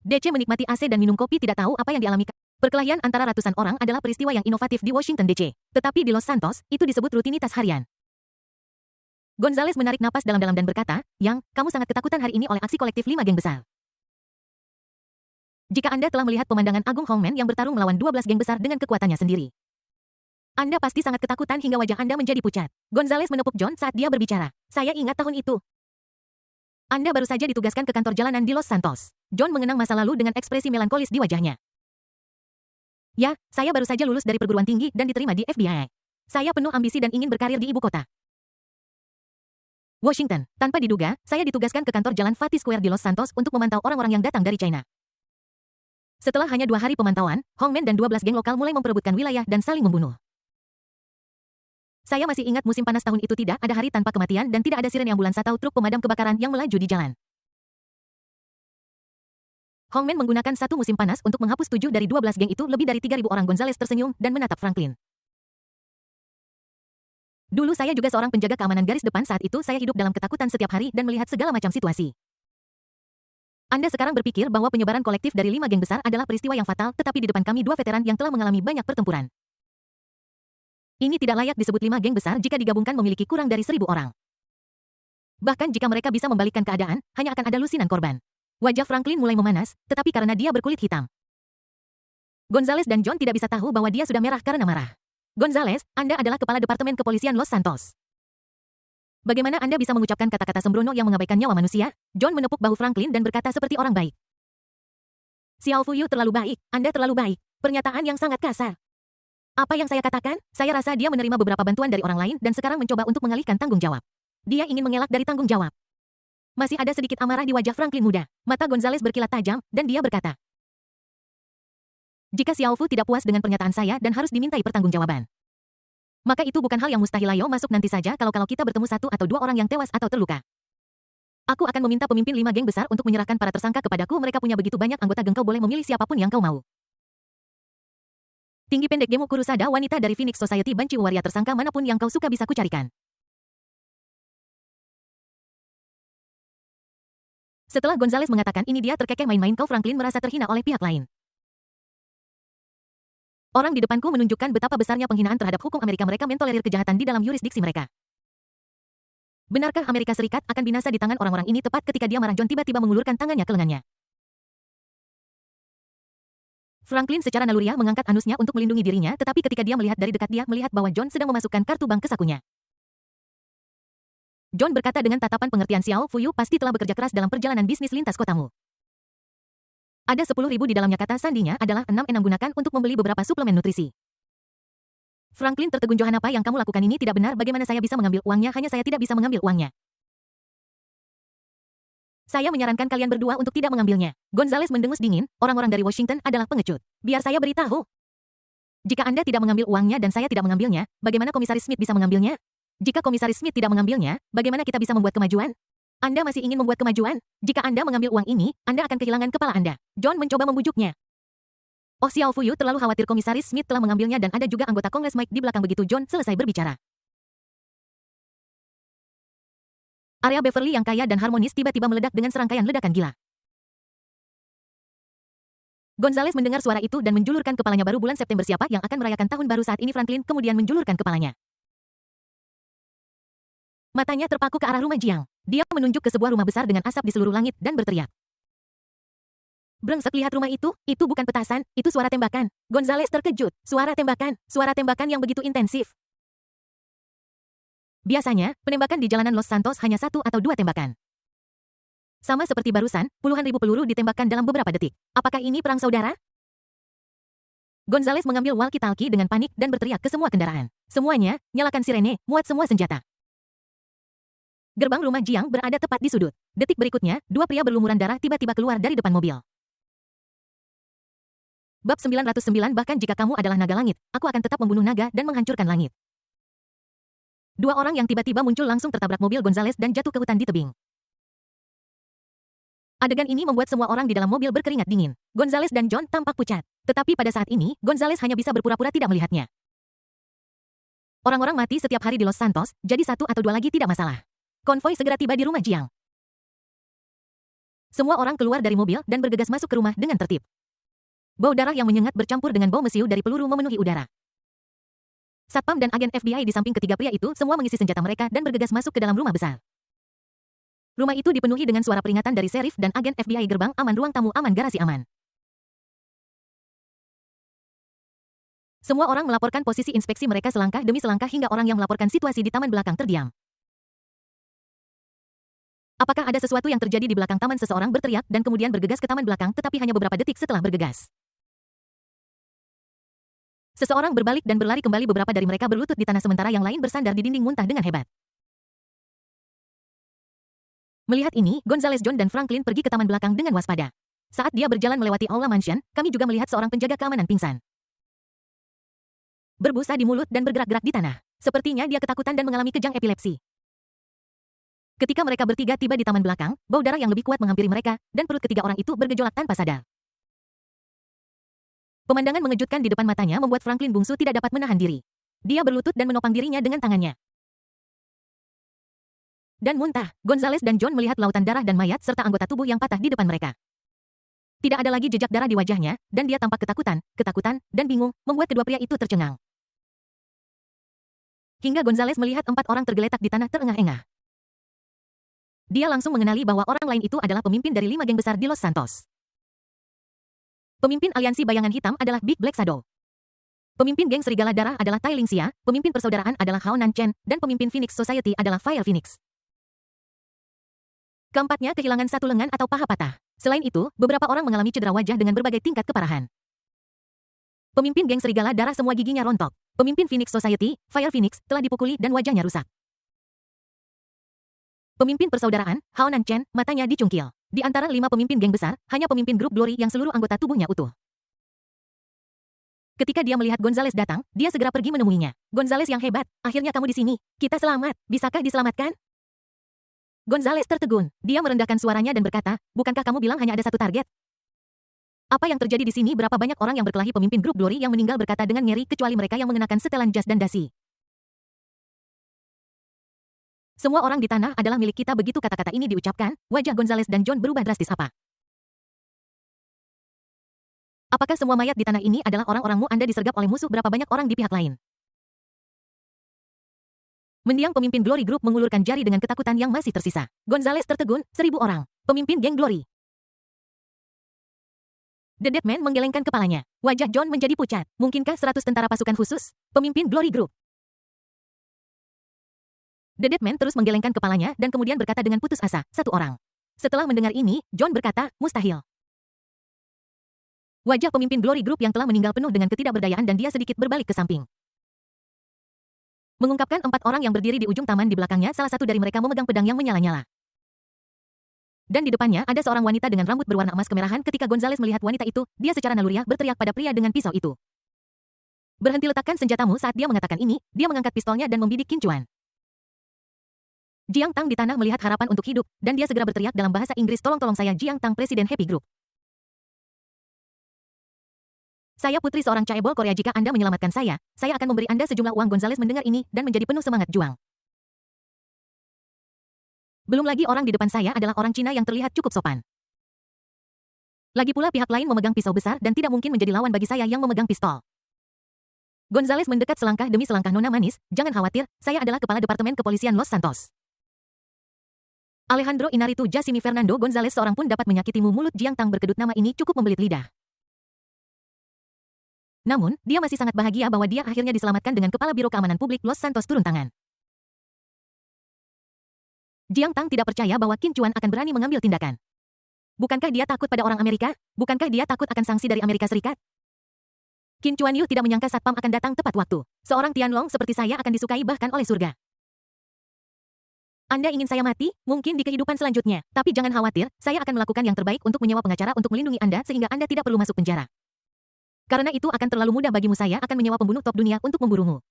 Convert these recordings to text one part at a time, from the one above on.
DC menikmati AC dan minum kopi tidak tahu apa yang dialami. Perkelahian antara ratusan orang adalah peristiwa yang inovatif di Washington DC. Tetapi di Los Santos, itu disebut rutinitas harian. Gonzales menarik napas dalam-dalam dan berkata, "Yang, kamu sangat ketakutan hari ini oleh aksi kolektif 5 geng besar. Jika Anda telah melihat pemandangan agung Hongmen yang bertarung melawan 12 geng besar dengan kekuatannya sendiri, Anda pasti sangat ketakutan hingga wajah Anda menjadi pucat." Gonzales menepuk John saat dia berbicara. "Saya ingat tahun itu. Anda baru saja ditugaskan ke kantor jalanan di Los Santos." John mengenang masa lalu dengan ekspresi melankolis di wajahnya. "Ya, saya baru saja lulus dari perguruan tinggi dan diterima di FBI. Saya penuh ambisi dan ingin berkarir di ibu kota Washington. Tanpa diduga, saya ditugaskan ke kantor jalan Fatih Square di Los Santos untuk memantau orang-orang yang datang dari China. Setelah hanya 2 hari pemantauan, Hongmen dan 12 geng lokal mulai memperebutkan wilayah dan saling membunuh. Saya masih ingat musim panas tahun itu tidak ada hari tanpa kematian dan tidak ada siren ambulans atau truk pemadam kebakaran yang melaju di jalan. Hongmen menggunakan satu musim panas untuk menghapus 7 dari 12 geng itu. Lebih dari 3.000 orang. Gonzales tersenyum dan menatap Franklin. "Dulu saya juga seorang penjaga keamanan garis depan. Saat itu saya hidup dalam ketakutan setiap hari dan melihat segala macam situasi. Anda sekarang berpikir bahwa penyebaran kolektif dari 5 geng besar adalah peristiwa yang fatal, tetapi di depan kami 2 veteran yang telah mengalami banyak pertempuran. Ini tidak layak disebut 5 geng besar jika digabungkan memiliki kurang dari 1.000 orang. Bahkan jika mereka bisa membalikkan keadaan, hanya akan ada lusinan korban." Wajah Franklin mulai memanas, tetapi karena dia berkulit hitam, Gonzales dan John tidak bisa tahu bahwa dia sudah merah karena marah. "Gonzales, Anda adalah kepala Departemen Kepolisian Los Santos. Bagaimana Anda bisa mengucapkan kata-kata sembrono yang mengabaikan nyawa manusia?" John menepuk bahu Franklin dan berkata seperti orang baik. "Xiao Fuyu terlalu baik, Anda terlalu baik. Pernyataan yang sangat kasar. Apa yang saya katakan? Saya rasa dia menerima beberapa bantuan dari orang lain dan sekarang mencoba untuk mengalihkan tanggung jawab. Dia ingin mengelak dari tanggung jawab." Masih ada sedikit amarah di wajah Franklin muda. Mata Gonzales berkilat tajam, dan dia berkata, "Jika Xiao Fu tidak puas dengan pernyataan saya dan harus dimintai pertanggungjawaban, maka itu bukan hal yang mustahil. Ayo masuk nanti saja kalau kita bertemu 1 atau 2 orang yang tewas atau terluka. Aku akan meminta pemimpin 5 geng besar untuk menyerahkan para tersangka kepadaku. Mereka punya begitu banyak anggota geng, kau boleh memilih siapapun yang kau mau." Tinggi pendek Gemu Kurusada, wanita dari Phoenix Society, banci waria, tersangka manapun yang kau suka bisa kucarikan. Setelah Gonzales mengatakan ini dia terkekeh main-main kau. Franklin merasa terhina oleh pihak lain. "Orang di depanku menunjukkan betapa besarnya penghinaan terhadap hukum Amerika. Mereka mentolerir kejahatan di dalam yurisdiksi mereka. Benarkah Amerika Serikat akan binasa di tangan orang-orang ini?" Tepat ketika dia marah, John tiba-tiba mengulurkan tangannya ke lengannya. Franklin secara naluriah mengangkat anusnya untuk melindungi dirinya, tetapi ketika dia melihat dari dekat, dia melihat bahwa John sedang memasukkan kartu bank ke sakunya. John berkata dengan tatapan pengertian, "Xiao Fuyu pasti telah bekerja keras dalam perjalanan bisnis lintas kotamu. Ada 10.000 di dalamnya." Kata sandinya adalah 6 gunakan untuk membeli beberapa suplemen nutrisi. Franklin tertegun. "Johan, apa yang kamu lakukan ini tidak benar. Bagaimana saya bisa mengambil uangnya? Hanya saya tidak bisa mengambil uangnya. Saya menyarankan kalian berdua untuk tidak mengambilnya." Gonzales mendengus dingin, "Orang-orang dari Washington adalah pengecut. Biar saya beritahu. Jika Anda tidak mengambil uangnya dan saya tidak mengambilnya, bagaimana Komisaris Smith bisa mengambilnya? Jika Komisaris Smith tidak mengambilnya, bagaimana kita bisa membuat kemajuan? Anda masih ingin membuat kemajuan? Jika Anda mengambil uang ini, Anda akan kehilangan kepala Anda." John mencoba membujuknya. "Oh, Xiao Fuyu terlalu khawatir. Komisaris Smith telah mengambilnya dan ada juga anggota Kongres Mike di belakang." Begitu John selesai berbicara, area Beverly yang kaya dan harmonis tiba-tiba meledak dengan serangkaian ledakan gila. Gonzales mendengar suara itu dan menjulurkan kepalanya. Baru bulan September, siapa yang akan merayakan tahun baru saat ini? Franklin kemudian menjulurkan kepalanya. Matanya terpaku ke arah rumah Jiang. Dia menunjuk ke sebuah rumah besar dengan asap di seluruh langit dan berteriak, "Brengsek, lihat rumah itu bukan petasan, itu suara tembakan." Gonzales terkejut. Suara tembakan yang begitu intensif. Biasanya, penembakan di jalanan Los Santos hanya 1 atau 2 tembakan. Sama seperti barusan, puluhan ribu peluru ditembakkan dalam beberapa detik. Apakah ini perang saudara? Gonzales mengambil walkie-talkie dengan panik dan berteriak ke semua kendaraan. "Semuanya, nyalakan sirene, muat semua senjata." Gerbang rumah Jiang berada tepat di sudut. Detik berikutnya, 2 pria berlumuran darah tiba-tiba keluar dari depan mobil. Bab 909. Bahkan jika kamu adalah naga langit, aku akan tetap membunuh naga dan menghancurkan langit. 2 orang yang tiba-tiba muncul langsung tertabrak mobil Gonzales dan jatuh ke hutan di tebing. Adegan ini membuat semua orang di dalam mobil berkeringat dingin. Gonzales dan John tampak pucat. Tetapi pada saat ini, Gonzales hanya bisa berpura-pura tidak melihatnya. Orang-orang mati setiap hari di Los Santos, jadi 1 atau 2 lagi tidak masalah. Konvoi segera tiba di rumah Jiang. Semua orang keluar dari mobil dan bergegas masuk ke rumah dengan tertib. Bau darah yang menyengat bercampur dengan bau mesiu dari peluru memenuhi udara. Satpam dan agen FBI di samping ketiga pria itu semua mengisi senjata mereka dan bergegas masuk ke dalam rumah besar. Rumah itu dipenuhi dengan suara peringatan dari serif dan agen FBI. Gerbang aman, ruang tamu aman, garasi aman. Semua orang melaporkan posisi inspeksi mereka selangkah demi selangkah hingga orang yang melaporkan situasi di taman belakang terdiam. Apakah ada sesuatu yang terjadi di belakang taman? Seseorang berteriak dan kemudian bergegas ke taman belakang, tetapi hanya beberapa detik setelah bergegas. Seseorang berbalik dan berlari kembali. Beberapa dari mereka berlutut di tanah sementara yang lain bersandar di dinding muntah dengan hebat. Melihat ini, Gonzales, John, dan Franklin pergi ke taman belakang dengan waspada. Saat dia berjalan melewati aula mansion, kami juga melihat seorang penjaga keamanan pingsan. Berbusa di mulut dan bergerak-gerak di tanah. Sepertinya dia ketakutan dan mengalami kejang epilepsi. Ketika mereka bertiga tiba di taman belakang, bau darah yang lebih kuat menghampiri mereka, dan perut ketiga orang itu bergejolak tanpa sadar. Pemandangan mengejutkan di depan matanya membuat Franklin bungsu tidak dapat menahan diri. Dia berlutut dan menopang dirinya dengan tangannya. Dan muntah, Gonzales dan John melihat lautan darah dan mayat serta anggota tubuh yang patah di depan mereka. Tidak ada lagi jejak darah di wajahnya, dan dia tampak ketakutan, dan bingung, membuat kedua pria itu tercengang. Hingga Gonzales melihat 4 orang tergeletak di tanah terengah-engah. Dia langsung mengenali bahwa orang lain itu adalah pemimpin dari 5 geng besar di Los Santos. Pemimpin aliansi bayangan hitam adalah Big Black Shadow. Pemimpin geng serigala darah adalah Tai Ling Xia, pemimpin persaudaraan adalah Hao Nan Chen, dan pemimpin Phoenix Society adalah Fire Phoenix. Keempatnya kehilangan satu lengan atau paha patah. Selain itu, beberapa orang mengalami cedera wajah dengan berbagai tingkat keparahan. Pemimpin geng serigala darah semua giginya rontok. Pemimpin Phoenix Society, Fire Phoenix, telah dipukuli dan wajahnya rusak. Pemimpin persaudaraan, Hao Nan Chen, matanya dicungkil. Di antara 5 pemimpin geng besar, hanya pemimpin grup Glory yang seluruh anggota tubuhnya utuh. Ketika dia melihat Gonzales datang, dia segera pergi menemuinya. Gonzales yang hebat, akhirnya kamu di sini. Kita selamat, bisakah diselamatkan? Gonzales tertegun. Dia merendahkan suaranya dan berkata, bukankah kamu bilang hanya ada satu target? Apa yang terjadi di sini? Berapa banyak orang yang berkelahi? Pemimpin grup Glory yang meninggal berkata dengan ngeri, kecuali mereka yang mengenakan setelan jas dan dasi. Semua orang di tanah adalah milik kita. Begitu kata-kata ini diucapkan, wajah Gonzales dan John berubah drastis. Apakah semua mayat di tanah ini adalah orang-orangmu? Anda disergap oleh musuh. Berapa banyak orang di pihak lain? Mendiang pemimpin Glory Group mengulurkan jari dengan ketakutan yang masih tersisa. Gonzales tertegun, 1000 orang. Pemimpin geng Glory. The Deadman menggelengkan kepalanya. Wajah John menjadi pucat. Mungkinkah 100 tentara pasukan khusus? Pemimpin Glory Group. The Deadman terus menggelengkan kepalanya dan kemudian berkata dengan putus asa, 1 orang. Setelah mendengar ini, John berkata, mustahil. Wajah pemimpin Glory Group yang telah meninggal penuh dengan ketidakberdayaan dan dia sedikit berbalik ke samping. Mengungkapkan 4 orang yang berdiri di ujung taman di belakangnya, salah satu dari mereka memegang pedang yang menyala-nyala. Dan di depannya ada seorang wanita dengan rambut berwarna emas kemerahan. Ketika Gonzales melihat wanita itu, dia secara naluriah berteriak pada pria dengan pisau itu. Berhenti, letakkan senjatamu. Saat dia mengatakan ini, dia mengangkat pistolnya dan membidik Qin Chuan. Jiang Tang di tanah melihat harapan untuk hidup, dan dia segera berteriak dalam bahasa Inggris, tolong saya, Jiang Tang, Presiden Happy Group. Saya putri seorang chaebol Korea. Jika Anda menyelamatkan saya akan memberi Anda sejumlah uang. Gonzales mendengar ini dan menjadi penuh semangat juang. Belum lagi orang di depan saya adalah orang Cina yang terlihat cukup sopan. Lagi pula pihak lain memegang pisau besar dan tidak mungkin menjadi lawan bagi saya yang memegang pistol. Gonzales mendekat selangkah demi selangkah. Nona manis, jangan khawatir, saya adalah kepala Departemen Kepolisian Los Santos. Alejandro Inarritu Jasimi Fernando Gonzales seorang pun dapat menyakitimu. Mulut Jiang Tang berkedut. Nama ini cukup membelit lidah. Namun, dia masih sangat bahagia bahwa dia akhirnya diselamatkan dengan Kepala Biro Keamanan Publik Los Santos turun tangan. Jiang Tang tidak percaya bahwa Qin Chuan akan berani mengambil tindakan. Bukankah dia takut pada orang Amerika? Bukankah dia takut akan sanksi dari Amerika Serikat? Qin Chuan Yu tidak menyangka satpam akan datang tepat waktu. Seorang Tianlong seperti saya akan disukai bahkan oleh surga. Anda ingin saya mati? Mungkin di kehidupan selanjutnya. Tapi jangan khawatir, saya akan melakukan yang terbaik untuk menyewa pengacara untuk melindungi Anda sehingga Anda tidak perlu masuk penjara. Karena itu akan terlalu mudah bagimu. Saya akan menyewa pembunuh top dunia untuk memburumu.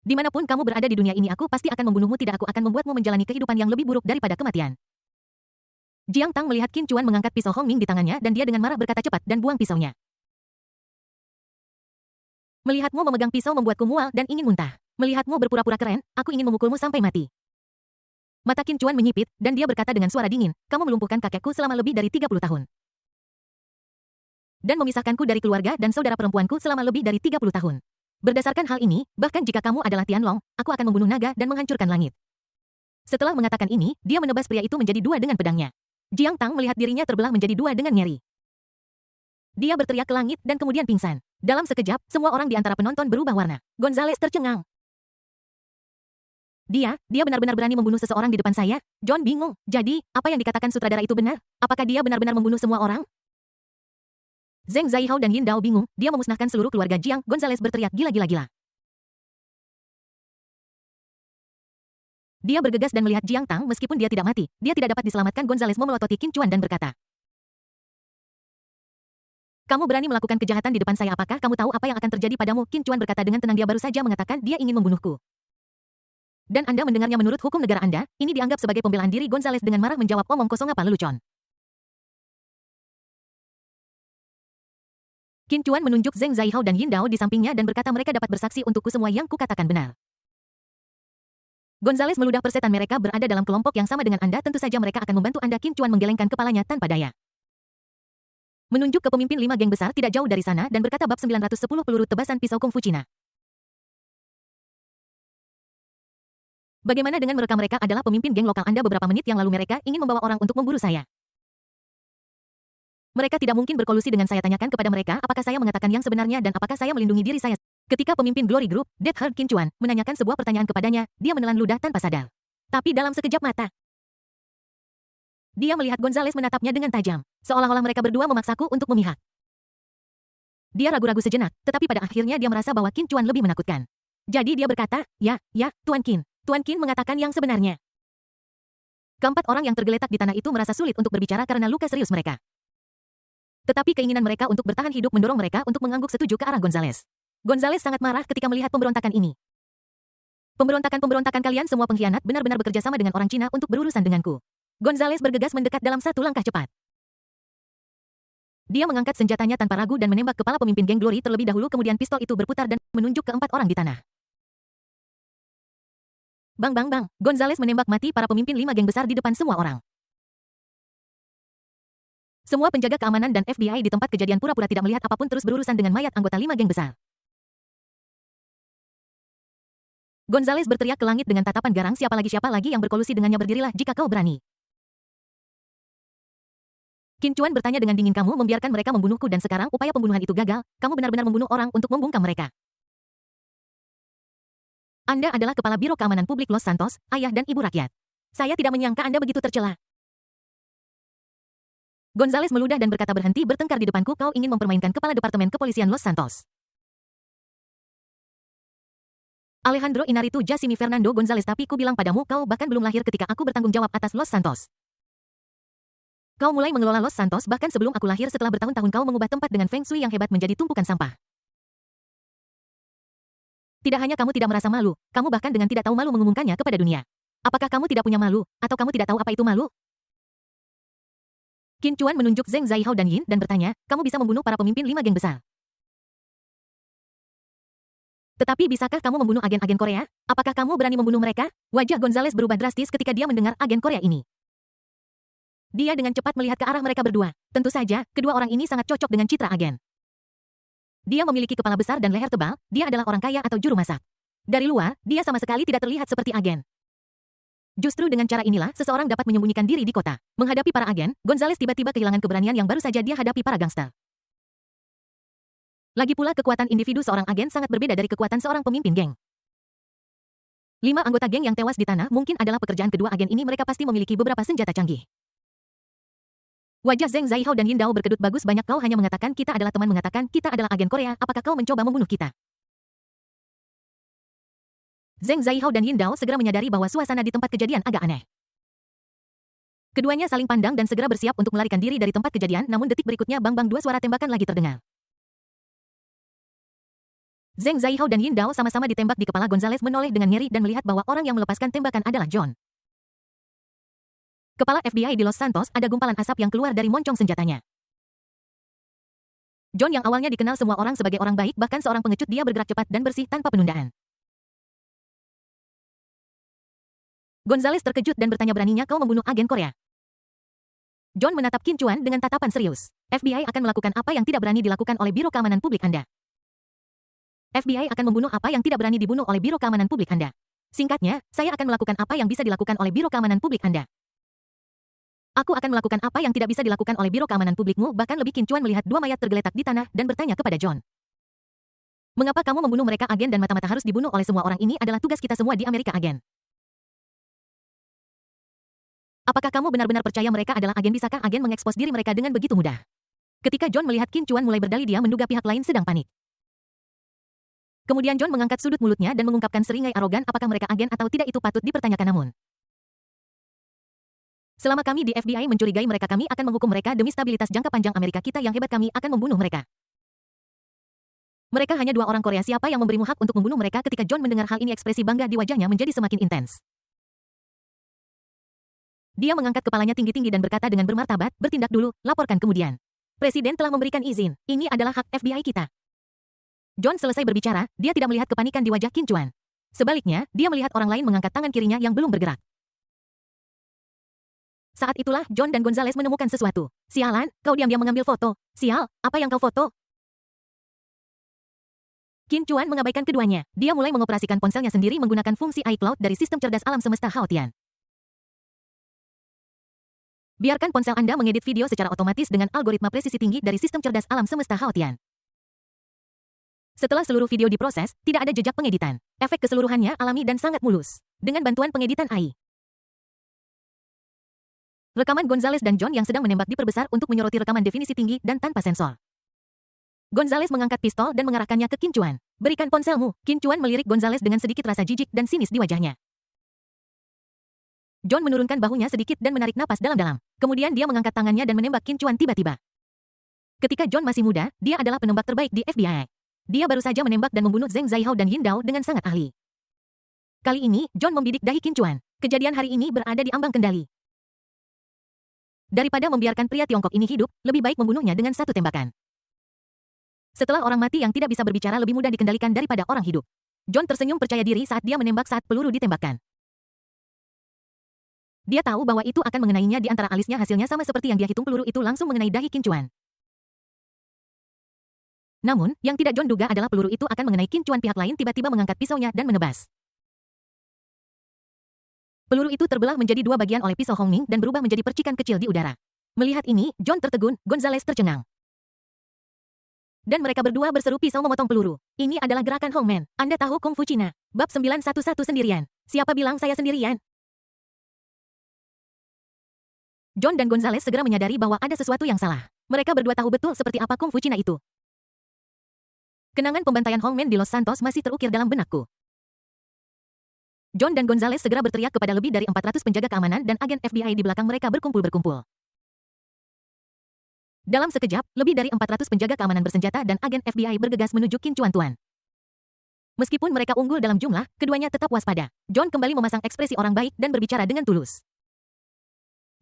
Dimanapun kamu berada di dunia ini, aku pasti akan membunuhmu. Tidak, aku akan membuatmu menjalani kehidupan yang lebih buruk daripada kematian. Jiang Tang melihat Qin Chuan mengangkat pisau Hong Ming di tangannya dan dia dengan marah berkata, cepat dan buang pisaunya. Melihatmu memegang pisau membuatku mual dan ingin muntah. Melihatmu berpura-pura keren, aku ingin memukulmu sampai mati. Mata Qin Chuan menyipit, dan dia berkata dengan suara dingin, kamu melumpuhkan kakekku selama lebih dari 30 tahun. Dan memisahkanku dari keluarga dan saudara perempuanku selama lebih dari 30 tahun. Berdasarkan hal ini, bahkan jika kamu adalah Tianlong, aku akan membunuh naga dan menghancurkan langit. Setelah mengatakan ini, dia menebas pria itu menjadi dua dengan pedangnya. Jiang Tang melihat dirinya terbelah menjadi dua dengan ngeri. Dia berteriak ke langit dan kemudian pingsan. Dalam sekejap, semua orang di antara penonton berubah warna. Gonzales tercengang. Dia benar-benar berani membunuh seseorang di depan saya? John bingung. Jadi, apa yang dikatakan sutradara itu benar? Apakah dia benar-benar membunuh semua orang? Zheng Zaihao dan Yin Dao bingung, dia memusnahkan seluruh keluarga Jiang. Gonzales berteriak gila-gila-gila. Dia bergegas dan melihat Jiang Tang meskipun dia tidak mati. Dia tidak dapat diselamatkan. Gonzales memelototi Qin Chuan dan berkata, kamu berani melakukan kejahatan di depan saya, apakah kamu tahu apa yang akan terjadi padamu? Qin Chuan berkata dengan tenang, dia baru saja mengatakan dia ingin membunuhku. Dan Anda mendengarnya menurut hukum negara Anda, ini dianggap sebagai pembelaan diri. Gonzales dengan marah menjawab, omong kosong apa lelucon. Qin Chuan menunjuk Zheng Zaihao dan Yin Dao di sampingnya dan berkata mereka dapat bersaksi untukku semua yang kukatakan benar. Gonzales meludah persetan mereka berada dalam kelompok yang sama dengan Anda, tentu saja mereka akan membantu Anda. Qin Chuan menggelengkan kepalanya tanpa daya. Menunjuk ke pemimpin 5 geng besar tidak jauh dari sana dan berkata bab 910 peluru tebasan pisau kungfu Cina. Bagaimana dengan mereka adalah pemimpin geng lokal Anda beberapa menit yang lalu mereka ingin membawa orang untuk memburu saya. Mereka tidak mungkin berkolusi dengan saya. Tanyakan kepada mereka apakah saya mengatakan yang sebenarnya dan apakah saya melindungi diri saya. Ketika pemimpin Glory Group, Death Heart Qin Chuan, menanyakan sebuah pertanyaan kepadanya, dia menelan ludah tanpa sadar. Tapi dalam sekejap mata, dia melihat Gonzales menatapnya dengan tajam, seolah-olah mereka berdua memaksaku untuk memihak. Dia ragu-ragu sejenak, tetapi pada akhirnya dia merasa bahwa Qin Chuan lebih menakutkan. Jadi dia berkata, ya, Tuan Qin. Tuan Qin mengatakan yang sebenarnya. Keempat orang yang tergeletak di tanah itu merasa sulit untuk berbicara karena luka serius mereka. Tetapi keinginan mereka untuk bertahan hidup mendorong mereka untuk mengangguk setuju ke arah Gonzales. Gonzales sangat marah ketika melihat pemberontakan ini. Pemberontakan kalian semua pengkhianat benar-benar bekerja sama dengan orang Cina untuk berurusan denganku. Gonzales bergegas mendekat dalam satu langkah cepat. Dia mengangkat senjatanya tanpa ragu dan menembak kepala pemimpin geng Glory terlebih dahulu, kemudian pistol itu berputar dan menunjuk ke 4 orang di tanah. Bang bang bang, Gonzales menembak mati para pemimpin 5 geng besar di depan semua orang. Semua penjaga keamanan dan FBI di tempat kejadian pura-pura tidak melihat apapun, terus berurusan dengan mayat anggota 5 geng besar. Gonzales berteriak ke langit dengan tatapan garang, siapa lagi yang berkolusi dengannya, berdirilah jika kau berani. Qin Chuan bertanya dengan dingin, kamu membiarkan mereka membunuhku dan sekarang upaya pembunuhan itu gagal, kamu benar-benar membunuh orang untuk membungkam mereka. Anda adalah kepala Biro Keamanan Publik Los Santos, ayah dan ibu rakyat. Saya tidak menyangka Anda begitu tercela. Gonzales meludah dan berkata, berhenti bertengkar di depanku, kau ingin mempermainkan kepala Departemen Kepolisian Los Santos. Alejandro Inarritu Jasimi Fernando Gonzales, tapi ku bilang padamu, kau bahkan belum lahir ketika aku bertanggung jawab atas Los Santos. Kau mulai mengelola Los Santos bahkan sebelum aku lahir. Setelah bertahun-tahun kau mengubah tempat dengan Feng Shui yang hebat menjadi tumpukan sampah. Tidak hanya kamu tidak merasa malu, kamu bahkan dengan tidak tahu malu mengumumkannya kepada dunia. Apakah kamu tidak punya malu, atau kamu tidak tahu apa itu malu? Qin Chuan menunjuk Zheng Zaihao dan Yin dan bertanya, kamu bisa membunuh para pemimpin 5 geng besar. Tetapi bisakah kamu membunuh agen-agen Korea? Apakah kamu berani membunuh mereka? Wajah Gonzales berubah drastis ketika dia mendengar agen Korea ini. Dia dengan cepat melihat ke arah mereka berdua. Tentu saja, kedua orang ini sangat cocok dengan citra agen. Dia memiliki kepala besar dan leher tebal, dia adalah orang kaya atau juru masak. Dari luar, dia sama sekali tidak terlihat seperti agen. Justru dengan cara inilah, seseorang dapat menyembunyikan diri di kota. Menghadapi para agen, Gonzales tiba-tiba kehilangan keberanian yang baru saja dia hadapi para gangster. Lagi pula kekuatan individu seorang agen sangat berbeda dari kekuatan seorang pemimpin geng. 5 anggota geng yang tewas di tanah mungkin adalah pekerjaan kedua agen ini, mereka pasti memiliki beberapa senjata canggih. Wajah Zheng Zaihao dan Yin Dao berkedut, bagus, banyak kau hanya mengatakan kita adalah teman, mengatakan kita adalah agen Korea, apakah kau mencoba membunuh kita? Zheng Zaihao dan Yin Dao segera menyadari bahwa suasana di tempat kejadian agak aneh. Keduanya saling pandang dan segera bersiap untuk melarikan diri dari tempat kejadian, namun detik berikutnya bang-bang, 2 suara tembakan lagi terdengar. Zheng Zaihao dan Yin Dao sama-sama ditembak di kepala. Gonzales menoleh dengan ngeri dan melihat bahwa orang yang melepaskan tembakan adalah John. Kepala FBI di Los Santos, ada gumpalan asap yang keluar dari moncong senjatanya. John yang awalnya dikenal semua orang sebagai orang baik, bahkan seorang pengecut, dia bergerak cepat dan bersih tanpa penundaan. Gonzales terkejut dan bertanya, beraninya kau membunuh agen Korea? John menatap Qin Chuan dengan tatapan serius. FBI akan melakukan apa yang tidak berani dilakukan oleh Biro Keamanan Publik Anda. FBI akan membunuh apa yang tidak berani dibunuh oleh Biro Keamanan Publik Anda. Singkatnya, saya akan melakukan apa yang bisa dilakukan oleh Biro Keamanan Publik Anda. Aku akan melakukan apa yang tidak bisa dilakukan oleh Biro Keamanan Publikmu. Bahkan lebih. Qin Chuan melihat dua mayat tergeletak di tanah dan bertanya kepada John. Mengapa kamu membunuh mereka, agen, dan mata-mata harus dibunuh oleh semua orang? Ini adalah tugas kita semua di Amerika, agen. Apakah kamu benar-benar percaya mereka adalah agen? Bisakah agen mengekspos diri mereka dengan begitu mudah? Ketika John melihat Qin Chuan mulai berdalih, dia menduga pihak lain sedang panik. Kemudian John mengangkat sudut mulutnya dan mengungkapkan seringai arogan, apakah mereka agen atau tidak itu patut dipertanyakan, namun selama kami di FBI mencurigai mereka, kami akan menghukum mereka demi stabilitas jangka panjang Amerika kita yang hebat. Kami akan membunuh mereka. Mereka hanya dua orang Korea. Siapa yang memberimu hak untuk membunuh mereka? Ketika John mendengar hal ini, ekspresi bangga di wajahnya menjadi semakin intens. Dia mengangkat kepalanya tinggi-tinggi dan berkata dengan bermartabat, bertindak dulu, laporkan kemudian. Presiden telah memberikan izin. Ini adalah hak FBI kita. John selesai berbicara, dia tidak melihat kepanikan di wajah Qin Chuan. Sebaliknya, dia melihat orang lain mengangkat tangan kirinya yang belum bergerak. Saat itulah John dan Gonzales menemukan sesuatu. Sialan, kau diam-diam mengambil foto. Sial, apa yang kau foto? Qin Chuan mengabaikan keduanya. Dia mulai mengoperasikan ponselnya sendiri menggunakan fungsi iCloud dari sistem cerdas alam semesta Haotian. Biarkan ponsel Anda mengedit video secara otomatis dengan algoritma presisi tinggi dari sistem cerdas alam semesta Haotian. Setelah seluruh video diproses, tidak ada jejak pengeditan. Efek keseluruhannya alami dan sangat mulus. Dengan bantuan pengeditan AI. Rekaman Gonzales dan John yang sedang menembak diperbesar untuk menyoroti rekaman definisi tinggi dan tanpa sensor. Gonzales mengangkat pistol dan mengarahkannya ke Qin Chuan. Berikan ponselmu. Qin Chuan melirik Gonzales dengan sedikit rasa jijik dan sinis di wajahnya. John menurunkan bahunya sedikit dan menarik napas dalam-dalam. Kemudian dia mengangkat tangannya dan menembak Qin Chuan tiba-tiba. Ketika John masih muda, dia adalah penembak terbaik di FBI. Dia baru saja menembak dan membunuh Zheng Zaihao dan Yin Dao dengan sangat ahli. Kali ini, John membidik dahi Qin Chuan. Kejadian hari ini berada di ambang kendali. Daripada membiarkan pria Tiongkok ini hidup, lebih baik membunuhnya dengan satu tembakan. Setelah orang mati yang tidak bisa berbicara lebih mudah dikendalikan daripada orang hidup. John tersenyum percaya diri saat dia menembak saat peluru ditembakkan. Dia tahu bahwa itu akan mengenainya di antara alisnya, hasilnya sama seperti yang dia hitung, peluru itu langsung mengenai dahi Qin Chuan. Namun, yang tidak John duga adalah peluru itu akan mengenai Qin Chuan. Pihak lain tiba-tiba mengangkat pisaunya dan menebas. Peluru itu terbelah menjadi dua bagian oleh pisau Hongming dan berubah menjadi percikan kecil di udara. Melihat ini, John tertegun, Gonzales tercengang. Dan mereka berdua berseru pisau memotong peluru. Ini adalah gerakan Hongmen. Anda tahu Kung Fu Cina. Bab 911 sendirian. Siapa bilang saya sendirian? John dan Gonzales segera menyadari bahwa ada sesuatu yang salah. Mereka berdua tahu betul seperti apa Kung Fu Cina itu. Kenangan pembantaian Hongmen di Los Santos masih terukir dalam benakku. John dan Gonzales segera berteriak kepada lebih dari 400 penjaga keamanan dan agen FBI di belakang mereka berkumpul-berkumpul. Dalam sekejap, lebih dari 400 penjaga keamanan bersenjata dan agen FBI bergegas menuju Qin Chuan Tuan. Meskipun mereka unggul dalam jumlah, keduanya tetap waspada. John kembali memasang ekspresi orang baik dan berbicara dengan tulus.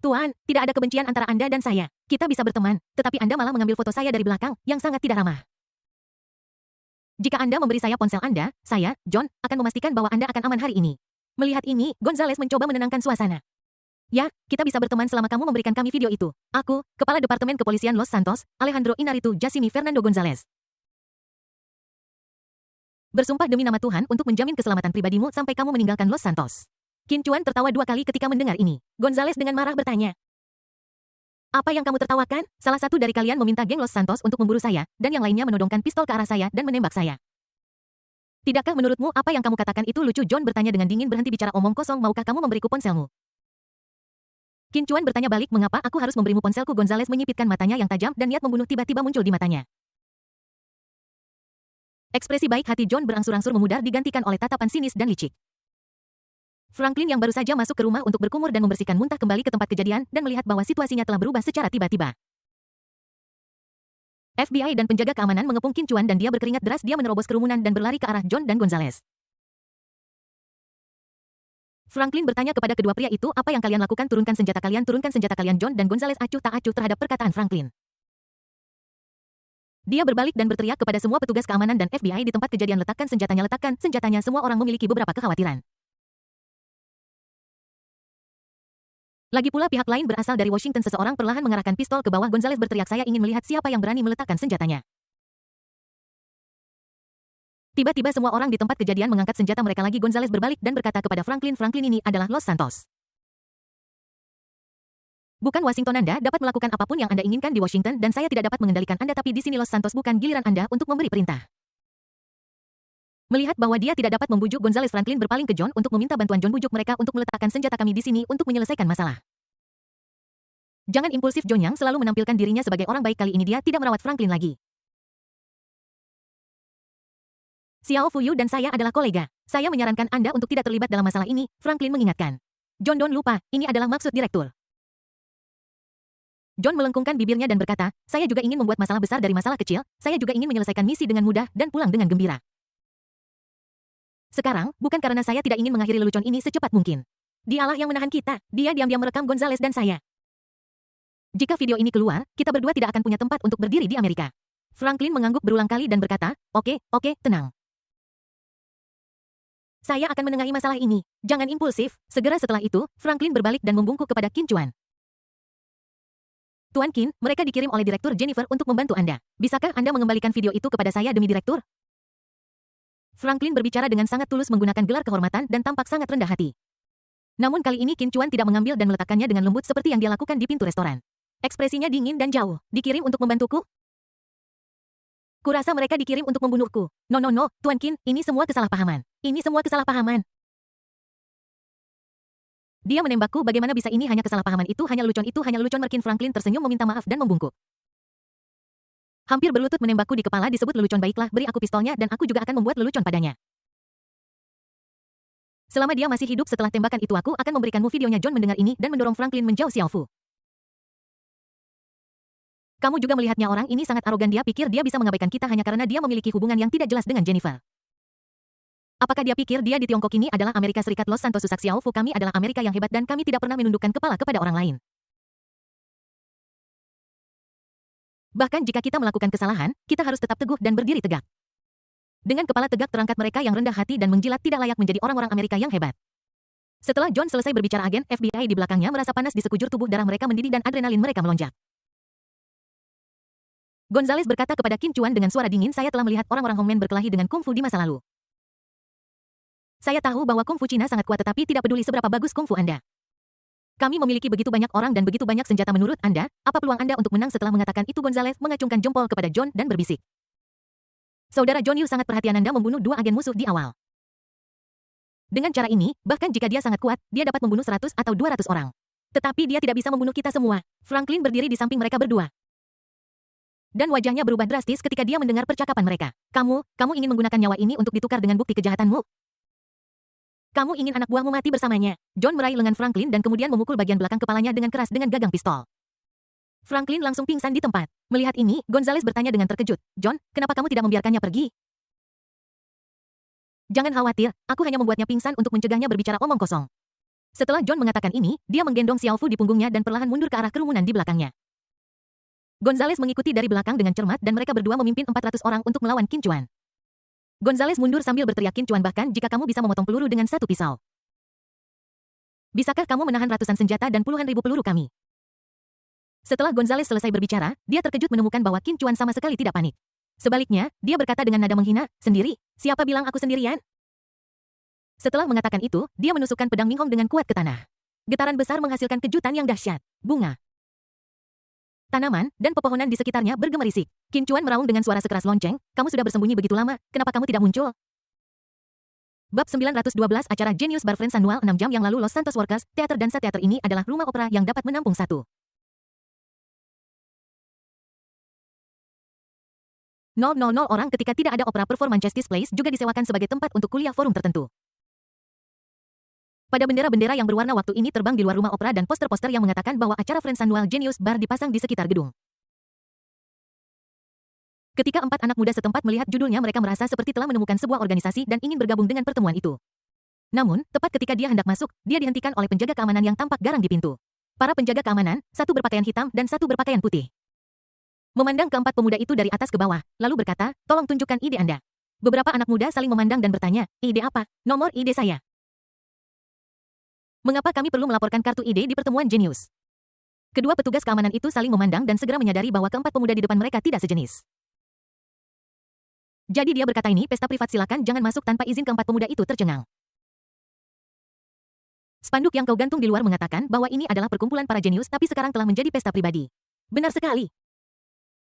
Tuan, tidak ada kebencian antara Anda dan saya. Kita bisa berteman, tetapi Anda malah mengambil foto saya dari belakang, yang sangat tidak ramah. Jika Anda memberi saya ponsel Anda, saya, John, akan memastikan bahwa Anda akan aman hari ini. Melihat ini, Gonzales mencoba menenangkan suasana. Ya, kita bisa berteman selama kamu memberikan kami video itu. Aku, Kepala Departemen Kepolisian Los Santos, Alejandro Inarritu Jassimi Fernando Gonzales. Bersumpah demi nama Tuhan untuk menjamin keselamatan pribadimu sampai kamu meninggalkan Los Santos. Qin Chuan tertawa dua kali ketika mendengar ini. Gonzales dengan marah bertanya. Apa yang kamu tertawakan? Salah satu dari kalian meminta geng Los Santos untuk memburu saya, dan yang lainnya menodongkan pistol ke arah saya dan menembak saya. Tidakkah menurutmu apa yang kamu katakan itu lucu? John bertanya dengan dingin. Berhenti bicara omong kosong, maukah kamu memberiku ponselmu? Qin Chuan bertanya balik, mengapa aku harus memberimu ponselku? Gonzales menyipitkan matanya yang tajam dan niat membunuh tiba-tiba muncul di matanya. Ekspresi baik hati John berangsur-angsur memudar digantikan oleh tatapan sinis dan licik. Franklin yang baru saja masuk ke rumah untuk berkumur dan membersihkan muntah kembali ke tempat kejadian dan melihat bahwa situasinya telah berubah secara tiba-tiba. FBI dan penjaga keamanan mengepung Qin Chuan dan dia berkeringat deras. Dia menerobos kerumunan dan berlari ke arah John dan Gonzales. Franklin bertanya kepada kedua pria itu, apa yang kalian lakukan? Turunkan senjata kalian, turunkan senjata kalian. John dan Gonzales acuh tak acuh terhadap perkataan Franklin. Dia berbalik dan berteriak kepada semua petugas keamanan dan FBI di tempat kejadian, letakkan senjatanya, letakkan senjatanya. Semua orang memiliki beberapa kekhawatiran. Lagi pula pihak lain berasal dari Washington. Seseorang perlahan mengarahkan pistol ke bawah. Gonzales berteriak, saya ingin melihat siapa yang berani meletakkan senjatanya. Tiba-tiba semua orang di tempat kejadian mengangkat senjata mereka lagi. Gonzales berbalik dan berkata kepada Franklin, Franklin, ini adalah Los Santos. Bukan Washington. Anda dapat melakukan apapun yang Anda inginkan di Washington dan saya tidak dapat mengendalikan Anda, tapi di sini Los Santos bukan giliran Anda untuk memberi perintah. Melihat bahwa dia tidak dapat membujuk Gonzales, Franklin berpaling ke John untuk meminta bantuan. John, bujuk mereka untuk meletakkan senjata kami di sini untuk menyelesaikan masalah. Jangan impulsif. John yang selalu menampilkan dirinya sebagai orang baik, kali ini dia tidak merawat Franklin lagi. Xiao Fuyu dan saya adalah kolega. Saya menyarankan Anda untuk tidak terlibat dalam masalah ini, Franklin mengingatkan. John, don't lupa, ini adalah maksud direktur. John melengkungkan bibirnya dan berkata, saya juga ingin membuat masalah besar dari masalah kecil, saya juga ingin menyelesaikan misi dengan mudah dan pulang dengan gembira. Sekarang, bukan karena saya tidak ingin mengakhiri lelucon ini secepat mungkin. Dialah yang menahan kita, dia diam-diam merekam Gonzales dan saya. Jika video ini keluar, kita berdua tidak akan punya tempat untuk berdiri di Amerika. Franklin mengangguk berulang kali dan berkata, oke, tenang. Saya akan menengahi masalah ini. Jangan impulsif. Segera setelah itu, Franklin berbalik dan membungkuk kepada Qin Chuan. Tuan Qin, mereka dikirim oleh Direktur Jennifer untuk membantu Anda. Bisakah Anda mengembalikan video itu kepada saya demi Direktur? Franklin berbicara dengan sangat tulus menggunakan gelar kehormatan dan tampak sangat rendah hati. Namun kali ini Qin Chuan tidak mengambil dan meletakkannya dengan lembut seperti yang dia lakukan di pintu restoran. Ekspresinya dingin dan jauh. Dikirim untuk membantuku? Kurasa mereka dikirim untuk membunuhku. No, Tuan Qin, ini semua kesalahpahaman. Ini semua kesalahpahaman. Dia menembakku, bagaimana bisa ini hanya kesalahpahaman, itu hanya lelucon, Merkin. Franklin tersenyum meminta maaf dan membungkuk. Hampir berlutut menembakku di kepala disebut lelucon, baiklah, beri aku pistolnya dan aku juga akan membuat lelucon padanya. Selama dia masih hidup setelah tembakan itu aku akan memberikanmu videonya. John mendengar ini dan mendorong Franklin menjauh Xiao Fu. Kamu juga melihatnya, orang ini sangat arogan, dia pikir dia bisa mengabaikan kita hanya karena dia memiliki hubungan yang tidak jelas dengan Jennifer. Apakah dia pikir dia di Tiongkok ini adalah Amerika Serikat? Los Santos susak Xiao Fu, kami adalah Amerika yang hebat dan kami tidak pernah menundukkan kepala kepada orang lain. Bahkan jika kita melakukan kesalahan, kita harus tetap teguh dan berdiri tegak. Dengan kepala tegak terangkat, mereka yang rendah hati dan menjilat tidak layak menjadi orang-orang Amerika yang hebat. Setelah John selesai berbicara, agen FBI di belakangnya merasa panas di sekujur tubuh, darah mereka mendidih dan adrenalin mereka melonjak. Gonzales berkata kepada Qin Chuan dengan suara dingin, saya telah melihat orang-orang Hongmen berkelahi dengan kungfu di masa lalu. Saya tahu bahwa kungfu Cina sangat kuat, tetapi tidak peduli seberapa bagus kungfu Anda. Kami memiliki begitu banyak orang dan begitu banyak senjata. Menurut Anda, apa peluang Anda untuk menang? Setelah mengatakan itu, Gonzales mengacungkan jempol kepada John dan berbisik. Saudara John Yu, sangat perhatian Anda membunuh 2 agen musuh di awal. Dengan cara ini, bahkan jika dia sangat kuat, dia dapat membunuh 100 atau 200 orang. Tetapi dia tidak bisa membunuh kita semua. Franklin berdiri di samping mereka berdua. Dan wajahnya berubah drastis ketika dia mendengar percakapan mereka. Kamu ingin menggunakan nyawa ini untuk ditukar dengan bukti kejahatanmu? Kamu ingin anak buahmu mati bersamanya? John meraih lengan Franklin dan kemudian memukul bagian belakang kepalanya dengan keras dengan gagang pistol. Franklin langsung pingsan di tempat. Melihat ini, Gonzales bertanya dengan terkejut, John, kenapa kamu tidak membiarkannya pergi? Jangan khawatir, aku hanya membuatnya pingsan untuk mencegahnya berbicara omong kosong. Setelah John mengatakan ini, dia menggendong Xiao Fu di punggungnya dan perlahan mundur ke arah kerumunan di belakangnya. Gonzales mengikuti dari belakang dengan cermat dan mereka berdua memimpin 400 orang untuk melawan Qin Chuan. Gonzales mundur sambil berteriak, Qin Chuan, bahkan jika kamu bisa memotong peluru dengan 1 pisau. Bisakah kamu menahan ratusan senjata dan puluhan ribu peluru kami? Setelah Gonzales selesai berbicara, dia terkejut menemukan bahwa Qin Chuan sama sekali tidak panik. Sebaliknya, dia berkata dengan nada menghina, sendiri? Siapa bilang aku sendirian? Setelah mengatakan itu, dia menusukkan pedang Minghong dengan kuat ke tanah. Getaran besar menghasilkan kejutan yang dahsyat. Bunga, tanaman, dan pepohonan di sekitarnya bergemerisik. Qin Chuan meraung dengan suara sekeras lonceng, kamu sudah bersembunyi begitu lama, kenapa kamu tidak muncul? Bab 912 acara Genius Bar Friends Annual 6 jam yang lalu. Los Santos Workers, teater dansa. Teater ini adalah rumah opera yang dapat menampung 1,0 orang. Ketika tidak ada opera, performance Place juga disewakan sebagai tempat untuk kuliah forum tertentu. Pada bendera-bendera yang berwarna waktu ini terbang di luar rumah opera dan poster-poster yang mengatakan bahwa acara Friends Annual Genius Bar dipasang di sekitar gedung. Ketika 4 anak muda setempat melihat judulnya, mereka merasa seperti telah menemukan sebuah organisasi dan ingin bergabung dengan pertemuan itu. Namun, tepat ketika dia hendak masuk, dia dihentikan oleh penjaga keamanan yang tampak garang di pintu. Para penjaga keamanan, 1 berpakaian hitam dan 1 berpakaian putih, memandang keempat pemuda itu dari atas ke bawah, lalu berkata, tolong tunjukkan ide Anda. Beberapa anak muda saling memandang dan bertanya, ide apa? Nomor ide saya. Mengapa kami perlu melaporkan kartu ide di pertemuan jenius? Kedua petugas keamanan itu saling memandang dan segera menyadari bahwa keempat pemuda di depan mereka tidak sejenis. Jadi dia berkata, ini pesta privat, silakan jangan masuk. Tanpa izin keempat pemuda itu tercengang. Spanduk yang kau gantung di luar mengatakan bahwa ini adalah perkumpulan para jenius, tapi sekarang telah menjadi pesta pribadi. Benar sekali.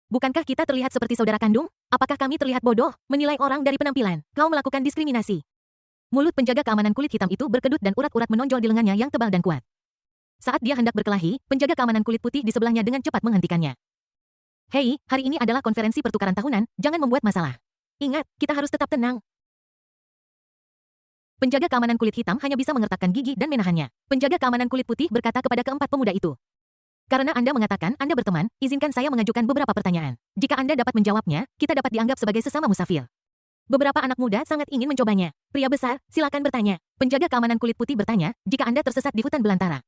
Bukankah kita terlihat seperti saudara kandung? Apakah kami terlihat bodoh, menilai orang dari penampilan? Kau melakukan diskriminasi. Mulut penjaga keamanan kulit hitam itu berkedut dan urat-urat menonjol di lengannya yang tebal dan kuat. Saat dia hendak berkelahi, penjaga keamanan kulit putih di sebelahnya dengan cepat menghentikannya. Hei, hari ini adalah konferensi pertukaran tahunan, jangan membuat masalah. Ingat, kita harus tetap tenang. Penjaga keamanan kulit hitam hanya bisa mengertakkan gigi dan menahannya. Penjaga keamanan kulit putih berkata kepada keempat pemuda itu. Karena Anda mengatakan Anda berteman, izinkan saya mengajukan beberapa pertanyaan. Jika Anda dapat menjawabnya, kita dapat dianggap sebagai sesama musafir. Beberapa anak muda sangat ingin mencobanya. Pria besar, silakan bertanya. Penjaga keamanan kulit putih bertanya, jika Anda tersesat di hutan belantara.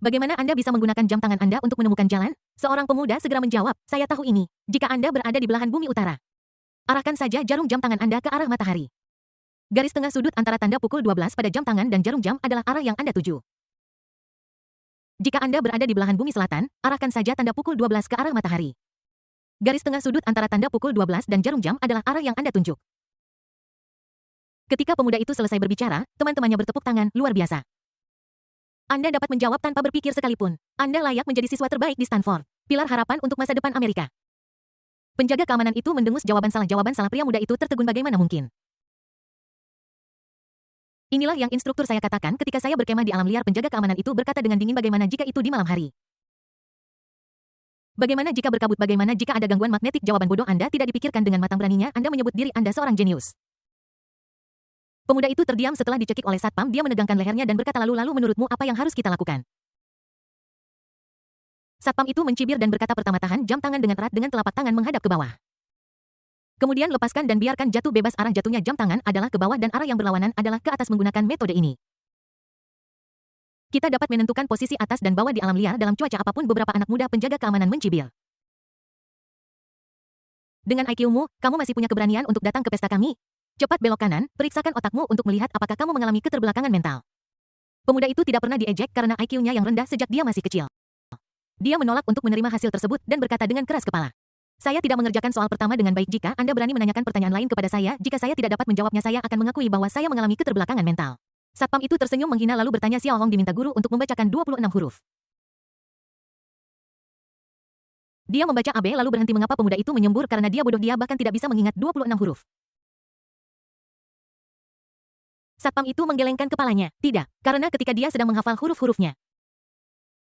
Bagaimana Anda bisa menggunakan jam tangan Anda untuk menemukan jalan? Seorang pemuda segera menjawab, saya tahu ini. Jika Anda berada di belahan bumi utara, arahkan saja jarum jam tangan Anda ke arah matahari. Garis tengah sudut antara tanda pukul 12 pada jam tangan dan jarum jam adalah arah yang Anda tuju. Jika Anda berada di belahan bumi selatan, arahkan saja tanda pukul 12 ke arah matahari. Garis tengah sudut antara tanda pukul 12 dan jarum jam adalah arah yang Anda tunjuk. Ketika pemuda itu selesai berbicara, teman-temannya bertepuk tangan, luar biasa. Anda dapat menjawab tanpa berpikir sekalipun. Anda layak menjadi siswa terbaik di Stanford. Pilar harapan untuk masa depan Amerika. Penjaga keamanan itu mendengus jawaban salah pria muda itu tertegun bagaimana mungkin. Inilah yang instruktur saya katakan ketika saya berkemah di alam liar. Penjaga keamanan itu berkata dengan dingin, bagaimana jika itu di malam hari? Bagaimana jika berkabut? Bagaimana jika ada gangguan magnetik? Jawaban bodoh Anda tidak dipikirkan dengan matang. Beraninya Anda menyebut diri Anda seorang jenius. Pemuda itu terdiam setelah dicekik oleh satpam. Dia menegangkan lehernya dan berkata, lalu menurutmu apa yang harus kita lakukan? Satpam itu mencibir dan berkata, pertama tahan jam tangan dengan erat dengan telapak tangan menghadap ke bawah. Kemudian lepaskan dan biarkan jatuh bebas. Arah jatuhnya jam tangan adalah ke bawah dan arah yang berlawanan adalah ke atas. Menggunakan metode ini, kita dapat menentukan posisi atas dan bawah di alam liar dalam cuaca apapun. Beberapa anak muda penjaga keamanan mencibir. Dengan IQ-mu, kamu masih punya keberanian untuk datang ke pesta kami? Cepat belok kanan, periksakan otakmu untuk melihat apakah kamu mengalami keterbelakangan mental. Pemuda itu tidak pernah diejek karena IQ-nya yang rendah sejak dia masih kecil. Dia menolak untuk menerima hasil tersebut dan berkata dengan keras kepala. Saya tidak mengerjakan soal pertama dengan baik. Jika Anda berani menanyakan pertanyaan lain kepada saya, jika saya tidak dapat menjawabnya, saya akan mengakui bahwa saya mengalami keterbelakangan mental. Satpam itu tersenyum menghina lalu bertanya, Xiao Hong diminta guru untuk membacakan 26 huruf. Dia membaca AB lalu berhenti. Mengapa pemuda itu menyembur? Karena dia bodoh, dia bahkan tidak bisa mengingat 26 huruf. Satpam itu menggelengkan kepalanya. Tidak, karena ketika dia sedang menghafal huruf-hurufnya,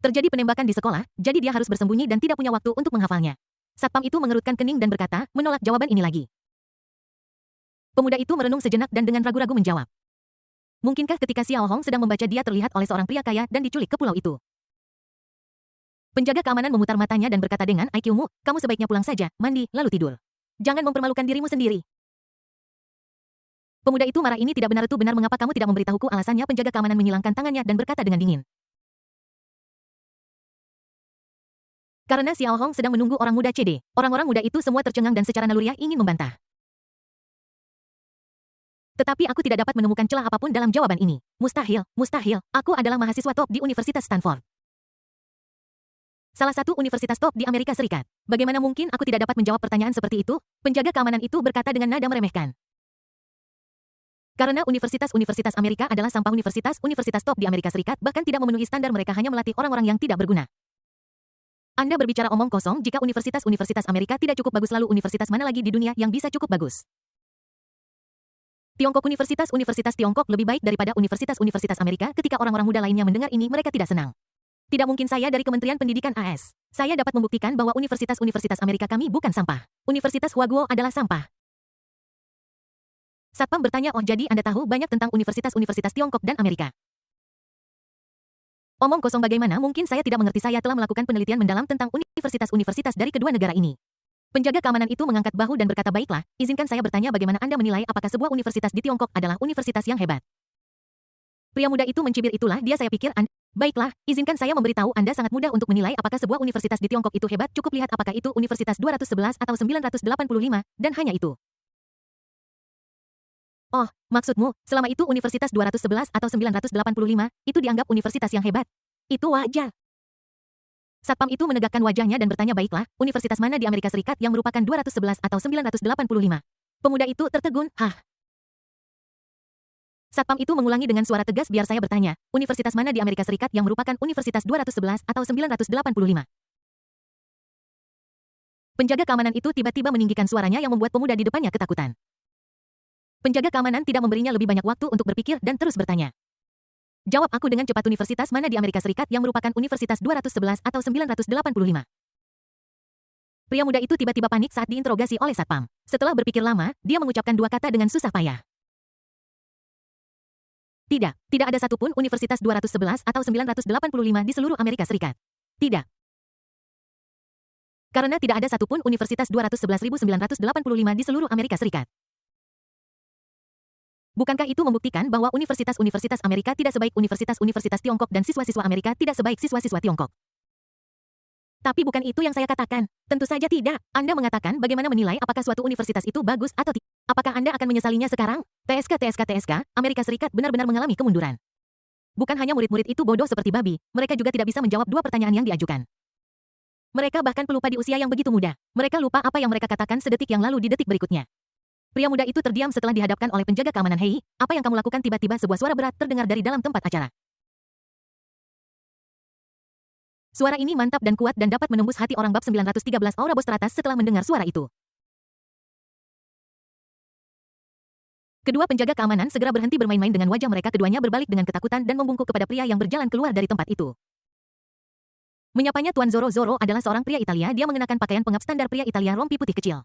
terjadi penembakan di sekolah, jadi dia harus bersembunyi dan tidak punya waktu untuk menghafalnya. Satpam itu mengerutkan kening dan berkata, menolak jawaban ini lagi. Pemuda itu merenung sejenak dan dengan ragu-ragu menjawab. Mungkinkah ketika Xiao Hong sedang membaca dia terlihat oleh seorang pria kaya dan diculik ke pulau itu? Penjaga keamanan memutar matanya dan berkata dengan IQ-mu, kamu sebaiknya pulang saja, mandi, lalu tidur. Jangan mempermalukan dirimu sendiri. Pemuda itu marah. Ini tidak benar. Itu benar. Mengapa kamu tidak memberitahuku alasannya? Penjaga keamanan menghilangkan tangannya dan berkata dengan dingin. Karena Xiao Hong sedang menunggu orang muda CD. Orang-orang muda itu semua tercengang dan secara naluriah ingin membantah. Tetapi aku tidak dapat menemukan celah apapun dalam jawaban ini. Mustahil, mustahil. Aku adalah mahasiswa top di Universitas Stanford. Salah satu universitas top di Amerika Serikat. Bagaimana mungkin aku tidak dapat menjawab pertanyaan seperti itu? Penjaga keamanan itu berkata dengan nada meremehkan. Karena universitas-universitas Amerika adalah sampah. Universitas top di Amerika Serikat bahkan tidak memenuhi standar. Mereka hanya melatih orang-orang yang tidak berguna. Anda berbicara omong kosong. Jika universitas-universitas Amerika tidak cukup bagus, lalu universitas mana lagi di dunia yang bisa cukup bagus? Tiongkok. Universitas Tiongkok lebih baik daripada universitas-universitas Amerika. Ketika orang-orang muda lainnya mendengar ini, mereka tidak senang. Tidak mungkin saya dari Kementerian Pendidikan AS. Saya dapat membuktikan bahwa universitas-universitas Amerika kami bukan sampah. Universitas Huaguo adalah sampah. Satpam bertanya, oh jadi Anda tahu banyak tentang universitas-universitas Tiongkok dan Amerika? Omong kosong, bagaimana mungkin saya tidak mengerti? Saya telah melakukan penelitian mendalam tentang universitas-universitas dari kedua negara ini. Penjaga keamanan itu mengangkat bahu dan berkata, baiklah, izinkan saya bertanya bagaimana Anda menilai apakah sebuah universitas di Tiongkok adalah universitas yang hebat. Pria muda itu mencibir, itulah dia saya pikir Anda. Baiklah, izinkan saya memberitahu Anda sangat mudah untuk menilai apakah sebuah universitas di Tiongkok itu hebat. Cukup lihat apakah itu universitas 211 atau 985, dan hanya itu. Oh, maksudmu, selama itu Universitas 211 atau 985, itu dianggap universitas yang hebat. Itu wajar. Satpam itu menegakkan wajahnya dan bertanya, baiklah, universitas mana di Amerika Serikat yang merupakan 211 atau 985? Pemuda itu tertegun, hah? Satpam itu mengulangi dengan suara tegas biar saya bertanya, universitas mana di Amerika Serikat yang merupakan universitas 211 atau 985? Penjaga keamanan itu tiba-tiba meninggikan suaranya yang membuat pemuda di depannya ketakutan. Penjaga keamanan tidak memberinya lebih banyak waktu untuk berpikir dan terus bertanya. Jawab aku dengan cepat, universitas mana di Amerika Serikat yang merupakan universitas 211 atau 985? Pria muda itu tiba-tiba panik saat diinterogasi oleh Satpam. Setelah berpikir lama, dia mengucapkan dua kata dengan susah payah. Tidak ada satupun universitas 211 atau 985 di seluruh Amerika Serikat. Tidak. Karena tidak ada satupun universitas 211.985 di seluruh Amerika Serikat. Bukankah itu membuktikan bahwa universitas-universitas Amerika tidak sebaik universitas-universitas Tiongkok dan siswa-siswa Amerika tidak sebaik siswa-siswa Tiongkok? Tapi bukan itu yang saya katakan. Tentu saja tidak. Anda mengatakan bagaimana menilai apakah suatu universitas itu bagus atau tidak. Apakah Anda akan menyesalinya sekarang? TSK, Amerika Serikat benar-benar mengalami kemunduran. Bukan hanya murid-murid itu bodoh seperti babi, mereka juga tidak bisa menjawab dua pertanyaan yang diajukan. Mereka bahkan pelupa di usia yang begitu muda. Mereka lupa apa yang mereka katakan sedetik yang lalu di detik berikutnya. Pria muda itu terdiam setelah dihadapkan oleh penjaga keamanan. Hei, apa yang kamu lakukan? Tiba-tiba sebuah suara berat terdengar dari dalam tempat acara. Suara ini mantap dan kuat dan dapat menembus hati orang. Bab 913 Aura Bos teratas setelah mendengar suara itu. Kedua penjaga keamanan segera berhenti bermain-main dengan wajah mereka. Keduanya berbalik dengan ketakutan dan membungkuk kepada pria yang berjalan keluar dari tempat itu. Menyapanya Tuan Zoro. Zoro adalah seorang pria Italia. Dia mengenakan pakaian pengap standar pria Italia, rompi putih kecil.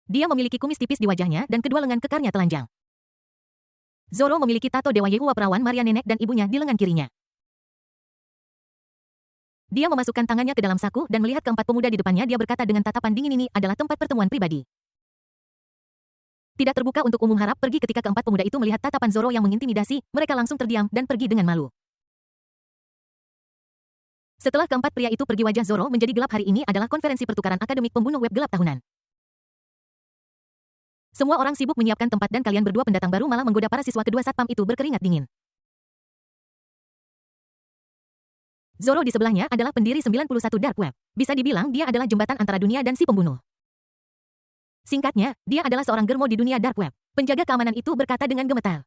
Dia memiliki kumis tipis di wajahnya dan kedua lengan kekarnya telanjang. Zoro memiliki tato Dewa Yehuwa perawan Maria nenek dan ibunya di lengan kirinya. Dia memasukkan tangannya ke dalam saku dan melihat keempat pemuda di depannya. Dia berkata dengan tatapan dingin, ini adalah tempat pertemuan pribadi. Tidak terbuka untuk umum. Harap pergi. Ketika keempat pemuda itu melihat tatapan Zoro yang mengintimidasi, mereka langsung terdiam dan pergi dengan malu. Setelah keempat pria itu pergi, wajah Zoro menjadi gelap. Hari ini adalah konferensi pertukaran akademik pembunuh web gelap tahunan. Semua orang sibuk menyiapkan tempat dan kalian berdua pendatang baru malah menggoda para siswa. Kedua satpam itu berkeringat dingin. Zoro di sebelahnya adalah pendiri 91 Dark Web. Bisa dibilang dia adalah jembatan antara dunia dan si pembunuh. Singkatnya, dia adalah seorang germo di dunia Dark Web. Penjaga keamanan itu berkata dengan gemetar.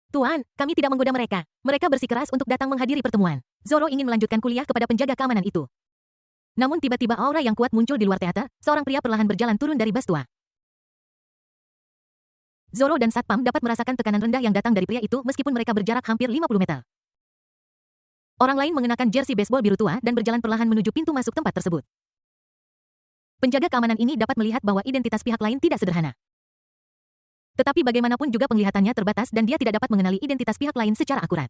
Tuan, kami tidak menggoda mereka. Mereka bersikeras untuk datang menghadiri pertemuan. Zoro ingin melanjutkan kuliah kepada penjaga keamanan itu. Namun tiba-tiba aura yang kuat muncul di luar teater. Seorang pria perlahan berjalan turun dari bas tua. Zoro dan Satpam dapat merasakan tekanan rendah yang datang dari pria itu meskipun mereka berjarak hampir 50 meter. Orang lain mengenakan jersey baseball biru tua dan berjalan perlahan menuju pintu masuk tempat tersebut. Penjaga keamanan ini dapat melihat bahwa identitas pihak lain tidak sederhana. Tetapi bagaimanapun juga penglihatannya terbatas dan dia tidak dapat mengenali identitas pihak lain secara akurat.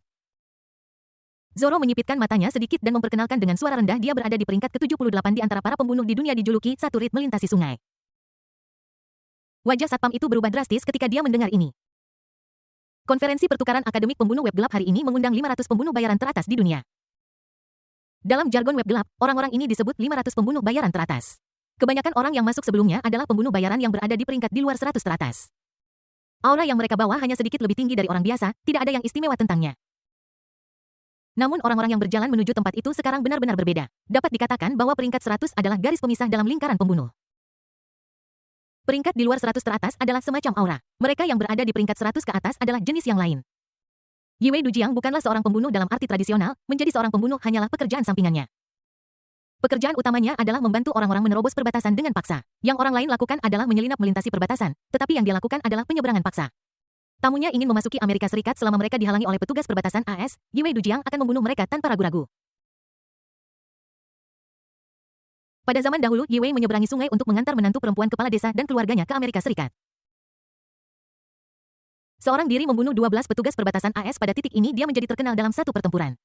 Zoro menyipitkan matanya sedikit dan memperkenalkan dengan suara rendah. Dia berada di peringkat ke-78 di antara para pembunuh di dunia, dijuluki satu rit melintasi sungai. Wajah Satpam itu berubah drastis ketika dia mendengar ini. Konferensi pertukaran akademik pembunuh web gelap hari ini mengundang 500 pembunuh bayaran teratas di dunia. Dalam jargon web gelap, orang-orang ini disebut 500 pembunuh bayaran teratas. Kebanyakan orang yang masuk sebelumnya adalah pembunuh bayaran yang berada di peringkat di luar 100 teratas. Aura yang mereka bawa hanya sedikit lebih tinggi dari orang biasa, tidak ada yang istimewa tentangnya. Namun orang-orang yang berjalan menuju tempat itu sekarang benar-benar berbeda. Dapat dikatakan bahwa peringkat 100 adalah garis pemisah dalam lingkaran pembunuh. Peringkat di luar 100 teratas adalah semacam aura. Mereka yang berada di peringkat 100 ke atas adalah jenis yang lain. Yue Dujiang bukanlah seorang pembunuh dalam arti tradisional, menjadi seorang pembunuh hanyalah pekerjaan sampingannya. Pekerjaan utamanya adalah membantu orang-orang menerobos perbatasan dengan paksa. Yang orang lain lakukan adalah menyelinap melintasi perbatasan, tetapi yang dia lakukan adalah penyeberangan paksa. Tamunya ingin memasuki Amerika Serikat. Selama mereka dihalangi oleh petugas perbatasan AS, Yue Dujiang akan membunuh mereka tanpa ragu-ragu. Pada zaman dahulu, Yue menyeberangi sungai untuk mengantar menantu perempuan kepala desa dan keluarganya ke Amerika Serikat. Seorang diri membunuh 12 petugas perbatasan AS. Pada titik ini dia menjadi terkenal dalam satu pertempuran.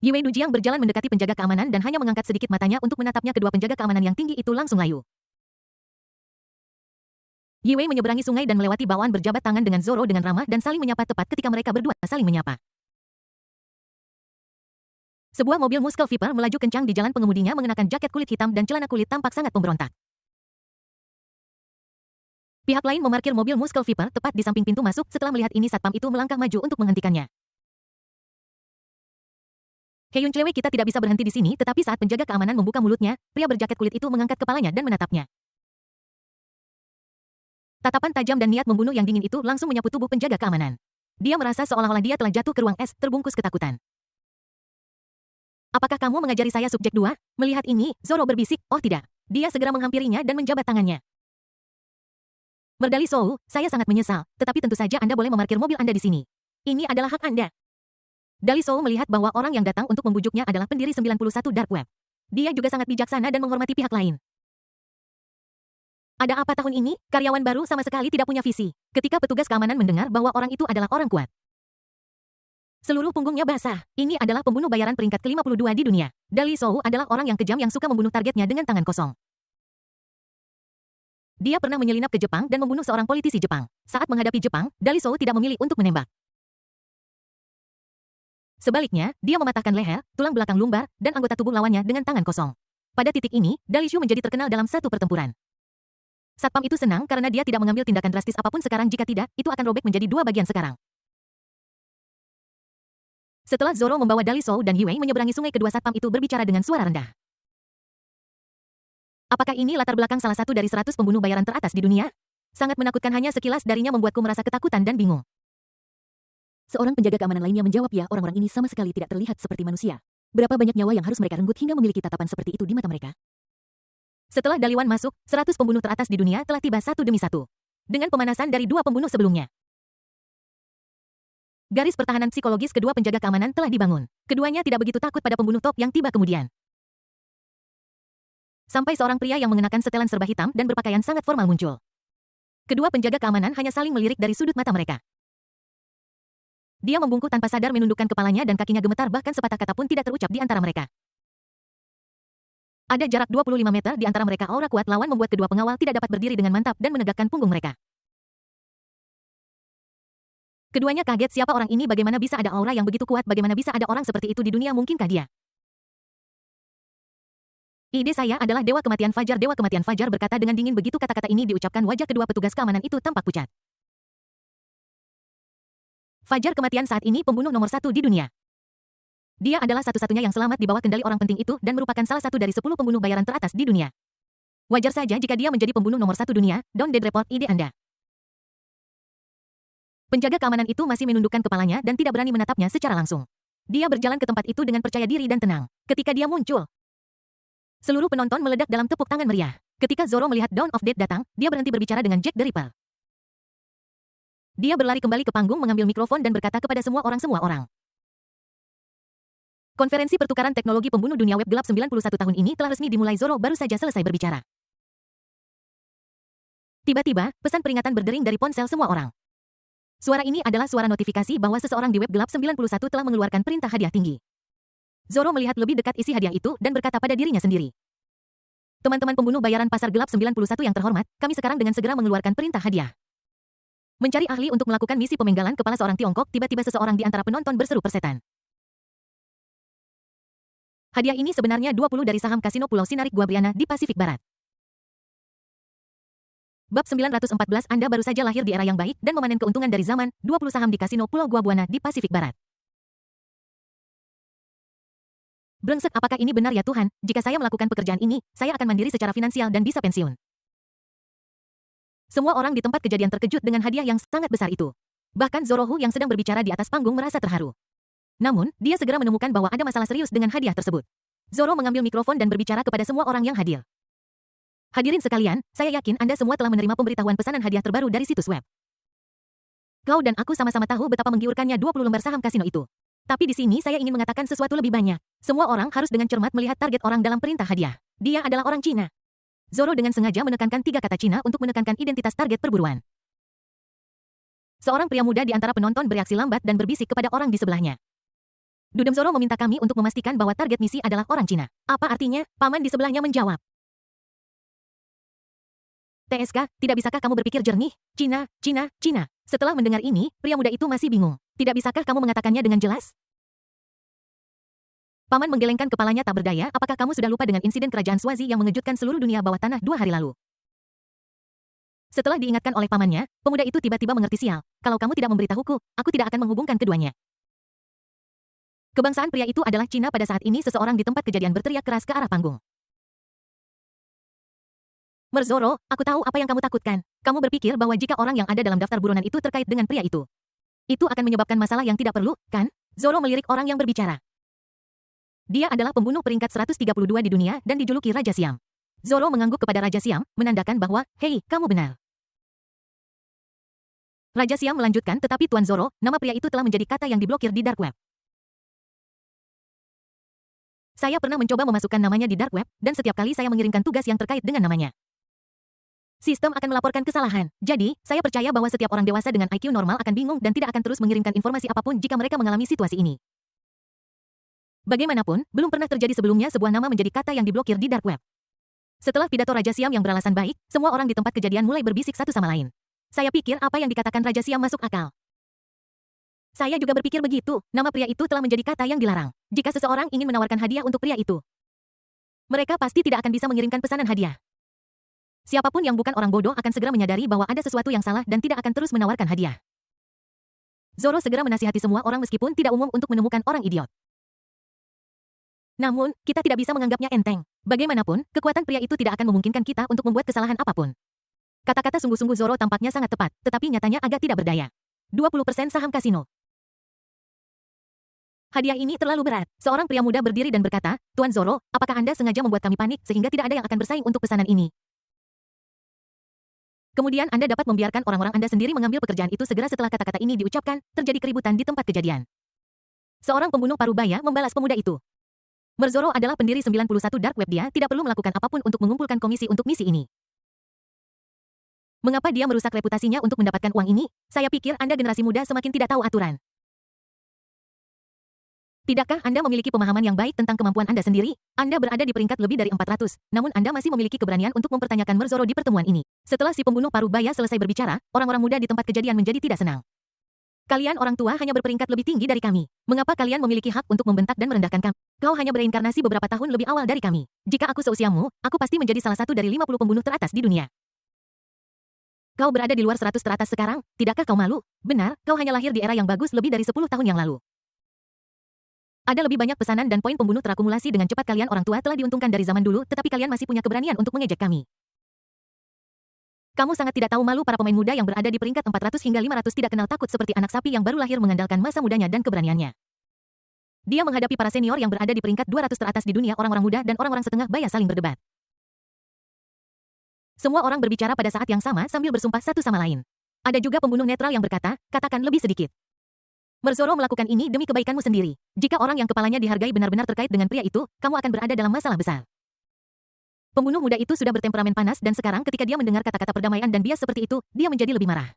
Yue Dujiang berjalan mendekati penjaga keamanan dan hanya mengangkat sedikit matanya untuk menatapnya. Kedua penjaga keamanan yang tinggi itu langsung layu. Yue menyeberangi sungai dan melewati bawaan, berjabat tangan dengan Zoro dengan ramah dan saling menyapa tepat ketika mereka berdua saling menyapa. Sebuah mobil Muscle Viper melaju kencang di jalan. Pengemudinya mengenakan jaket kulit hitam dan celana kulit, tampak sangat pemberontak. Pihak lain memarkir mobil Muscle Viper tepat di samping pintu masuk. Setelah melihat ini, satpam itu melangkah maju untuk menghentikannya. Hyun Clewe, kita tidak bisa berhenti di sini, tetapi saat penjaga keamanan membuka mulutnya, pria berjaket kulit itu mengangkat kepalanya dan menatapnya. Tatapan tajam dan niat membunuh yang dingin itu langsung menyapu tubuh penjaga keamanan. Dia merasa seolah-olah dia telah jatuh ke ruang es, terbungkus ketakutan. Apakah kamu mengajari saya subjek 2? Melihat ini, Zoro berbisik, oh tidak. Dia segera menghampirinya dan menjabat tangannya. Merdali Sou, saya sangat menyesal, tetapi tentu saja Anda boleh memarkir mobil Anda di sini. Ini adalah hak Anda. Dali Sou melihat bahwa orang yang datang untuk membujuknya adalah pendiri 91 Dark Web. Dia juga sangat bijaksana dan menghormati pihak lain. Ada apa tahun ini? Karyawan baru sama sekali tidak punya visi. Ketika petugas keamanan mendengar bahwa orang itu adalah orang kuat, seluruh punggungnya basah. Ini adalah pembunuh bayaran peringkat ke-52 di dunia. Dali Sou adalah orang yang kejam yang suka membunuh targetnya dengan tangan kosong. Dia pernah menyelinap ke Jepang dan membunuh seorang politisi Jepang. Saat menghadapi Jepang, Dali Sou tidak memilih untuk menembak. Sebaliknya, dia mematahkan leher, tulang belakang lumbar, dan anggota tubuh lawannya dengan tangan kosong. Pada titik ini, Dali Shu menjadi terkenal dalam satu pertempuran. Satpam itu senang karena dia tidak mengambil tindakan drastis apapun sekarang, jika tidak, itu akan robek menjadi dua bagian sekarang. Setelah Zoro membawa Dali Sou dan Yue menyeberangi sungai, kedua satpam itu berbicara dengan suara rendah. Apakah ini latar belakang salah satu dari 100 pembunuh bayaran teratas di dunia? Sangat menakutkan, hanya sekilas darinya membuatku merasa ketakutan dan bingung. Seorang penjaga keamanan lainnya menjawab, ya, orang-orang ini sama sekali tidak terlihat seperti manusia. Berapa banyak nyawa yang harus mereka renggut hingga memiliki tatapan seperti itu di mata mereka? Setelah Daliwan masuk, 100 pembunuh teratas di dunia telah tiba satu demi satu. Dengan pemanasan dari dua pembunuh sebelumnya. Garis pertahanan psikologis kedua penjaga keamanan telah dibangun. Keduanya tidak begitu takut pada pembunuh top yang tiba kemudian. Sampai seorang pria yang mengenakan setelan serba hitam dan berpakaian sangat formal muncul. Kedua penjaga keamanan hanya saling melirik dari sudut mata mereka. Dia membungkuk tanpa sadar, menundukkan kepalanya dan kakinya gemetar, bahkan sepatah kata pun tidak terucap di antara mereka. Ada jarak 25 meter di antara mereka. Aura kuat lawan membuat kedua pengawal tidak dapat berdiri dengan mantap dan menegakkan punggung mereka. Keduanya kaget, siapa orang ini, bagaimana bisa ada aura yang begitu kuat, bagaimana bisa ada orang seperti itu di dunia, mungkinkah dia? Ide saya adalah Dewa Kematian Fajar. Dewa Kematian Fajar berkata dengan dingin. Begitu kata-kata ini diucapkan, wajah kedua petugas keamanan itu tampak pucat. Fajar Kematian saat ini pembunuh nomor 1 di dunia. Dia adalah satu-satunya yang selamat di bawah kendali orang penting itu dan merupakan salah satu dari 10 pembunuh bayaran teratas di dunia. Wajar saja jika dia menjadi pembunuh nomor 1 dunia. Down Dead Report, ide Anda. Penjaga keamanan itu masih menundukkan kepalanya dan tidak berani menatapnya secara langsung. Dia berjalan ke tempat itu dengan percaya diri dan tenang. Ketika dia muncul, seluruh penonton meledak dalam tepuk tangan meriah. Ketika Zoro melihat Dawn of Death datang, dia berhenti berbicara dengan Jack the Ripper. Dia berlari kembali ke panggung, mengambil mikrofon dan berkata kepada semua orang. Konferensi pertukaran teknologi pembunuh dunia web gelap 91 tahun ini telah resmi dimulai. Zoro baru saja selesai berbicara. Tiba-tiba, pesan peringatan berdering dari ponsel semua orang. Suara ini adalah suara notifikasi bahwa seseorang di web gelap 91 telah mengeluarkan perintah hadiah tinggi. Zoro melihat lebih dekat isi hadiah itu dan berkata pada dirinya sendiri. Teman-teman pembunuh bayaran pasar gelap 91 yang terhormat, kami sekarang dengan segera mengeluarkan perintah hadiah. Mencari ahli untuk melakukan misi pemenggalan kepala seorang Tiongkok. Tiba-tiba seseorang di antara penonton berseru persetan. Hadiah ini sebenarnya 20 dari saham kasino Pulau Sinarik Guabriana di Pasifik Barat. Bab 914, Anda baru saja lahir di era yang baik dan memanen keuntungan dari zaman 20 saham di kasino Pulau Guabuana di Pasifik Barat. Brengsek, apakah ini benar ya Tuhan? Jika saya melakukan pekerjaan ini, saya akan mandiri secara finansial dan bisa pensiun. Semua orang di tempat kejadian terkejut dengan hadiah yang sangat besar itu. Bahkan Zorohu yang sedang berbicara di atas panggung merasa terharu. Namun, dia segera menemukan bahwa ada masalah serius dengan hadiah tersebut. Zoro mengambil mikrofon dan berbicara kepada semua orang yang hadir. Hadirin sekalian, saya yakin Anda semua telah menerima pemberitahuan pesanan hadiah terbaru dari situs web. Kau dan aku sama-sama tahu betapa menggiurkannya 20 lembar saham kasino itu. Tapi di sini saya ingin mengatakan sesuatu lebih banyak. Semua orang harus dengan cermat melihat target orang dalam perintah hadiah. Dia adalah orang Cina. Zoro dengan sengaja menekankan 3 kata Cina untuk menekankan identitas target perburuan. Seorang pria muda di antara penonton bereaksi lambat dan berbisik kepada orang di sebelahnya. Dudem, Zoro meminta kami untuk memastikan bahwa target misi adalah orang Cina. Apa artinya? Paman di sebelahnya menjawab. TSK, tidak bisakah kamu berpikir jernih? Cina. Setelah mendengar ini, pria muda itu masih bingung. Tidak bisakah kamu mengatakannya dengan jelas? Paman menggelengkan kepalanya tak berdaya. Apakah kamu sudah lupa dengan insiden kerajaan Swazi yang mengejutkan seluruh dunia bawah tanah 2 hari lalu? Setelah diingatkan oleh pamannya, pemuda itu tiba-tiba mengerti sial. Kalau kamu tidak memberitahuku, aku tidak akan menghubungkan keduanya. Kebangsaan pria itu adalah Cina. Pada saat ini seseorang di tempat kejadian berteriak keras ke arah panggung. Merzoro, aku tahu apa yang kamu takutkan. Kamu berpikir bahwa jika orang yang ada dalam daftar buronan itu terkait dengan pria itu akan menyebabkan masalah yang tidak perlu, kan? Zoro melirik orang yang berbicara. Dia adalah pembunuh peringkat 132 di dunia dan dijuluki Raja Siam. Zoro mengangguk kepada Raja Siam, menandakan bahwa, hei, kamu benar. Raja Siam melanjutkan, tetapi Tuan Zoro, nama pria itu telah menjadi kata yang diblokir di Dark Web. Saya pernah mencoba memasukkan namanya di Dark Web, dan setiap kali saya mengirimkan tugas yang terkait dengan namanya, sistem akan melaporkan kesalahan. Jadi, saya percaya bahwa setiap orang dewasa dengan IQ normal akan bingung dan tidak akan terus mengirimkan informasi apapun jika mereka mengalami situasi ini. Bagaimanapun, belum pernah terjadi sebelumnya sebuah nama menjadi kata yang diblokir di Dark Web. Setelah pidato Raja Siam yang beralasan baik, semua orang di tempat kejadian mulai berbisik satu sama lain. Saya pikir apa yang dikatakan Raja Siam masuk akal. Saya juga berpikir begitu, nama pria itu telah menjadi kata yang dilarang. Jika seseorang ingin menawarkan hadiah untuk pria itu, mereka pasti tidak akan bisa mengirimkan pesanan hadiah. Siapapun yang bukan orang bodoh akan segera menyadari bahwa ada sesuatu yang salah dan tidak akan terus menawarkan hadiah. Zoro segera menasihati semua orang meskipun tidak umum untuk menemukan orang idiot. Namun, kita tidak bisa menganggapnya enteng. Bagaimanapun, kekuatan pria itu tidak akan memungkinkan kita untuk membuat kesalahan apapun. Kata-kata sungguh-sungguh Zoro tampaknya sangat tepat, tetapi nyatanya agak tidak berdaya. 20% saham kasino. Hadiah ini terlalu berat. Seorang pria muda berdiri dan berkata, Tuan Zoro, apakah Anda sengaja membuat kami panik sehingga tidak ada yang akan bersaing untuk pesanan ini? Kemudian Anda dapat membiarkan orang-orang Anda sendiri mengambil pekerjaan itu segera setelah kata-kata ini diucapkan, terjadi keributan di tempat kejadian. Seorang pembunuh parubaya membalas pemuda itu. Merzoro adalah pendiri 91 Dark Web. Dia tidak perlu melakukan apapun untuk mengumpulkan komisi untuk misi ini. Mengapa dia merusak reputasinya untuk mendapatkan uang ini? Saya pikir Anda generasi muda semakin tidak tahu aturan. Tidakkah Anda memiliki pemahaman yang baik tentang kemampuan Anda sendiri? Anda berada di peringkat lebih dari 400, namun Anda masih memiliki keberanian untuk mempertanyakan Merzoro di pertemuan ini. Setelah si pembunuh parubaya selesai berbicara, orang-orang muda di tempat kejadian menjadi tidak senang. Kalian orang tua hanya berperingkat lebih tinggi dari kami. Mengapa kalian memiliki hak untuk membentak dan merendahkan kami? Kau hanya bereinkarnasi beberapa tahun lebih awal dari kami. Jika aku seusiamu, aku pasti menjadi salah satu dari 50 pembunuh teratas di dunia. Kau berada di luar 100 teratas sekarang, tidakkah kau malu? Benar, kau hanya lahir di era yang bagus lebih dari 10 tahun yang lalu. Ada lebih banyak pesanan dan poin pembunuh terakumulasi dengan cepat. Kalian orang tua telah diuntungkan dari zaman dulu, tetapi kalian masih punya keberanian untuk mengejek kami. Kamu sangat tidak tahu malu. Para pemain muda yang berada di peringkat 400 hingga 500 tidak kenal takut seperti anak sapi yang baru lahir mengandalkan masa mudanya dan keberaniannya. Dia menghadapi para senior yang berada di peringkat 200 teratas di dunia. Orang-orang muda dan orang-orang setengah baya saling berdebat. Semua orang berbicara pada saat yang sama sambil bersumpah satu sama lain. Ada juga pembunuh netral yang berkata, katakan lebih sedikit. Merzoro melakukan ini demi kebaikanmu sendiri. Jika orang yang kepalanya dihargai benar-benar terkait dengan pria itu, kamu akan berada dalam masalah besar. Pembunuh muda itu sudah bertemperamen panas dan sekarang ketika dia mendengar kata-kata perdamaian dan bias seperti itu, dia menjadi lebih marah.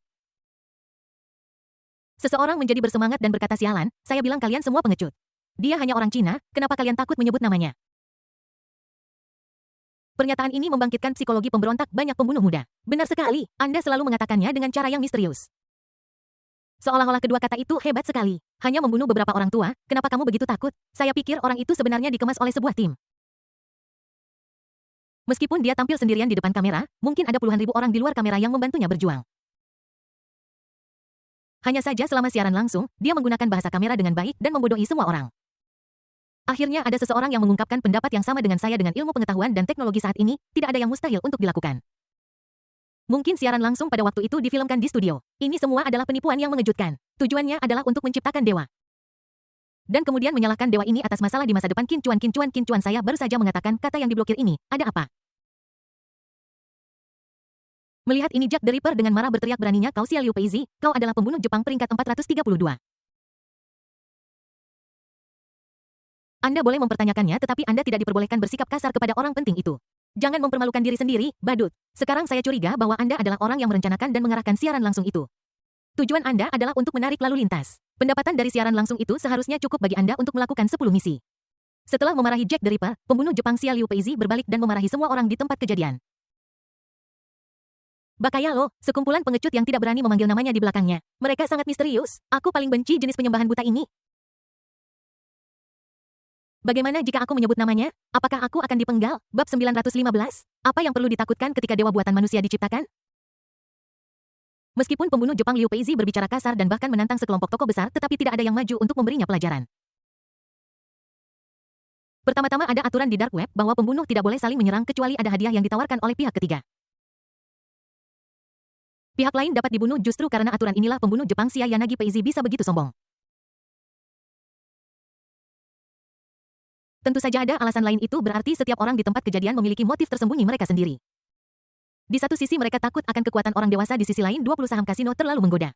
Seseorang menjadi bersemangat dan berkata, sialan, saya bilang kalian semua pengecut. Dia hanya orang Cina, kenapa kalian takut menyebut namanya? Pernyataan ini membangkitkan psikologi pemberontak banyak pembunuh muda. Benar sekali, Anda selalu mengatakannya dengan cara yang misterius. Seolah-olah kedua kata itu hebat sekali. Hanya membunuh beberapa orang tua, kenapa kamu begitu takut? Saya pikir orang itu sebenarnya dikemas oleh sebuah tim. Meskipun dia tampil sendirian di depan kamera, mungkin ada puluhan ribu orang di luar kamera yang membantunya berjuang. Hanya saja selama siaran langsung, dia menggunakan bahasa kamera dengan baik dan membodohi semua orang. Akhirnya ada seseorang yang mengungkapkan pendapat yang sama dengan saya. Dengan ilmu pengetahuan dan teknologi saat ini, tidak ada yang mustahil untuk dilakukan. Mungkin siaran langsung pada waktu itu difilmkan di studio. Ini semua adalah penipuan yang mengejutkan. Tujuannya adalah untuk menciptakan dewa. Dan kemudian menyalahkan dewa ini atas masalah di masa depan. Qin Chuan, saya baru saja mengatakan kata yang diblokir ini. Ada apa? Melihat ini Jack the Ripper dengan marah berteriak, beraninya kau Xia Liu Peizi, kau adalah pembunuh Jepang peringkat 432. Anda boleh mempertanyakannya tetapi Anda tidak diperbolehkan bersikap kasar kepada orang penting itu. Jangan mempermalukan diri sendiri, badut. Sekarang saya curiga bahwa Anda adalah orang yang merencanakan dan mengarahkan siaran langsung itu. Tujuan Anda adalah untuk menarik lalu lintas. Pendapatan dari siaran langsung itu seharusnya cukup bagi Anda untuk melakukan 10 misi. Setelah memarahi Jack the Ripper, pembunuh Jepang Xia Liu Peizi berbalik dan memarahi semua orang di tempat kejadian. Bakaya lo, sekumpulan pengecut yang tidak berani memanggil namanya di belakangnya. Mereka sangat misterius. Aku paling benci jenis penyembahan buta ini. Bagaimana jika aku menyebut namanya? Apakah aku akan dipenggal? Bab 915. Apa yang perlu ditakutkan ketika dewa buatan manusia diciptakan? Meskipun pembunuh Jepang Liu Peizi berbicara kasar dan bahkan menantang sekelompok tokoh besar, tetapi tidak ada yang maju untuk memberinya pelajaran. Pertama-tama ada aturan di dark web bahwa pembunuh tidak boleh saling menyerang kecuali ada hadiah yang ditawarkan oleh pihak ketiga. Pihak lain dapat dibunuh justru karena aturan inilah pembunuh Jepang Xia Yanagi Peizi bisa begitu sombong. Tentu saja ada alasan lain, itu berarti setiap orang di tempat kejadian memiliki motif tersembunyi mereka sendiri. Di satu sisi mereka takut akan kekuatan orang dewasa, di sisi lain 20 saham kasino terlalu menggoda.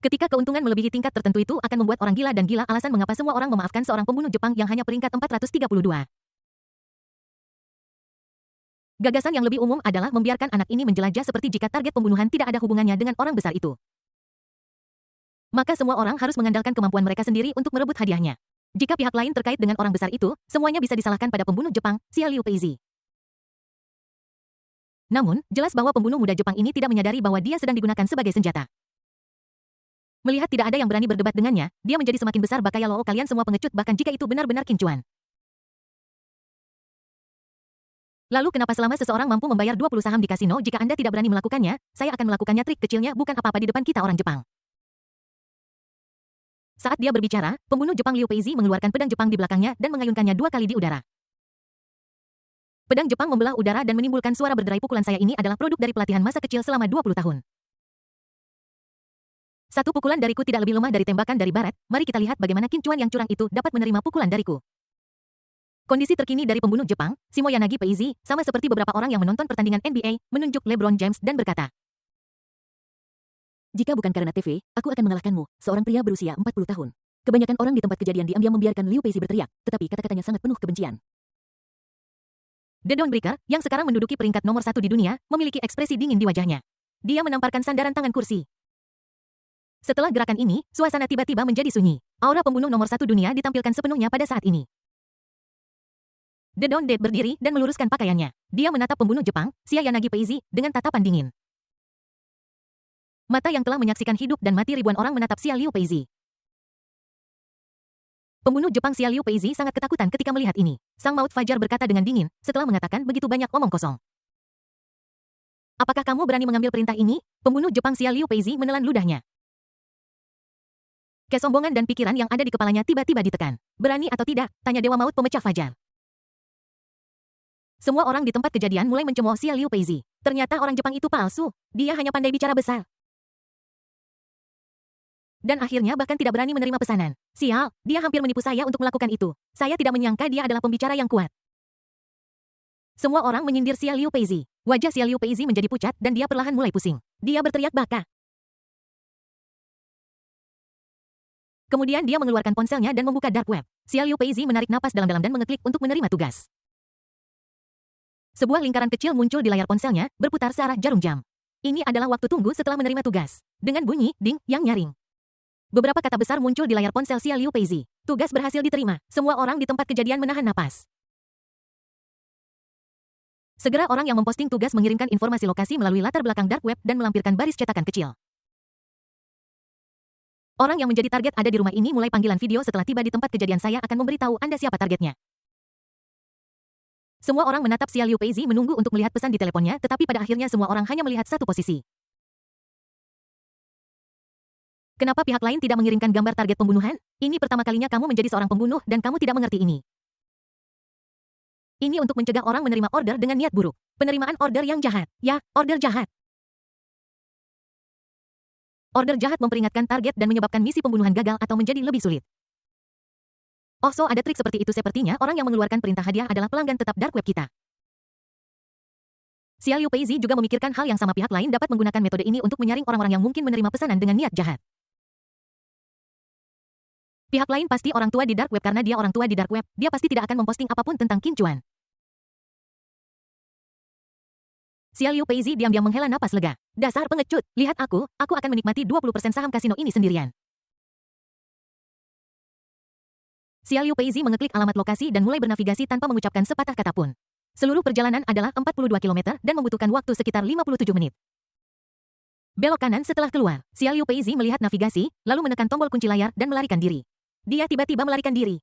Ketika keuntungan melebihi tingkat tertentu itu akan membuat orang gila, dan gila alasan mengapa semua orang memaafkan seorang pembunuh Jepang yang hanya peringkat 432. Gagasan yang lebih umum adalah membiarkan anak ini menjelajah seperti jika target pembunuhan tidak ada hubungannya dengan orang besar itu. Maka semua orang harus mengandalkan kemampuan mereka sendiri untuk merebut hadiahnya. Jika pihak lain terkait dengan orang besar itu, semuanya bisa disalahkan pada pembunuh Jepang, Xia Liu Peizi. Namun, jelas bahwa pembunuh muda Jepang ini tidak menyadari bahwa dia sedang digunakan sebagai senjata. Melihat tidak ada yang berani berdebat dengannya, dia menjadi semakin besar. Bakaya loo, kalian semua pengecut bahkan jika itu benar-benar kincuan. Lalu kenapa selama seseorang mampu membayar 20 saham di kasino, jika Anda tidak berani melakukannya, saya akan melakukannya. Trik kecilnya bukan apa-apa di depan kita orang Jepang. Saat dia berbicara, pembunuh Jepang Liu Peizi mengeluarkan pedang Jepang di belakangnya dan mengayunkannya 2 kali di udara. Pedang Jepang membelah udara dan menimbulkan suara berderai. Pukulan saya ini adalah produk dari pelatihan masa kecil selama 20 tahun. Satu pukulan dariku tidak lebih lemah dari tembakan dari barat. Mari kita lihat bagaimana kincuan yang curang itu dapat menerima pukulan dariku. Kondisi terkini dari pembunuh Jepang, Shimo Yanagi Peizi, sama seperti beberapa orang yang menonton pertandingan NBA, menunjuk LeBron James dan berkata, "Jika bukan karena TV, aku akan mengalahkanmu." Seorang pria berusia 40 tahun. Kebanyakan orang di tempat kejadian diam-diam membiarkan Liu Peizi berteriak, tetapi kata-katanya sangat penuh kebencian. The Dawnbreaker, yang sekarang menduduki peringkat nomor 1 di dunia, memiliki ekspresi dingin di wajahnya. Dia menamparkan sandaran tangan kursi. Setelah gerakan ini, suasana tiba-tiba menjadi sunyi. Aura pembunuh nomor 1 dunia ditampilkan sepenuhnya pada saat ini. The Dawn Dead berdiri dan meluruskan pakaiannya. Dia menatap pembunuh Jepang, Xia Yanagi Peizi, dengan tatapan dingin. Mata yang telah menyaksikan hidup dan mati ribuan orang menatap Xia Liu Peizi. Pembunuh Jepang Xia Liu Peizi sangat ketakutan ketika melihat ini. Sang Maut Fajar berkata dengan dingin, setelah mengatakan begitu banyak omong kosong. "Apakah kamu berani mengambil perintah ini?" Pembunuh Jepang Xia Liu Peizi menelan ludahnya. Kesombongan dan pikiran yang ada di kepalanya tiba-tiba ditekan. "Berani atau tidak?" tanya Dewa Maut Pemecah Fajar. Semua orang di tempat kejadian mulai mencemooh Xia Liu Peizi. Ternyata orang Jepang itu palsu. Dia hanya pandai bicara besar. Dan akhirnya bahkan tidak berani menerima pesanan. Sial, dia hampir menipu saya untuk melakukan itu. Saya tidak menyangka dia adalah pembicara yang kuat. Semua orang menyindir Xia Liu Peizi. Wajah Xia Liu Peizi menjadi pucat dan dia perlahan mulai pusing. Dia berteriak baka. Kemudian dia mengeluarkan ponselnya dan membuka dark web. Xia Liu Peizi menarik napas dalam-dalam dan mengeklik untuk menerima tugas. Sebuah lingkaran kecil muncul di layar ponselnya, berputar searah jarum jam. Ini adalah waktu tunggu setelah menerima tugas. Dengan bunyi ding yang nyaring, beberapa kata besar muncul di layar ponsel Xia Liu Peizi. Tugas berhasil diterima. Semua orang di tempat kejadian menahan napas. Segera orang yang memposting tugas mengirimkan informasi lokasi melalui latar belakang dark web dan melampirkan baris cetakan kecil. Orang yang menjadi target ada di rumah ini. Mulai panggilan video setelah tiba di tempat kejadian. Saya akan memberitahu Anda siapa targetnya. Semua orang menatap Xia Liu Peizi menunggu untuk melihat pesan di teleponnya, tetapi pada akhirnya semua orang hanya melihat satu posisi. Kenapa pihak lain tidak mengirimkan gambar target pembunuhan? Ini pertama kalinya kamu menjadi seorang pembunuh dan kamu tidak mengerti ini. Ini untuk mencegah orang menerima order dengan niat buruk. Penerimaan order yang jahat. Ya, order jahat. Order jahat memperingatkan target dan menyebabkan misi pembunuhan gagal atau menjadi lebih sulit. Oh, so ada trik seperti itu. Sepertinya orang yang mengeluarkan perintah hadiah adalah pelanggan tetap dark web kita. Xia Liu Peizi juga memikirkan hal yang sama. Pihak lain dapat menggunakan metode ini untuk menyaring orang-orang yang mungkin menerima pesanan dengan niat jahat. Pihak lain pasti orang tua di dark web. Karena dia orang tua di dark web, dia pasti tidak akan memposting apapun tentang kincuan. Xia Liu Peizi diam-diam menghela napas lega. Dasar pengecut, lihat aku akan menikmati 20% saham kasino ini sendirian. Xia Liu Peizi mengeklik alamat lokasi dan mulai bernavigasi tanpa mengucapkan sepatah kata pun. Seluruh perjalanan adalah 42 km dan membutuhkan waktu sekitar 57 menit. Belok kanan setelah keluar, Xia Liu Peizi melihat navigasi, lalu menekan tombol kunci layar dan melarikan diri. Dia tiba-tiba melarikan diri.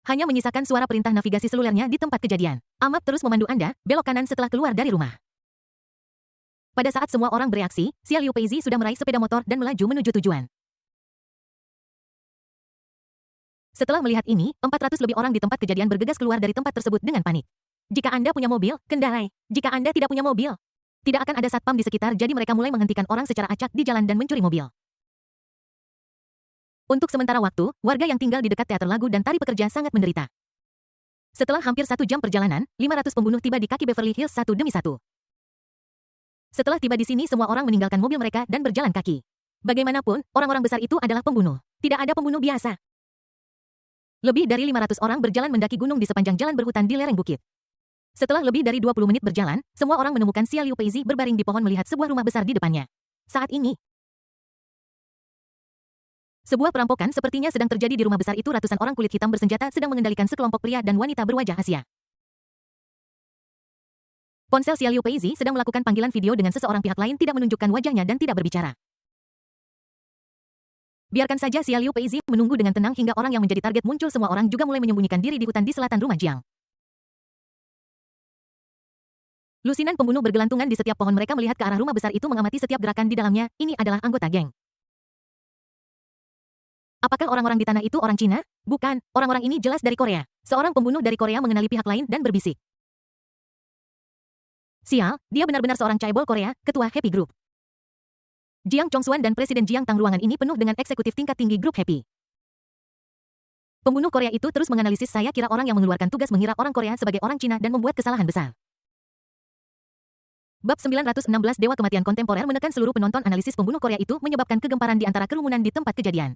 Hanya menyisakan suara perintah navigasi selulernya di tempat kejadian. Amap terus memandu Anda, belok kanan setelah keluar dari rumah. Pada saat semua orang bereaksi, Xia Liu Peizi sudah meraih sepeda motor dan melaju menuju tujuan. Setelah melihat ini, 400 lebih orang di tempat kejadian bergegas keluar dari tempat tersebut dengan panik. Jika Anda punya mobil, kendarai. Jika Anda tidak punya mobil, tidak akan ada satpam di sekitar, jadi mereka mulai menghentikan orang secara acak di jalan dan mencuri mobil. Untuk sementara waktu, warga yang tinggal di dekat teater lagu dan tari pekerja sangat menderita. Setelah hampir 1 jam perjalanan, 500 pembunuh tiba di kaki Beverly Hills satu demi satu. Setelah tiba di sini, semua orang meninggalkan mobil mereka dan berjalan kaki. Bagaimanapun, orang-orang besar itu adalah pembunuh. Tidak ada pembunuh biasa. Lebih dari 500 orang berjalan mendaki gunung di sepanjang jalan berhutan di lereng bukit. Setelah lebih dari 20 menit berjalan, semua orang menemukan Xia Liu Peizi berbaring di pohon melihat sebuah rumah besar di depannya. Saat ini, sebuah perampokan sepertinya sedang terjadi di rumah besar itu. Ratusan orang kulit hitam bersenjata sedang mengendalikan sekelompok pria dan wanita berwajah Asia. Ponsel Xia Liu Peizi sedang melakukan panggilan video dengan seseorang, pihak lain tidak menunjukkan wajahnya dan tidak berbicara. Biarkan saja Xia Liu Peizi menunggu dengan tenang hingga orang yang menjadi target muncul. Semua orang juga mulai menyembunyikan diri di hutan di selatan rumah Jiang. Lusinan pembunuh bergelantungan di setiap pohon. Mereka melihat ke arah rumah besar itu, mengamati setiap gerakan di dalamnya. Ini adalah anggota geng. Apakah orang-orang di tanah itu orang Cina? Bukan, orang-orang ini jelas dari Korea. Seorang pembunuh dari Korea mengenali pihak lain dan berbisik. Sial, dia benar-benar seorang chaebol Korea, ketua Happy Group. Jiang Chongsuan dan Presiden Jiang Tang. Ruangan ini penuh dengan eksekutif tingkat tinggi grup Happy. Pembunuh Korea itu terus menganalisis. Saya kira orang yang mengeluarkan tugas mengira orang Korea sebagai orang Cina dan membuat kesalahan besar. Bab 916 Dewa Kematian Kontemporer menekan seluruh penonton. Analisis pembunuh Korea itu menyebabkan kegemparan di antara kerumunan di tempat kejadian.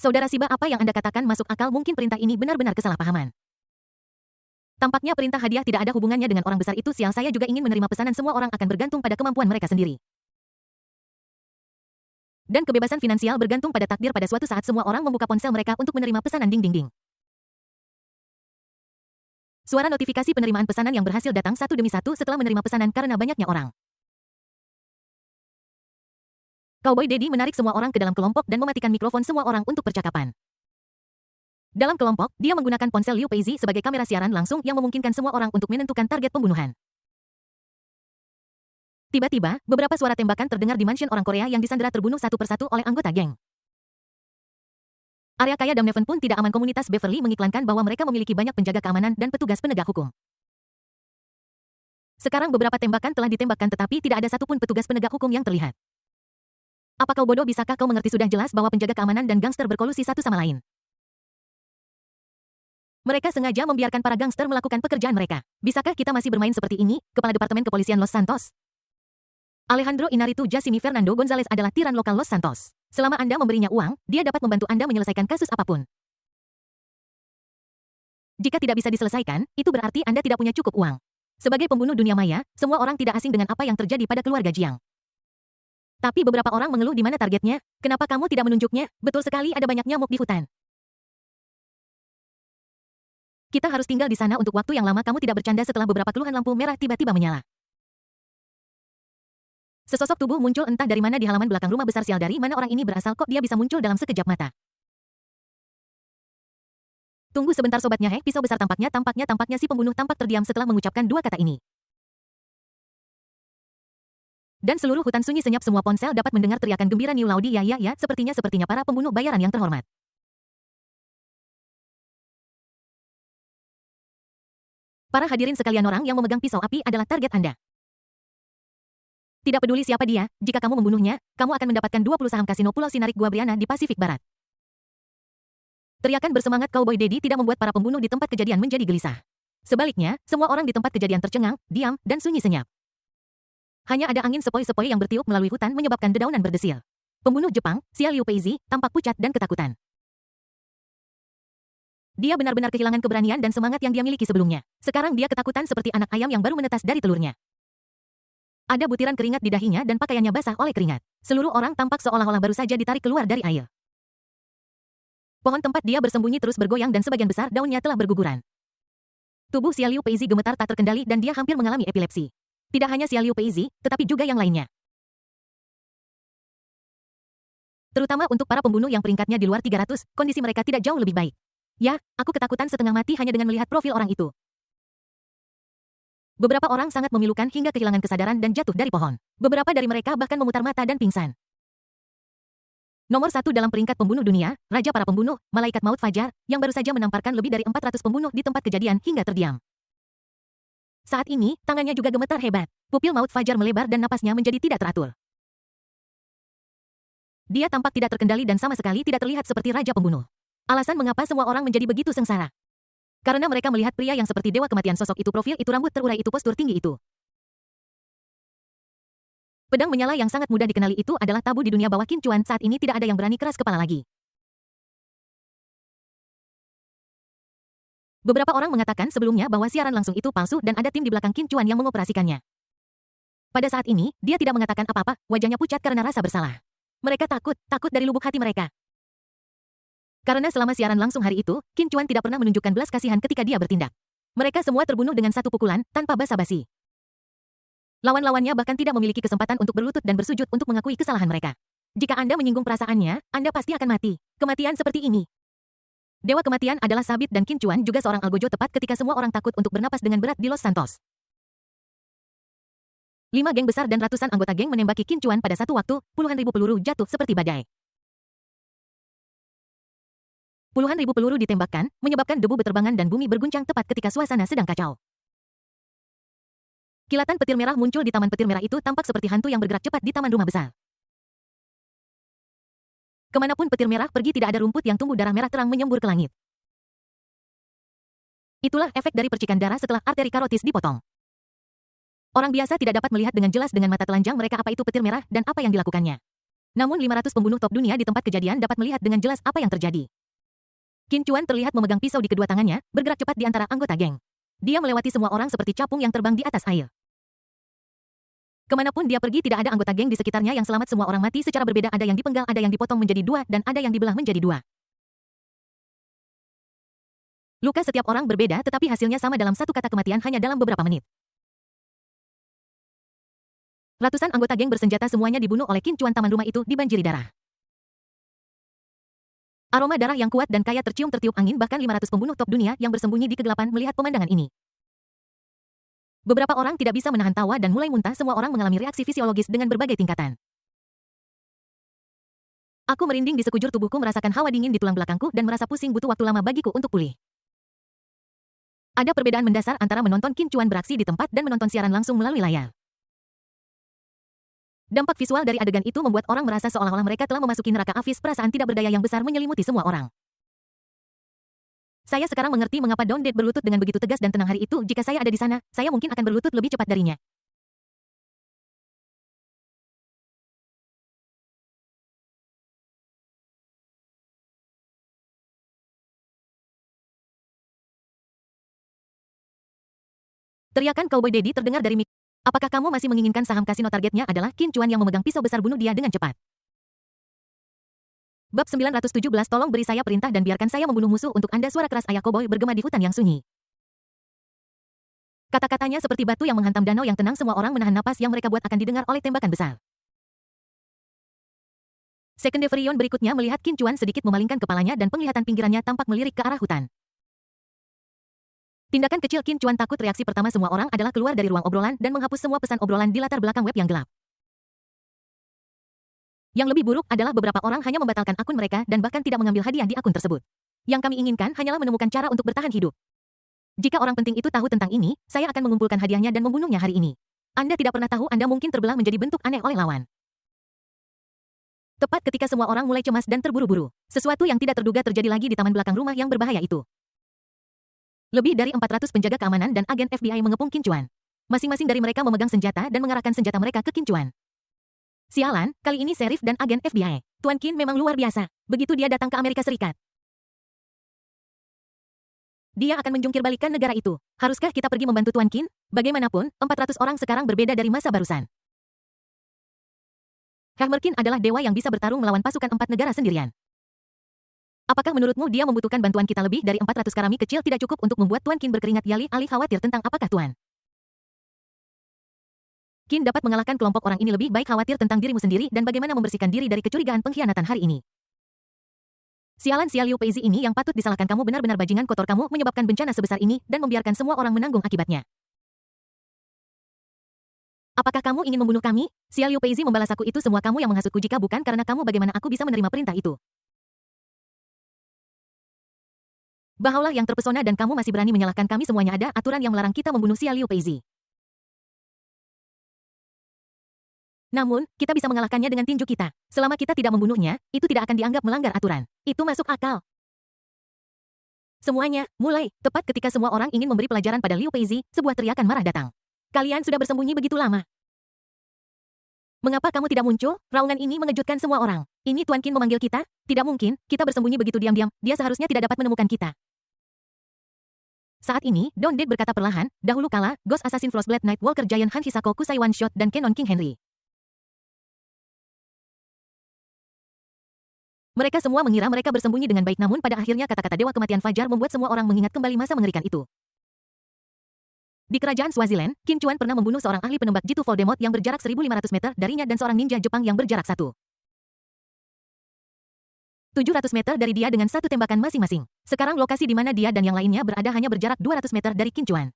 Saudara Siba, apa yang Anda katakan masuk akal. Mungkin perintah ini benar-benar kesalahpahaman. Tampaknya perintah hadiah tidak ada hubungannya dengan orang besar itu. Sial, saya juga ingin menerima pesanan. Semua orang akan bergantung pada kemampuan mereka sendiri. Dan kebebasan finansial bergantung pada takdir. Pada suatu saat semua orang membuka ponsel mereka untuk menerima pesanan. Ding ding ding. Suara notifikasi penerimaan pesanan yang berhasil datang satu demi satu setelah menerima pesanan karena banyaknya orang. Cowboy Daddy menarik semua orang ke dalam kelompok dan mematikan mikrofon semua orang untuk percakapan. Dalam kelompok, dia menggunakan ponsel Liu Peizi sebagai kamera siaran langsung yang memungkinkan semua orang untuk menentukan target pembunuhan. Tiba-tiba, beberapa suara tembakan terdengar di mansion orang Korea yang disandera terbunuh satu persatu oleh anggota geng. Area kaya Damneven pun tidak aman. Komunitas Beverly mengiklankan bahwa mereka memiliki banyak penjaga keamanan dan petugas penegak hukum. Sekarang beberapa tembakan telah ditembakkan tetapi tidak ada satupun petugas penegak hukum yang terlihat. Apa kau bodoh? Bisakah kau mengerti? Sudah jelas bahwa penjaga keamanan dan gangster berkolusi satu sama lain. Mereka sengaja membiarkan para gangster melakukan pekerjaan mereka. Bisakah kita masih bermain seperti ini? Kepala Departemen Kepolisian Los Santos, Alejandro Inarritu Jassimi Fernando Gonzalez adalah tiran lokal Los Santos. Selama Anda memberinya uang, dia dapat membantu Anda menyelesaikan kasus apapun. Jika tidak bisa diselesaikan, itu berarti Anda tidak punya cukup uang. Sebagai pembunuh dunia maya, semua orang tidak asing dengan apa yang terjadi pada keluarga Jiang. Tapi beberapa orang mengeluh. Di mana targetnya? Kenapa kamu tidak menunjuknya? Betul sekali, ada banyak nyamuk di hutan. Kita harus tinggal di sana untuk waktu yang lama. Kamu tidak bercanda. Setelah beberapa keluhan, lampu merah tiba-tiba menyala. Sesosok tubuh muncul entah dari mana di halaman belakang rumah besar. Sial, dari mana orang ini berasal? Kok dia bisa muncul dalam sekejap mata? Tunggu sebentar sobatnya. Pisau besar tampaknya si pembunuh tampak terdiam setelah mengucapkan dua kata ini. Dan seluruh hutan sunyi senyap. Semua ponsel dapat mendengar teriakan gembira New Laudi. Ya, sepertinya para pembunuh bayaran yang terhormat. Para hadirin sekalian, orang yang memegang pisau api adalah target Anda. Tidak peduli siapa dia, jika kamu membunuhnya, kamu akan mendapatkan 20 saham kasino Pulau Sinarik Gua Briana di Pasifik Barat. Teriakan bersemangat Cowboy Daddy tidak membuat para pembunuh di tempat kejadian menjadi gelisah. Sebaliknya, semua orang di tempat kejadian tercengang, diam, dan sunyi senyap. Hanya ada angin sepoi-sepoi yang bertiup melalui hutan menyebabkan dedaunan berdesil. Pembunuh Jepang, Xia Liu Peizi, tampak pucat dan ketakutan. Dia benar-benar kehilangan keberanian dan semangat yang dia miliki sebelumnya. Sekarang dia ketakutan seperti anak ayam yang baru menetas dari telurnya. Ada butiran keringat di dahinya dan pakaiannya basah oleh keringat. Seluruh orang tampak seolah-olah baru saja ditarik keluar dari air. Pohon tempat dia bersembunyi terus bergoyang dan sebagian besar daunnya telah berguguran. Tubuh Xia Liu Peizi gemetar tak terkendali dan dia hampir mengalami epilepsi. Tidak hanya Xia Liu Peizi, tetapi juga yang lainnya. Terutama untuk para pembunuh yang peringkatnya di luar 300, kondisi mereka tidak jauh lebih baik. Ya, aku ketakutan setengah mati hanya dengan melihat profil orang itu. Beberapa orang sangat memilukan hingga kehilangan kesadaran dan jatuh dari pohon. Beberapa dari mereka bahkan memutar mata dan pingsan. Nomor 1 dalam peringkat pembunuh dunia, Raja para Pembunuh, Malaikat Maut Fajar, yang baru saja menamparkan lebih dari 400 pembunuh di tempat kejadian hingga terdiam. Saat ini, tangannya juga gemetar hebat. Pupil Maut Fajar melebar dan napasnya menjadi tidak teratur. Dia tampak tidak terkendali dan sama sekali tidak terlihat seperti Raja Pembunuh. Alasan mengapa semua orang menjadi begitu sengsara. Karena mereka melihat pria yang seperti dewa kematian, sosok itu, profil itu, rambut terurai itu, postur tinggi itu. Pedang menyala yang sangat mudah dikenali itu adalah tabu di dunia bawah Qin Chuan. Saat ini tidak ada yang berani keras kepala lagi. Beberapa orang mengatakan sebelumnya bahwa siaran langsung itu palsu dan ada tim di belakang Qin Chuan yang mengoperasikannya. Pada saat ini, dia tidak mengatakan apa-apa, wajahnya pucat karena rasa bersalah. Mereka takut dari lubuk hati mereka. Karena selama siaran langsung hari itu, Qin Chuan tidak pernah menunjukkan belas kasihan ketika dia bertindak. Mereka semua terbunuh dengan satu pukulan, tanpa basa-basi. Lawan-lawannya bahkan tidak memiliki kesempatan untuk berlutut dan bersujud untuk mengakui kesalahan mereka. Jika Anda menyinggung perasaannya, Anda pasti akan mati. Kematian seperti ini. Dewa kematian adalah sabit dan Qin Chuan juga seorang algojo tepat ketika semua orang takut untuk bernapas dengan berat di Los Santos. 5 geng besar dan ratusan anggota geng menembaki Qin Chuan pada satu waktu, puluhan ribu peluru jatuh seperti badai. Puluhan ribu peluru ditembakkan, menyebabkan debu beterbangan dan bumi berguncang tepat ketika suasana sedang kacau. Kilatan petir merah muncul di taman petir merah itu, tampak seperti hantu yang bergerak cepat di taman rumah besar. Kemanapun petir merah pergi tidak ada rumput yang tumbuh, darah merah terang menyembur ke langit. Itulah efek dari percikan darah setelah arteri karotis dipotong. Orang biasa tidak dapat melihat dengan jelas dengan mata telanjang mereka apa itu petir merah dan apa yang dilakukannya. Namun 500 pembunuh top dunia di tempat kejadian dapat melihat dengan jelas apa yang terjadi. Qin Chuan terlihat memegang pisau di kedua tangannya, bergerak cepat di antara anggota geng. Dia melewati semua orang seperti capung yang terbang di atas air. Kemanapun dia pergi tidak ada anggota geng di sekitarnya yang selamat, semua orang mati secara berbeda, ada yang dipenggal, ada yang dipotong menjadi dua, dan ada yang dibelah menjadi dua. Luka setiap orang berbeda tetapi hasilnya sama dalam satu kata kematian hanya dalam beberapa menit. Ratusan anggota geng bersenjata semuanya dibunuh oleh Qin Chuan, taman rumah itu dibanjiri darah. Aroma darah yang kuat dan kaya tercium tertiup angin, bahkan 500 pembunuh top dunia yang bersembunyi di kegelapan melihat pemandangan ini. Beberapa orang tidak bisa menahan tawa dan mulai muntah, semua orang mengalami reaksi fisiologis dengan berbagai tingkatan. Aku merinding di sekujur tubuhku, merasakan hawa dingin di tulang belakangku dan merasa pusing, butuh waktu lama bagiku untuk pulih. Ada perbedaan mendasar antara menonton Qin Chuan beraksi di tempat dan menonton siaran langsung melalui layar. Dampak visual dari adegan itu membuat orang merasa seolah-olah mereka telah memasuki neraka abyss, perasaan tidak berdaya yang besar menyelimuti semua orang. Saya sekarang mengerti mengapa Dawn Dead berlutut dengan begitu tegas dan tenang hari itu. Jika saya ada di sana, saya mungkin akan berlutut lebih cepat darinya. Teriakan Cowboy Daddy terdengar dari mik. Apakah kamu masih menginginkan saham kasino? Targetnya adalah Qin Chuan yang memegang pisau besar, bunuh dia dengan cepat. Bab 917, tolong beri saya perintah dan biarkan saya membunuh musuh untuk Anda. Suara keras ayah Cowboy bergema di hutan yang sunyi. Kata-katanya seperti batu yang menghantam danau yang tenang, semua orang menahan napas yang mereka buat akan didengar oleh tembakan besar. Second Devrion berikutnya melihat Qin Chuan sedikit memalingkan kepalanya dan penglihatan pinggirannya tampak melirik ke arah hutan. Tindakan kecil Qin Chuan takut. Reaksi pertama semua orang adalah keluar dari ruang obrolan dan menghapus semua pesan obrolan di latar belakang web yang gelap. Yang lebih buruk adalah beberapa orang hanya membatalkan akun mereka dan bahkan tidak mengambil hadiah di akun tersebut. Yang kami inginkan hanyalah menemukan cara untuk bertahan hidup. Jika orang penting itu tahu tentang ini, saya akan mengumpulkan hadiahnya dan membunuhnya hari ini. Anda tidak pernah tahu, Anda mungkin terbelah menjadi bentuk aneh oleh lawan. Tepat ketika semua orang mulai cemas dan terburu-buru, sesuatu yang tidak terduga terjadi lagi di taman belakang rumah yang berbahaya itu. Lebih dari 400 penjaga keamanan dan agen FBI mengepung Qin Chuan. Masing-masing dari mereka memegang senjata dan mengarahkan senjata mereka ke Qin Chuan. Sialan, kali ini sheriff dan agen FBI. Tuan Qin memang luar biasa. Begitu dia datang ke Amerika Serikat, dia akan menjungkir balikan negara itu. Haruskah kita pergi membantu Tuan Qin? Bagaimanapun, 400 orang sekarang berbeda dari masa barusan. Hammer Qin adalah dewa yang bisa bertarung melawan pasukan 4 negara sendirian. Apakah menurutmu dia membutuhkan bantuan kita? Lebih dari 400 karami kecil tidak cukup untuk membuat Tuan Qin berkeringat. Yali-alih khawatir tentang apakah Tuan Qin dapat mengalahkan kelompok orang ini lebih baik khawatir tentang dirimu sendiri dan bagaimana membersihkan diri dari kecurigaan pengkhianatan hari ini. Sialan Xia Liu Peizi ini yang patut disalahkan, kamu benar-benar bajingan kotor, kamu menyebabkan bencana sebesar ini dan membiarkan semua orang menanggung akibatnya. Apakah kamu ingin membunuh kami? Xia Liu Peizi membalas, aku itu semua kamu yang menghasutku, jika bukan karena kamu bagaimana aku bisa menerima perintah itu? Bahaulah yang terpesona dan kamu masih berani menyalahkan kami, semuanya ada aturan yang melarang kita membunuh Xia Liu Peizi. Namun, kita bisa mengalahkannya dengan tinju kita. Selama kita tidak membunuhnya, itu tidak akan dianggap melanggar aturan. Itu masuk akal. Semuanya, mulai, tepat ketika semua orang ingin memberi pelajaran pada Liu Peizi, sebuah teriakan marah datang. Kalian sudah bersembunyi begitu lama. Mengapa kamu tidak muncul? Raungan ini mengejutkan semua orang. Ini Tuan Qin memanggil kita? Tidak mungkin, kita bersembunyi begitu diam-diam, dia seharusnya tidak dapat menemukan kita. Saat ini, Don Dead berkata perlahan, dahulu kala, Ghost Assassin Frostblade Night Walker Giant Han Hisako Kusai One Shot dan Canon King Henry. Mereka semua mengira mereka bersembunyi dengan baik, namun pada akhirnya kata-kata Dewa Kematian Fajar membuat semua orang mengingat kembali masa mengerikan itu. Di kerajaan Swaziland, Qin Chuan pernah membunuh seorang ahli penembak jitu Voldemort yang berjarak 1.500 meter darinya dan seorang ninja Jepang yang berjarak 700 meter dari dia dengan satu tembakan masing-masing. Sekarang lokasi di mana dia dan yang lainnya berada hanya berjarak 200 meter dari Qin Chuan.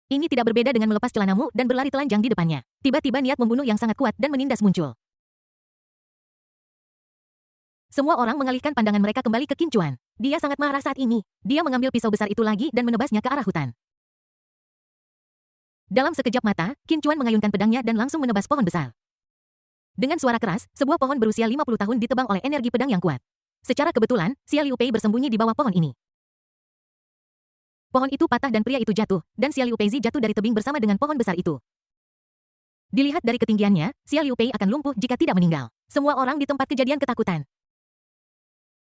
Ini tidak berbeda dengan melepas celanamu dan berlari telanjang di depannya. Tiba-tiba niat membunuh yang sangat kuat dan menindas muncul. Semua orang mengalihkan pandangan mereka kembali ke Qin Chuan. Dia sangat marah saat ini. Dia mengambil pisau besar itu lagi dan menebasnya ke arah hutan. Dalam sekejap mata, Qin Chuan mengayunkan pedangnya dan langsung menebas pohon besar. Dengan suara keras, sebuah pohon berusia 50 tahun ditebang oleh energi pedang yang kuat. Secara kebetulan, Xia Liu Pei bersembunyi di bawah pohon ini. Pohon itu patah dan pria itu jatuh, dan Xia Liu Pei jatuh dari tebing bersama dengan pohon besar itu. Dilihat dari ketinggiannya, Xia Liu Pei akan lumpuh jika tidak meninggal. Semua orang di tempat kejadian ketakutan.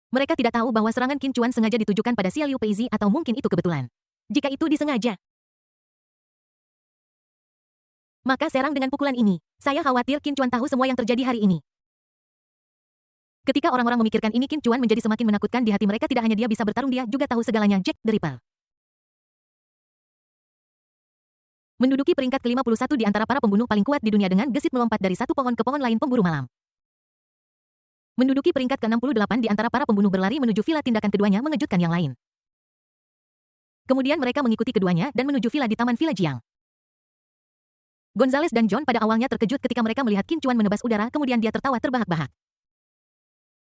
Mereka tidak tahu bahwa serangan Qin Chuan sengaja ditujukan pada Xia Liu Peizi atau mungkin itu kebetulan. Jika itu disengaja, maka serang dengan pukulan ini. Saya khawatir Qin Chuan tahu semua yang terjadi hari ini. Ketika orang-orang memikirkan ini, Qin Chuan menjadi semakin menakutkan di hati mereka. Tidak hanya dia bisa bertarung, dia juga tahu segalanya. Jack the Ripper menduduki peringkat ke-51 di antara para pembunuh paling kuat di dunia dengan gesit melompat dari satu pohon ke pohon lain. Pemburu malam menduduki peringkat ke-68 di antara para pembunuh berlari menuju villa. Tindakan keduanya mengejutkan yang lain. Kemudian mereka mengikuti keduanya dan menuju villa di Taman Villa Jiang. Gonzales dan John pada awalnya terkejut ketika mereka melihat Qin Chuan menebas udara, kemudian dia tertawa terbahak-bahak.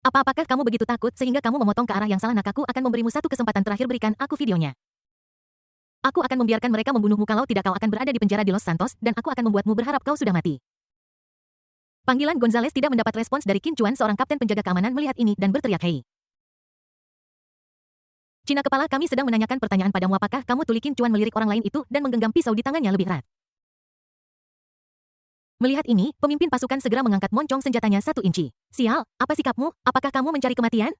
Apakah kamu begitu takut sehingga kamu memotong ke arah yang salah? Nak, aku akan memberimu satu kesempatan terakhir, berikan aku videonya. Aku akan membiarkan mereka membunuhmu, kalau tidak kau akan berada di penjara di Los Santos, dan aku akan membuatmu berharap kau sudah mati. Panggilan Gonzales tidak mendapat respons dari Qin Chuan. Seorang kapten penjaga keamanan melihat ini dan berteriak, "Hei, Cina kepala, kami sedang menanyakan pertanyaan padamu. Apakah kamu?" Tuli Qin Chuan melirik orang lain itu dan menggenggam pisau di tangannya lebih erat. Melihat ini, pemimpin pasukan segera mengangkat moncong senjatanya 1 inci. "Sial, apa sikapmu? Apakah kamu mencari kematian?"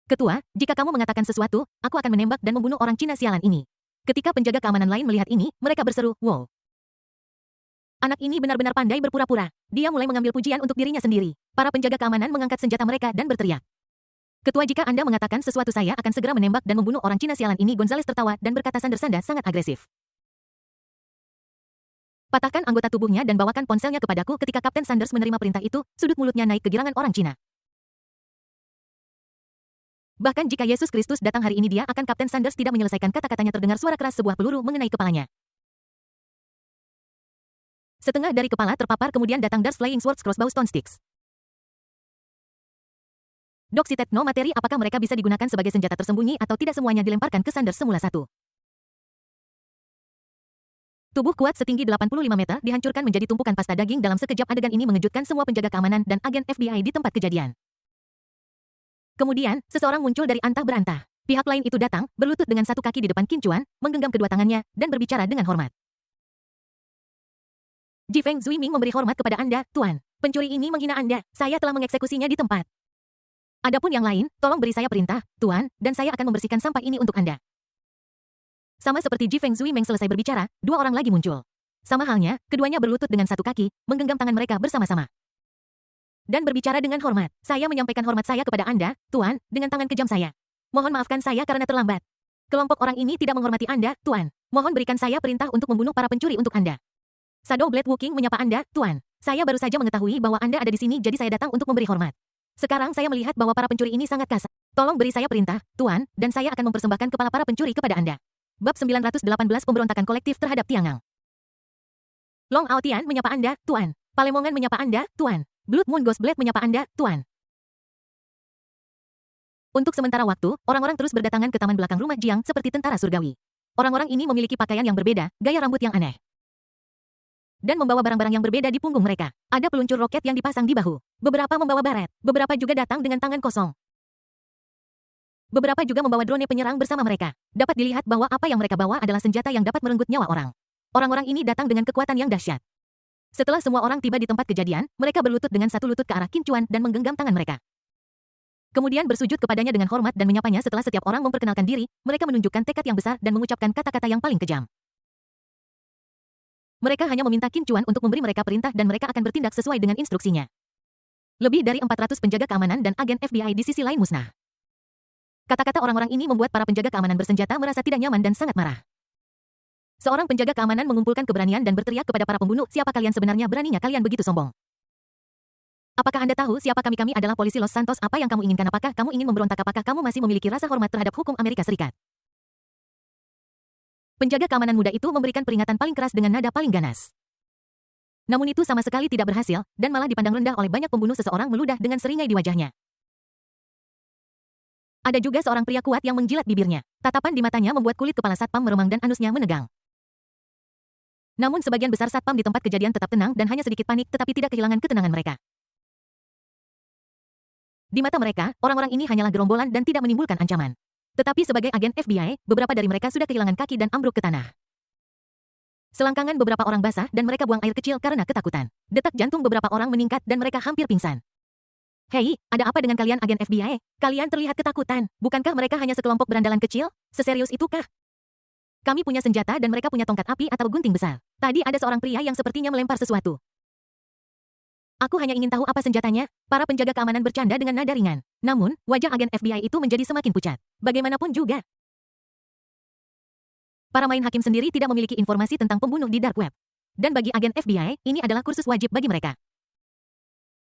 "Ketua, jika kamu mengatakan sesuatu, aku akan menembak dan membunuh orang Cina sialan ini." Ketika penjaga keamanan lain melihat ini, mereka berseru, "Wow. Anak ini benar-benar pandai berpura-pura." Dia mulai mengambil pujian untuk dirinya sendiri. Para penjaga keamanan mengangkat senjata mereka dan berteriak, "Ketua, jika Anda mengatakan sesuatu, saya akan segera menembak dan membunuh orang Cina sialan ini." Gonzales tertawa dan berkata, "Sanda sangat agresif. Patahkan anggota tubuhnya dan bawakan ponselnya kepadaku." Ketika Kapten Sanders menerima perintah itu, sudut mulutnya naik kegirangan orang Cina. Bahkan jika Yesus Kristus datang hari ini, dia akan Kapten Sanders tidak menyelesaikan kata-katanya. Terdengar suara keras, sebuah peluru mengenai kepalanya. Setengah dari kepala terpapar, kemudian datang Darth Flying Swords Crossbow Stone Sticks. Doxitet no materi. Apakah mereka bisa digunakan sebagai senjata tersembunyi atau tidak? Semuanya dilemparkan ke Sanders semula satu. Tubuh kuat setinggi 85 meter dihancurkan menjadi tumpukan pasta daging dalam sekejap. Adegan ini mengejutkan semua penjaga keamanan dan agen FBI di tempat kejadian. Kemudian, seseorang muncul dari antah berantah. Pihak lain itu datang, berlutut dengan satu kaki di depan Qin Chuan, menggenggam kedua tangannya, dan berbicara dengan hormat. "Ji Feng Zuiming memberi hormat kepada Anda, Tuan. Pencuri ini menghina Anda. Saya telah mengeksekusinya di tempat. Adapun yang lain, tolong beri saya perintah, Tuan, dan saya akan membersihkan sampah ini untuk Anda." Sama seperti Ji Feng Zuiming selesai berbicara, dua orang lagi muncul. Sama halnya, keduanya berlutut dengan satu kaki, menggenggam tangan mereka bersama-sama. Dan berbicara dengan hormat. "Saya menyampaikan hormat saya kepada Anda, Tuan, dengan tangan kejam saya. Mohon maafkan saya karena terlambat." Kelompok orang ini tidak menghormati Anda, Tuan. Mohon berikan saya perintah untuk membunuh para pencuri untuk Anda. Shadow Blade Woking menyapa Anda, Tuan. Saya baru saja mengetahui bahwa Anda ada di sini jadi saya datang untuk memberi hormat. Sekarang saya melihat bahwa para pencuri ini sangat kasar. Tolong beri saya perintah, Tuan, dan saya akan mempersembahkan kepala para pencuri kepada Anda. Bab 918 Pemberontakan Kolektif Terhadap Tiangang. Long Aotian menyapa Anda, Tuan. Palemongan menyapa Anda, Tuan. Blood Moon Ghost Blade menyapa Anda, Tuan. Untuk sementara waktu, orang-orang terus berdatangan ke taman belakang rumah Jiang seperti tentara surgawi. Orang-orang ini memiliki pakaian yang berbeda, gaya rambut yang aneh, dan membawa barang-barang yang berbeda di punggung mereka. Ada peluncur roket yang dipasang di bahu. Beberapa membawa baret, beberapa juga datang dengan tangan kosong. Beberapa juga membawa drone penyerang bersama mereka. Dapat dilihat bahwa apa yang mereka bawa adalah senjata yang dapat merenggut nyawa orang. Orang-orang ini datang dengan kekuatan yang dahsyat. Setelah semua orang tiba di tempat kejadian, mereka berlutut dengan satu lutut ke arah Qin Chuan dan menggenggam tangan mereka. Kemudian bersujud kepadanya dengan hormat dan menyapanya. Setelah setiap orang memperkenalkan diri, mereka menunjukkan tekad yang besar dan mengucapkan kata-kata yang paling kejam. Mereka hanya meminta Qin Chuan untuk memberi mereka perintah dan mereka akan bertindak sesuai dengan instruksinya. Lebih dari 400 penjaga keamanan dan agen FBI di sisi lain musnah. Kata-kata orang-orang ini membuat para penjaga keamanan bersenjata merasa tidak nyaman dan sangat marah. Seorang penjaga keamanan mengumpulkan keberanian dan berteriak kepada para pembunuh, "Siapa kalian sebenarnya? Beraninya kalian begitu sombong? Apakah Anda tahu siapa kami? Kami adalah polisi Los Santos. Apa yang kamu inginkan? Apakah kamu ingin memberontak? Apakah kamu masih memiliki rasa hormat terhadap hukum Amerika Serikat?" Penjaga keamanan muda itu memberikan peringatan paling keras dengan nada paling ganas. Namun itu sama sekali tidak berhasil, dan malah dipandang rendah oleh banyak pembunuh. Seseorang meludah dengan seringai di wajahnya. Ada juga seorang pria kuat yang menjilat bibirnya. Tatapan di matanya membuat kulit kepala satpam meremang dan anusnya menegang. Namun sebagian besar satpam di tempat kejadian tetap tenang dan hanya sedikit panik tetapi tidak kehilangan ketenangan mereka. Di mata mereka, orang-orang ini hanyalah gerombolan dan tidak menimbulkan ancaman. Tetapi sebagai agen FBI, beberapa dari mereka sudah kehilangan kaki dan ambruk ke tanah. Selangkangan beberapa orang basah dan mereka buang air kecil karena ketakutan. Detak jantung beberapa orang meningkat dan mereka hampir pingsan. Hei, ada apa dengan kalian agen FBI? Kalian terlihat ketakutan. Bukankah mereka hanya sekelompok berandalan kecil? Seserius itukah? Kami punya senjata dan mereka punya tongkat api atau gunting besar. Tadi ada seorang pria yang sepertinya melempar sesuatu. Aku hanya ingin tahu apa senjatanya. Para penjaga keamanan bercanda dengan nada ringan. Namun, wajah agen FBI itu menjadi semakin pucat. Bagaimanapun juga, para main hakim sendiri tidak memiliki informasi tentang pembunuh di dark web. Dan bagi agen FBI, ini adalah kursus wajib bagi mereka.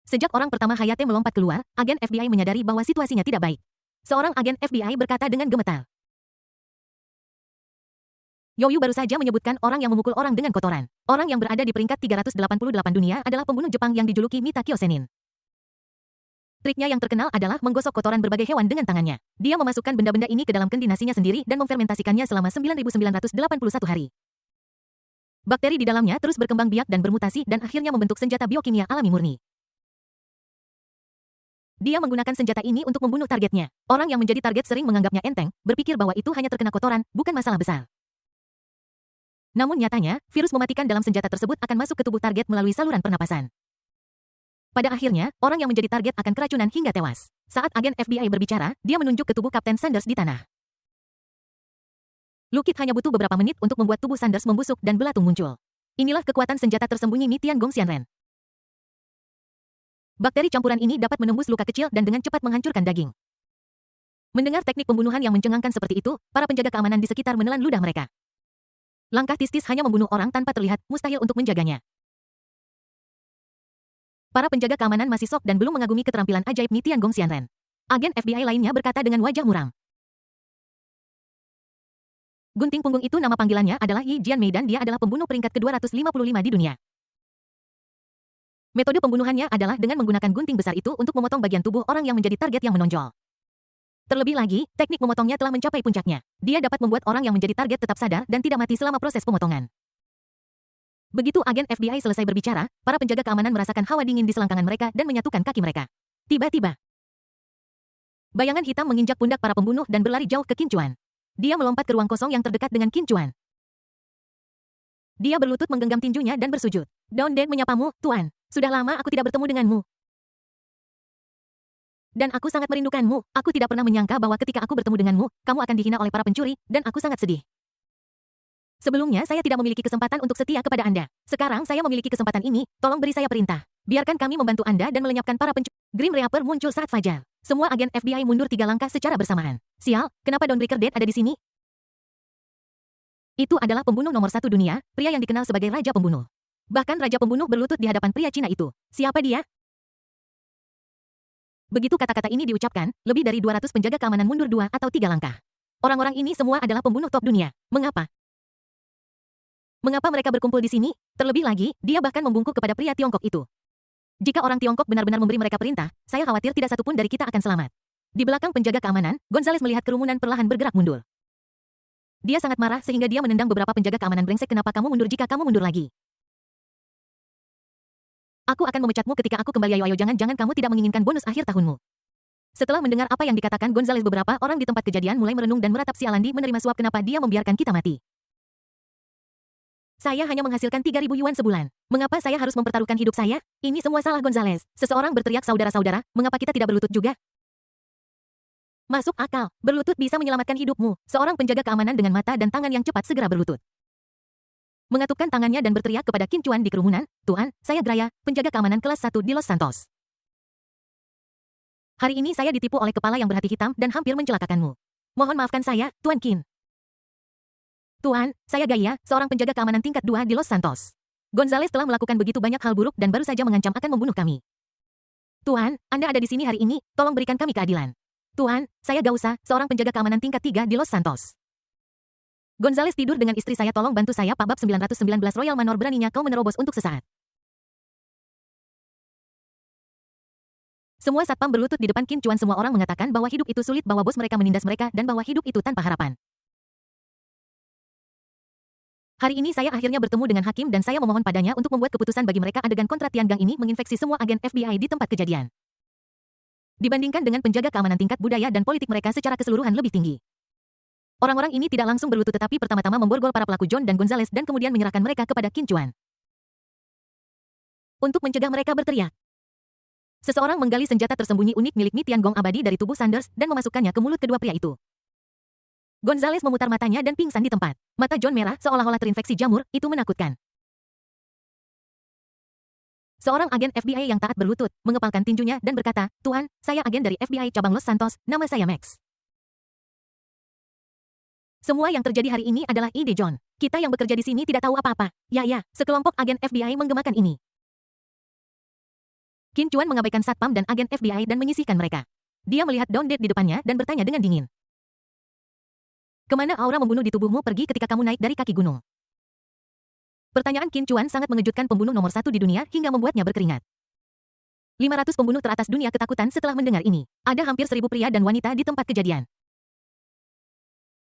Sejak orang pertama Hayate melompat keluar, agen FBI menyadari bahwa situasinya tidak baik. Seorang agen FBI berkata dengan gemetar. Youyu baru saja menyebutkan orang yang memukul orang dengan kotoran. Orang yang berada di peringkat 388 dunia adalah pembunuh Jepang yang dijuluki Mita Kyosenin. Triknya yang terkenal adalah menggosok kotoran berbagai hewan dengan tangannya. Dia memasukkan benda-benda ini ke dalam kendi nasinya sendiri dan memfermentasikannya selama 9.981 hari. Bakteri di dalamnya terus berkembang biak dan bermutasi dan akhirnya membentuk senjata biokimia alami murni. Dia menggunakan senjata ini untuk membunuh targetnya. Orang yang menjadi target sering menganggapnya enteng, berpikir bahwa itu hanya terkena kotoran, bukan masalah besar. Namun nyatanya, virus mematikan dalam senjata tersebut akan masuk ke tubuh target melalui saluran pernapasan. Pada akhirnya, orang yang menjadi target akan keracunan hingga tewas. Saat agen FBI berbicara, dia menunjuk ke tubuh Kapten Sanders di tanah. Lukit hanya butuh beberapa menit untuk membuat tubuh Sanders membusuk dan belatung muncul. Inilah kekuatan senjata tersembunyi Mitian Gong Xianren. Bakteri campuran ini dapat menembus luka kecil dan dengan cepat menghancurkan daging. Mendengar teknik pembunuhan yang mencengangkan seperti itu, para penjaga keamanan di sekitar menelan ludah mereka. Langkah Tistis hanya membunuh orang tanpa terlihat, mustahil untuk menjaganya. Para penjaga keamanan masih sok dan belum mengagumi keterampilan ajaib Mitian Gong Xianren. Agen FBI lainnya berkata dengan wajah muram. Gunting punggung itu nama panggilannya adalah Yi Jianmei dan dia adalah pembunuh peringkat ke-255 di dunia. Metode pembunuhannya adalah dengan menggunakan gunting besar itu untuk memotong bagian tubuh orang yang menjadi target yang menonjol. Terlebih lagi, teknik memotongnya telah mencapai puncaknya. Dia dapat membuat orang yang menjadi target tetap sadar dan tidak mati selama proses pemotongan. Begitu agen FBI selesai berbicara, para penjaga keamanan merasakan hawa dingin di selangkangan mereka dan menyatukan kaki mereka. Tiba-tiba, bayangan hitam menginjak pundak para pembunuh dan berlari jauh ke Qin Chuan. Dia melompat ke ruang kosong yang terdekat dengan Qin Chuan. Dia berlutut menggenggam tinjunya dan bersujud. Daun Den menyapamu, Tuan. Sudah lama aku tidak bertemu denganmu. Dan aku sangat merindukanmu. Aku tidak pernah menyangka bahwa ketika aku bertemu denganmu, kamu akan dihina oleh para pencuri, dan aku sangat sedih. Sebelumnya saya tidak memiliki kesempatan untuk setia kepada Anda. Sekarang saya memiliki kesempatan ini, tolong beri saya perintah. Biarkan kami membantu Anda dan melenyapkan para pencuri. Grim Reaper muncul saat fajar. Semua agen FBI mundur 3 langkah secara bersamaan. Sial, kenapa Dawnbreaker Dead ada di sini? Itu adalah pembunuh nomor satu dunia, pria yang dikenal sebagai Raja Pembunuh. Bahkan Raja Pembunuh berlutut di hadapan pria Cina itu. Siapa dia? Begitu kata-kata ini diucapkan, lebih dari 200 penjaga keamanan mundur 2 atau 3 langkah. Orang-orang ini semua adalah pembunuh top dunia. Mengapa? Mengapa mereka berkumpul di sini? Terlebih lagi, dia bahkan membungkuk kepada pria Tiongkok itu. Jika orang Tiongkok benar-benar memberi mereka perintah, saya khawatir tidak satupun dari kita akan selamat. Di belakang penjaga keamanan, Gonzales melihat kerumunan perlahan bergerak mundur. Dia sangat marah sehingga dia menendang beberapa penjaga keamanan brengsek. Kenapa kamu mundur jika kamu mundur lagi? Aku akan memecatmu ketika aku kembali. Ayo jangan-jangan kamu tidak menginginkan bonus akhir tahunmu. Setelah mendengar apa yang dikatakan Gonzales, beberapa orang di tempat kejadian mulai merenung dan meratap. Si Alandi menerima suap. Kenapa dia membiarkan kita mati? Saya hanya menghasilkan 3.000 yuan sebulan. Mengapa saya harus mempertaruhkan hidup saya? Ini semua salah Gonzales. Seseorang berteriak. Saudara-saudara, mengapa kita tidak berlutut juga? Masuk akal, berlutut bisa menyelamatkan hidupmu. Seorang penjaga keamanan dengan mata dan tangan yang cepat segera berlutut. Mengatupkan tangannya dan berteriak kepada Qin Chuan di kerumunan, Tuan, saya Graya, penjaga keamanan kelas 1 di Los Santos. Hari ini saya ditipu oleh kepala yang berhati hitam dan hampir mencelakakanmu. Mohon maafkan saya, Tuan Qin. Tuan, saya Gaya, seorang penjaga keamanan tingkat 2 di Los Santos. Gonzales telah melakukan begitu banyak hal buruk dan baru saja mengancam akan membunuh kami. Tuan, Anda ada di sini hari ini, tolong berikan kami keadilan. Tuan, saya Gausa, seorang penjaga keamanan tingkat 3 di Los Santos. Gonzales tidur dengan istri saya. Tolong bantu saya. Pak. Bab 919 Royal Manor. Beraninya kau menerobos untuk sesaat. Semua satpam berlutut di depan Qin Chuan. Semua orang mengatakan bahwa hidup itu sulit, bahwa bos mereka menindas mereka, dan bahwa hidup itu tanpa harapan. Hari ini saya akhirnya bertemu dengan hakim dan saya memohon padanya untuk membuat keputusan bagi mereka. Adegan kontra Tiangang ini menginfeksi semua agen FBI di tempat kejadian. Dibandingkan dengan penjaga keamanan, tingkat budaya dan politik mereka secara keseluruhan lebih tinggi. Orang-orang ini tidak langsung berlutut tetapi pertama-tama memborgol para pelaku John dan Gonzales dan kemudian menyerahkan mereka kepada Qin Chuan. Untuk mencegah mereka berteriak, seseorang menggali senjata tersembunyi unik milik Mi Tiangong abadi dari tubuh Sanders dan memasukkannya ke mulut kedua pria itu. Gonzales memutar matanya dan pingsan di tempat. Mata John merah seolah-olah terinfeksi jamur. Itu menakutkan. Seorang agen FBI yang taat berlutut, mengepalkan tinjunya dan berkata, Tuan, saya agen dari FBI cabang Los Santos, nama saya Max. Semua yang terjadi hari ini adalah ide John. Kita yang bekerja di sini tidak tahu apa-apa. Ya, sekelompok agen FBI menggemakan ini. Qin Chuan mengabaikan satpam dan agen FBI dan menyisihkan mereka. Dia melihat Don Dead di depannya dan bertanya dengan dingin. Kemana aura membunuh di tubuhmu pergi ketika kamu naik dari kaki gunung? Pertanyaan Qin Chuan sangat mengejutkan pembunuh nomor satu di dunia hingga membuatnya berkeringat. 500 pembunuh teratas dunia ketakutan setelah mendengar ini. Ada hampir 1.000 pria dan wanita di tempat kejadian.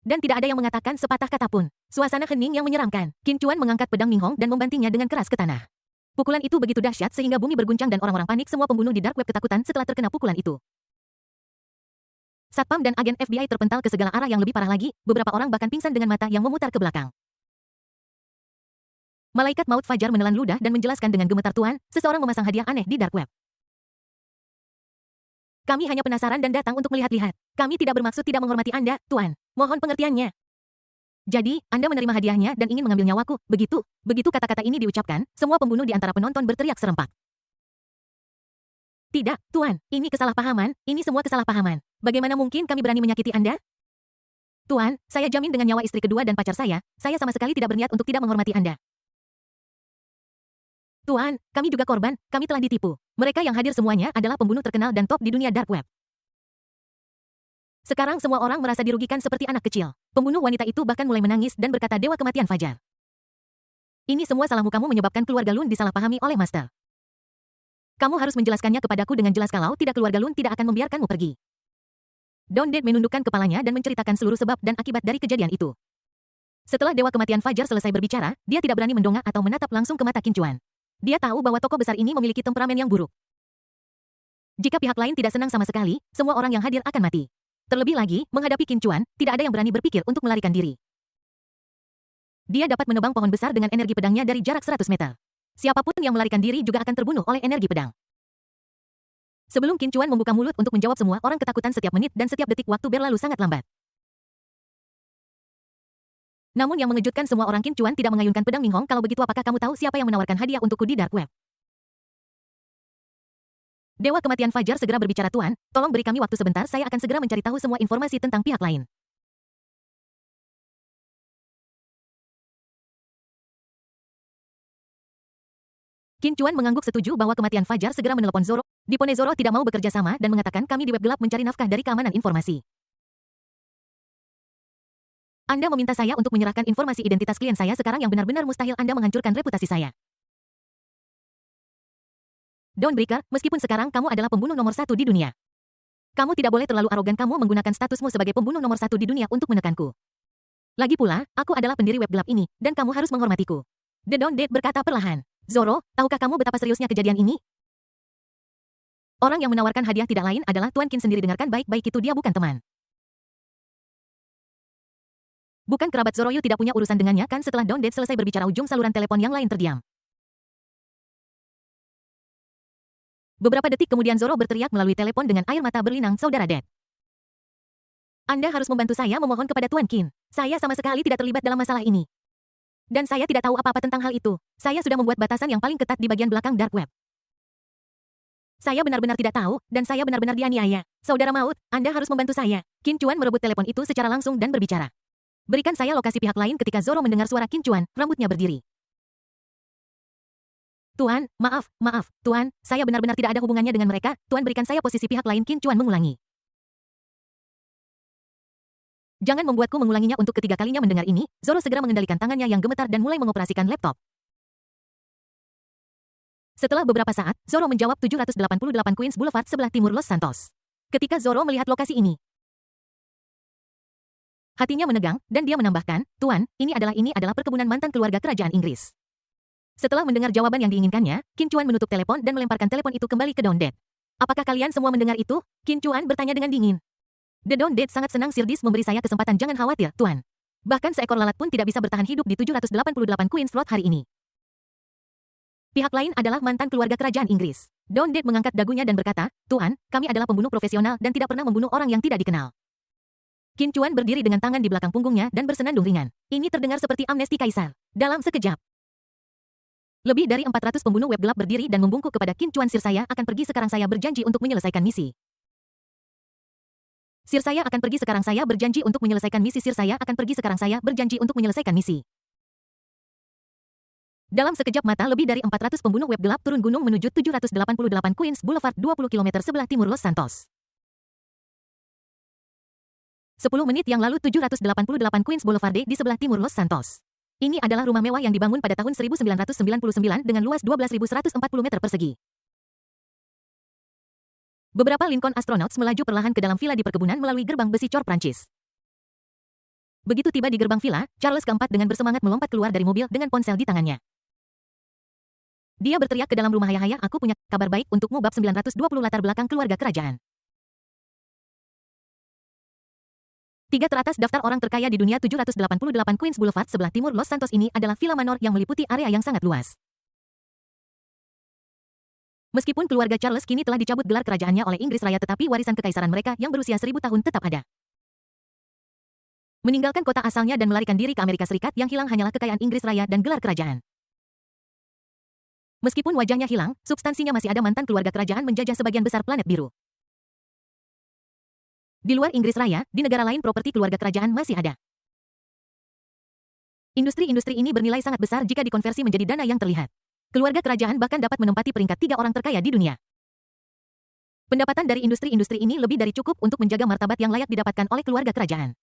Dan tidak ada yang mengatakan sepatah kata pun. Suasana hening yang menyeramkan. Qin Chuan mengangkat pedang Minghong dan membantingnya dengan keras ke tanah. Pukulan itu begitu dahsyat sehingga bumi berguncang dan orang-orang panik. Semua pembunuh di dark web ketakutan setelah terkena pukulan itu. Satpam dan agen FBI terpental ke segala arah. Yang lebih parah lagi, beberapa orang bahkan pingsan dengan mata yang memutar ke belakang. Malaikat maut Fajar menelan ludah dan menjelaskan dengan gemetar, Tuan, seseorang memasang hadiah aneh di dark web. Kami hanya penasaran dan datang untuk melihat-lihat. Kami tidak bermaksud tidak menghormati Anda, Tuan. Mohon pengertiannya. Jadi, Anda menerima hadiahnya dan ingin mengambil nyawaku, begitu? Begitu kata-kata ini diucapkan, semua pembunuh di antara penonton berteriak serempak. Tidak, Tuan, ini kesalahpahaman, ini semua kesalahpahaman. Bagaimana mungkin kami berani menyakiti Anda? Tuan, saya jamin dengan nyawa istri kedua dan pacar saya sama sekali tidak berniat untuk tidak menghormati Anda. Tuan, kami juga korban, kami telah ditipu. Mereka yang hadir semuanya adalah pembunuh terkenal dan top di dunia dark web. Sekarang semua orang merasa dirugikan seperti anak kecil. Pembunuh wanita itu bahkan mulai menangis dan berkata, Dewa Kematian Fajar. Ini semua salahmu, kamu menyebabkan keluarga Lun disalahpahami oleh Master. Kamu harus menjelaskannya kepadaku dengan jelas, kalau tidak keluarga Lun tidak akan membiarkanmu pergi. Don Dead menundukkan kepalanya dan menceritakan seluruh sebab dan akibat dari kejadian itu. Setelah Dewa Kematian Fajar selesai berbicara, dia tidak berani mendongak atau menatap langsung ke mata Qin Chuan. Dia tahu bahwa tokoh besar ini memiliki temperamen yang buruk. Jika pihak lain tidak senang sama sekali, semua orang yang hadir akan mati. Terlebih lagi, menghadapi Qin Chuan, tidak ada yang berani berpikir untuk melarikan diri. Dia dapat menebang pohon besar dengan energi pedangnya dari jarak 100 meter. Siapapun yang melarikan diri juga akan terbunuh oleh energi pedang. Sebelum Qin Chuan membuka mulut untuk menjawab, semua orang ketakutan. Setiap menit dan setiap detik waktu berlalu sangat lambat. Namun yang mengejutkan, semua orang Qin Chuan tidak mengayunkan pedang Minghong. Kalau begitu apakah kamu tahu siapa yang menawarkan hadiah untukku di dark web? Dewa Kematian Fajar segera berbicara, Tuan, tolong beri kami waktu sebentar, saya akan segera mencari tahu semua informasi tentang pihak lain. Qin Chuan mengangguk setuju bahwa kematian Fajar segera menelepon Zoro. Dipone Zoro tidak mau bekerja sama dan mengatakan kami di web gelap mencari nafkah dari keamanan informasi. Anda meminta saya untuk menyerahkan informasi identitas klien saya sekarang yang benar-benar mustahil Anda menghancurkan reputasi saya. Dawnbreaker, meskipun sekarang kamu adalah pembunuh nomor 1 di dunia. Kamu tidak boleh terlalu arogan kamu menggunakan statusmu sebagai pembunuh nomor 1 di dunia untuk menekanku. Lagi pula, aku adalah pendiri web gelap ini, dan kamu harus menghormatiku. The Dawn Dead berkata perlahan. Zoro, tahukah kamu betapa seriusnya kejadian ini? Orang yang menawarkan hadiah tidak lain adalah Tuan Qin sendiri. Dengarkan baik-baik, itu dia bukan teman. Bukan kerabat Zoroyu tidak punya urusan dengannya kan? Setelah Dawn Dead selesai berbicara ujung saluran telepon yang lain terdiam. Beberapa detik kemudian Zoro berteriak melalui telepon dengan air mata berlinang, Saudara Dead. Anda harus membantu saya memohon kepada Tuan Qin. Saya sama sekali tidak terlibat dalam masalah ini. Dan saya tidak tahu apa-apa tentang hal itu. Saya sudah membuat batasan yang paling ketat di bagian belakang Dark Web. Saya benar-benar tidak tahu, dan saya benar-benar dianiaya. Saudara Maut, Anda harus membantu saya. Qin Chuan merebut telepon itu secara langsung dan berbicara. Berikan saya lokasi pihak lain. Ketika Zoro mendengar suara Qin Chuan, rambutnya berdiri. Tuan, maaf, Tuan, saya benar-benar tidak ada hubungannya dengan mereka. Tuan berikan saya posisi pihak lain. Qin Chuan mengulangi. Jangan membuatku mengulanginya untuk ketiga kalinya. Mendengar ini, Zoro segera mengendalikan tangannya yang gemetar dan mulai mengoperasikan laptop. Setelah beberapa saat, Zoro menjawab 788 Queens Boulevard sebelah timur Los Santos. Ketika Zoro melihat lokasi ini, hatinya menegang, dan dia menambahkan, Tuan, ini adalah perkebunan mantan keluarga kerajaan Inggris. Setelah mendengar jawaban yang diinginkannya, Qin Chuan menutup telepon dan melemparkan telepon itu kembali ke Dawn Dead. Apakah kalian semua mendengar itu? Qin Chuan bertanya dengan dingin. The Dawn Dead sangat senang Sirdis memberi saya kesempatan. Jangan khawatir, Tuan. Bahkan seekor lalat pun tidak bisa bertahan hidup di 788 Queens Road hari ini. Pihak lain adalah mantan keluarga kerajaan Inggris. Dawn Dead mengangkat dagunya dan berkata, Tuan, kami adalah pembunuh profesional dan tidak pernah membunuh orang yang tidak dikenal. Qin Chuan berdiri dengan tangan di belakang punggungnya dan bersenandung ringan. Ini terdengar seperti amnesti kaisar. Dalam sekejap, lebih dari 400 pembunuh web gelap berdiri dan membungkuk kepada Qin Chuan. Sir, saya akan pergi sekarang. Saya berjanji untuk menyelesaikan misi. Sir, saya akan pergi sekarang. Saya berjanji untuk menyelesaikan misi. Sir, saya akan pergi sekarang. Saya berjanji untuk menyelesaikan misi. Dalam sekejap mata, lebih dari 400 pembunuh web gelap turun gunung menuju 788 Queens Boulevard 20 km sebelah timur Los Santos. 10 menit yang lalu 788 Queens Boulevard di sebelah timur Los Santos. Ini adalah rumah mewah yang dibangun pada tahun 1999 dengan luas 12.140 meter persegi. Beberapa Lincoln Astronauts melaju perlahan ke dalam villa di perkebunan melalui gerbang besi cor Prancis. Begitu tiba di gerbang villa, Charles keempat dengan bersemangat melompat keluar dari mobil dengan ponsel di tangannya. Dia berteriak ke dalam rumah, Hayah, aku punya kabar baik untukmu. Bab 920 latar belakang keluarga kerajaan. 3 teratas daftar orang terkaya di dunia. 788 Queens Boulevard sebelah timur Los Santos ini adalah villa manor yang meliputi area yang sangat luas. Meskipun keluarga Charles kini telah dicabut gelar kerajaannya oleh Inggris Raya, tetapi warisan kekaisaran mereka yang berusia 1000 tahun tetap ada. Meninggalkan kota asalnya dan melarikan diri ke Amerika Serikat, yang hilang hanyalah kekayaan Inggris Raya dan gelar kerajaan. Meskipun wajahnya hilang, substansinya masih ada. Mantan keluarga kerajaan menjajah sebagian besar planet biru. Di luar Inggris Raya, di negara lain properti keluarga kerajaan masih ada. Industri-industri ini bernilai sangat besar jika dikonversi menjadi dana yang terlihat. Keluarga kerajaan bahkan dapat menempati peringkat 3 orang terkaya di dunia. Pendapatan dari industri-industri ini lebih dari cukup untuk menjaga martabat yang layak didapatkan oleh keluarga kerajaan.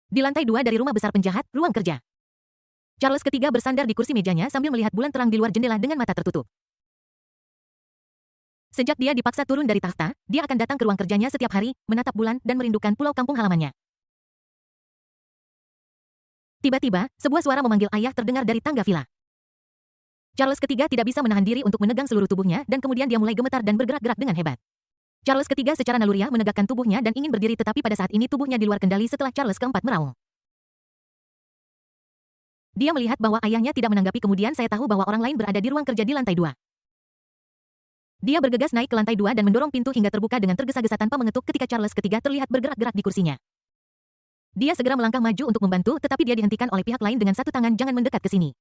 Di lantai 2 dari rumah besar penjahat, ruang kerja. Charles ketiga bersandar di kursi mejanya sambil melihat bulan terang di luar jendela dengan mata tertutup. Sejak dia dipaksa turun dari takhta, dia akan datang ke ruang kerjanya setiap hari, menatap bulan, dan merindukan pulau kampung halamannya. Tiba-tiba, sebuah suara memanggil ayah terdengar dari tangga villa. Charles ketiga tidak bisa menahan diri untuk menegang seluruh tubuhnya, dan kemudian dia mulai gemetar dan bergerak-gerak dengan hebat. Charles ketiga secara naluriah menegakkan tubuhnya dan ingin berdiri, tetapi pada saat ini tubuhnya di luar kendali setelah Charles keempat meraung. Dia melihat bahwa ayahnya tidak menanggapi. Kemudian saya tahu bahwa orang lain berada di ruang kerja di lantai 2. Dia bergegas naik ke lantai 2 dan mendorong pintu hingga terbuka dengan tergesa-gesa tanpa mengetuk ketika Charles ketiga terlihat bergerak-gerak di kursinya. Dia segera melangkah maju untuk membantu, tetapi dia dihentikan oleh pihak lain dengan satu tangan. Jangan mendekat ke sini.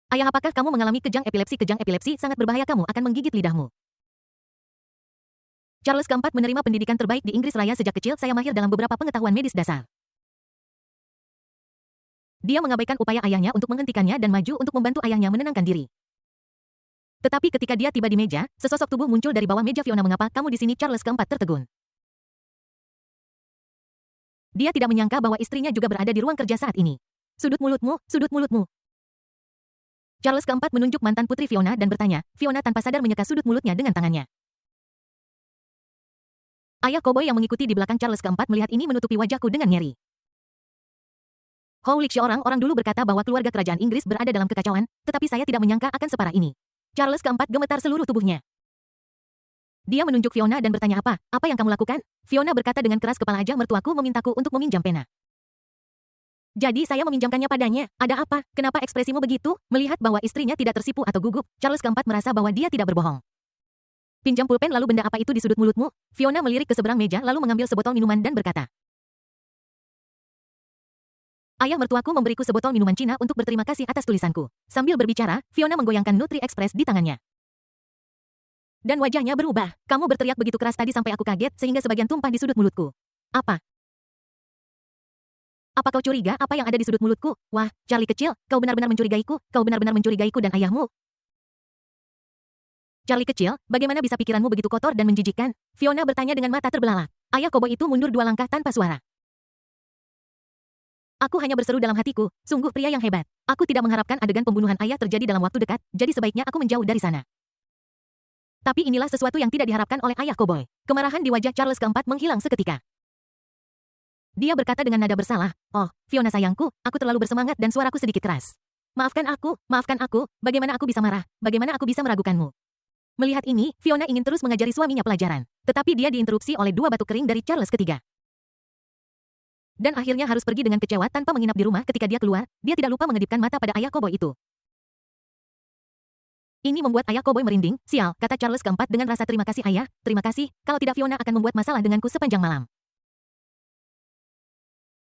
Ayah, apakah kamu mengalami kejang epilepsi? Kejang epilepsi sangat berbahaya, kamu akan menggigit lidahmu. Charles keempat menerima pendidikan terbaik di Inggris Raya sejak kecil. Saya mahir dalam beberapa pengetahuan medis dasar. Dia mengabaikan upaya ayahnya untuk menghentikannya dan maju untuk membantu ayahnya menenangkan diri. Tetapi ketika dia tiba di meja, sesosok tubuh muncul dari bawah meja Fiona. Mengapa kamu di sini? Charles keempat tertegun. Dia tidak menyangka bahwa istrinya juga berada di ruang kerja saat ini. Sudut mulutmu, sudut mulutmu. Charles keempat menunjuk mantan putri Fiona dan bertanya. Fiona tanpa sadar menyeka sudut mulutnya dengan tangannya. Ayah koboi yang mengikuti di belakang Charles keempat melihat ini menutupi wajahku dengan ngeri. Holy shit, orang-orang dulu berkata bahwa keluarga kerajaan Inggris berada dalam kekacauan, tetapi saya tidak menyangka akan separah ini. Charles keempat gemetar seluruh tubuhnya. Dia menunjuk Fiona dan bertanya apa yang kamu lakukan? Fiona berkata dengan keras, kepala aja mertuaku memintaku untuk meminjam pena. Jadi saya meminjamkannya padanya. Ada apa? Kenapa ekspresimu begitu? Melihat bahwa istrinya tidak tersipu atau gugup, Charles keempat merasa bahwa dia tidak berbohong. Pinjam pulpen, lalu benda apa itu di sudut mulutmu? Fiona melirik ke seberang meja lalu mengambil sebotol minuman dan berkata. Ayah mertuaku memberiku sebotol minuman Cina untuk berterima kasih atas tulisanku. Sambil berbicara, Fiona menggoyangkan Nutri Express di tangannya. Dan wajahnya berubah. Kamu berteriak begitu keras tadi sampai aku kaget sehingga sebagian tumpah di sudut mulutku. Apa? Apa kau curiga apa yang ada di sudut mulutku? Wah, Charlie kecil, kau benar-benar mencurigaiku. Kau benar-benar mencurigaiku dan ayahmu. Charlie kecil, bagaimana bisa pikiranmu begitu kotor dan menjijikkan? Fiona bertanya dengan mata terbelalak. Ayah koboi itu mundur 2 langkah tanpa suara. Aku hanya berseru dalam hatiku, sungguh pria yang hebat. Aku tidak mengharapkan adegan pembunuhan ayah terjadi dalam waktu dekat, jadi sebaiknya aku menjauh dari sana. Tapi inilah sesuatu yang tidak diharapkan oleh ayah koboi. Kemarahan di wajah Charles keempat menghilang seketika. Dia berkata dengan nada bersalah, oh, Fiona sayangku, aku terlalu bersemangat dan suaraku sedikit keras. Maafkan aku, bagaimana aku bisa marah, bagaimana aku bisa meragukanmu. Melihat ini, Fiona ingin terus mengajari suaminya pelajaran. Tetapi dia diinterupsi oleh 2 batuk kering dari Charles ketiga. Dan akhirnya harus pergi dengan kecewa tanpa menginap di rumah. Ketika dia keluar, dia tidak lupa mengedipkan mata pada ayah koboi itu. Ini membuat ayah koboi merinding. Sial, kata Charles keempat dengan rasa terima kasih ayah, terima kasih, kalau tidak Fiona akan membuat masalah denganku sepanjang malam.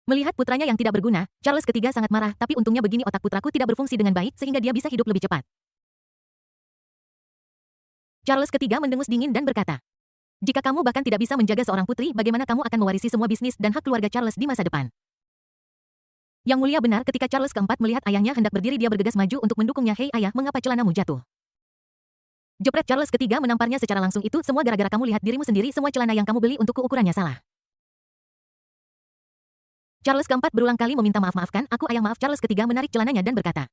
Melihat putranya yang tidak berguna, Charles ketiga sangat marah, tapi untungnya begini otak putraku tidak berfungsi dengan baik sehingga dia bisa hidup lebih cepat. Charles ketiga mendengus dingin dan berkata, jika kamu bahkan tidak bisa menjaga seorang putri, bagaimana kamu akan mewarisi semua bisnis dan hak keluarga Charles di masa depan? Yang mulia benar, ketika Charles keempat melihat ayahnya hendak berdiri, dia bergegas maju untuk mendukungnya. Hei ayah, mengapa celanamu jatuh? Jepret. Charles ketiga menamparnya secara langsung. Itu semua gara-gara kamu. Lihat dirimu sendiri, semua celana yang kamu beli untukku ukurannya salah. Charles keempat berulang kali meminta maaf. Maafkan aku ayah, maaf. Charles ketiga menarik celananya dan berkata,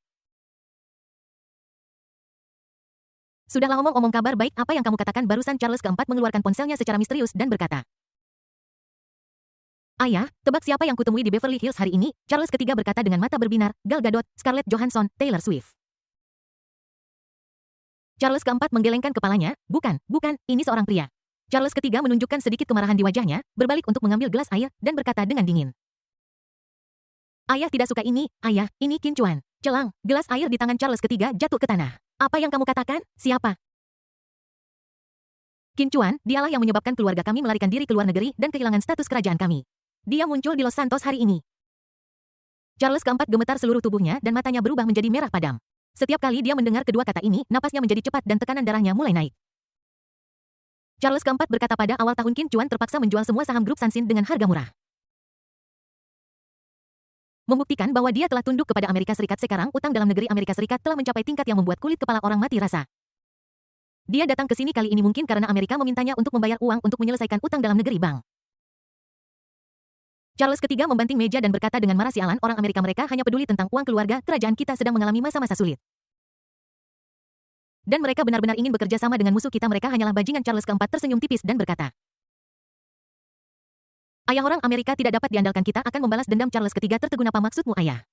sudahlah omong-omong, kabar baik apa yang kamu katakan barusan? Charles keempat mengeluarkan ponselnya secara misterius dan berkata, ayah, tebak siapa yang kutemui di Beverly Hills hari ini? Charles ketiga berkata dengan mata berbinar, Gal Gadot, Scarlett Johansson, Taylor Swift. Charles keempat menggelengkan kepalanya, bukan, ini seorang pria. Charles ketiga menunjukkan sedikit kemarahan di wajahnya, berbalik untuk mengambil gelas air, dan berkata dengan dingin. Ayah tidak suka ini, ayah, ini kincuan. Celang, gelas air di tangan Charles ketiga jatuh ke tanah. Apa yang kamu katakan? Siapa? Kincuan, dialah yang menyebabkan keluarga kami melarikan diri ke luar negeri dan kehilangan status kerajaan kami. Dia muncul di Los Santos hari ini. Charles keempat gemetar seluruh tubuhnya dan matanya berubah menjadi merah padam. Setiap kali dia mendengar kedua kata ini, napasnya menjadi cepat dan tekanan darahnya mulai naik. Charles keempat berkata pada awal tahun Kincuan terpaksa menjual semua saham grup Sansin dengan harga murah. Membuktikan bahwa dia telah tunduk kepada Amerika Serikat. Sekarang utang dalam negeri Amerika Serikat telah mencapai tingkat yang membuat kulit kepala orang mati rasa. Dia datang ke sini kali ini mungkin karena Amerika memintanya untuk membayar uang untuk menyelesaikan utang dalam negeri bank. Charles ketiga membanting meja dan berkata dengan marah, sialan, orang Amerika mereka hanya peduli tentang uang keluarga, kerajaan kita sedang mengalami masa-masa sulit. Dan mereka benar-benar ingin bekerja sama dengan musuh kita, mereka hanyalah bajingan. Charles keempat tersenyum tipis dan berkata, ayah, orang Amerika tidak dapat diandalkan, kita akan membalas dendam. Charles ketiga tertegun, apa maksudmu ayah?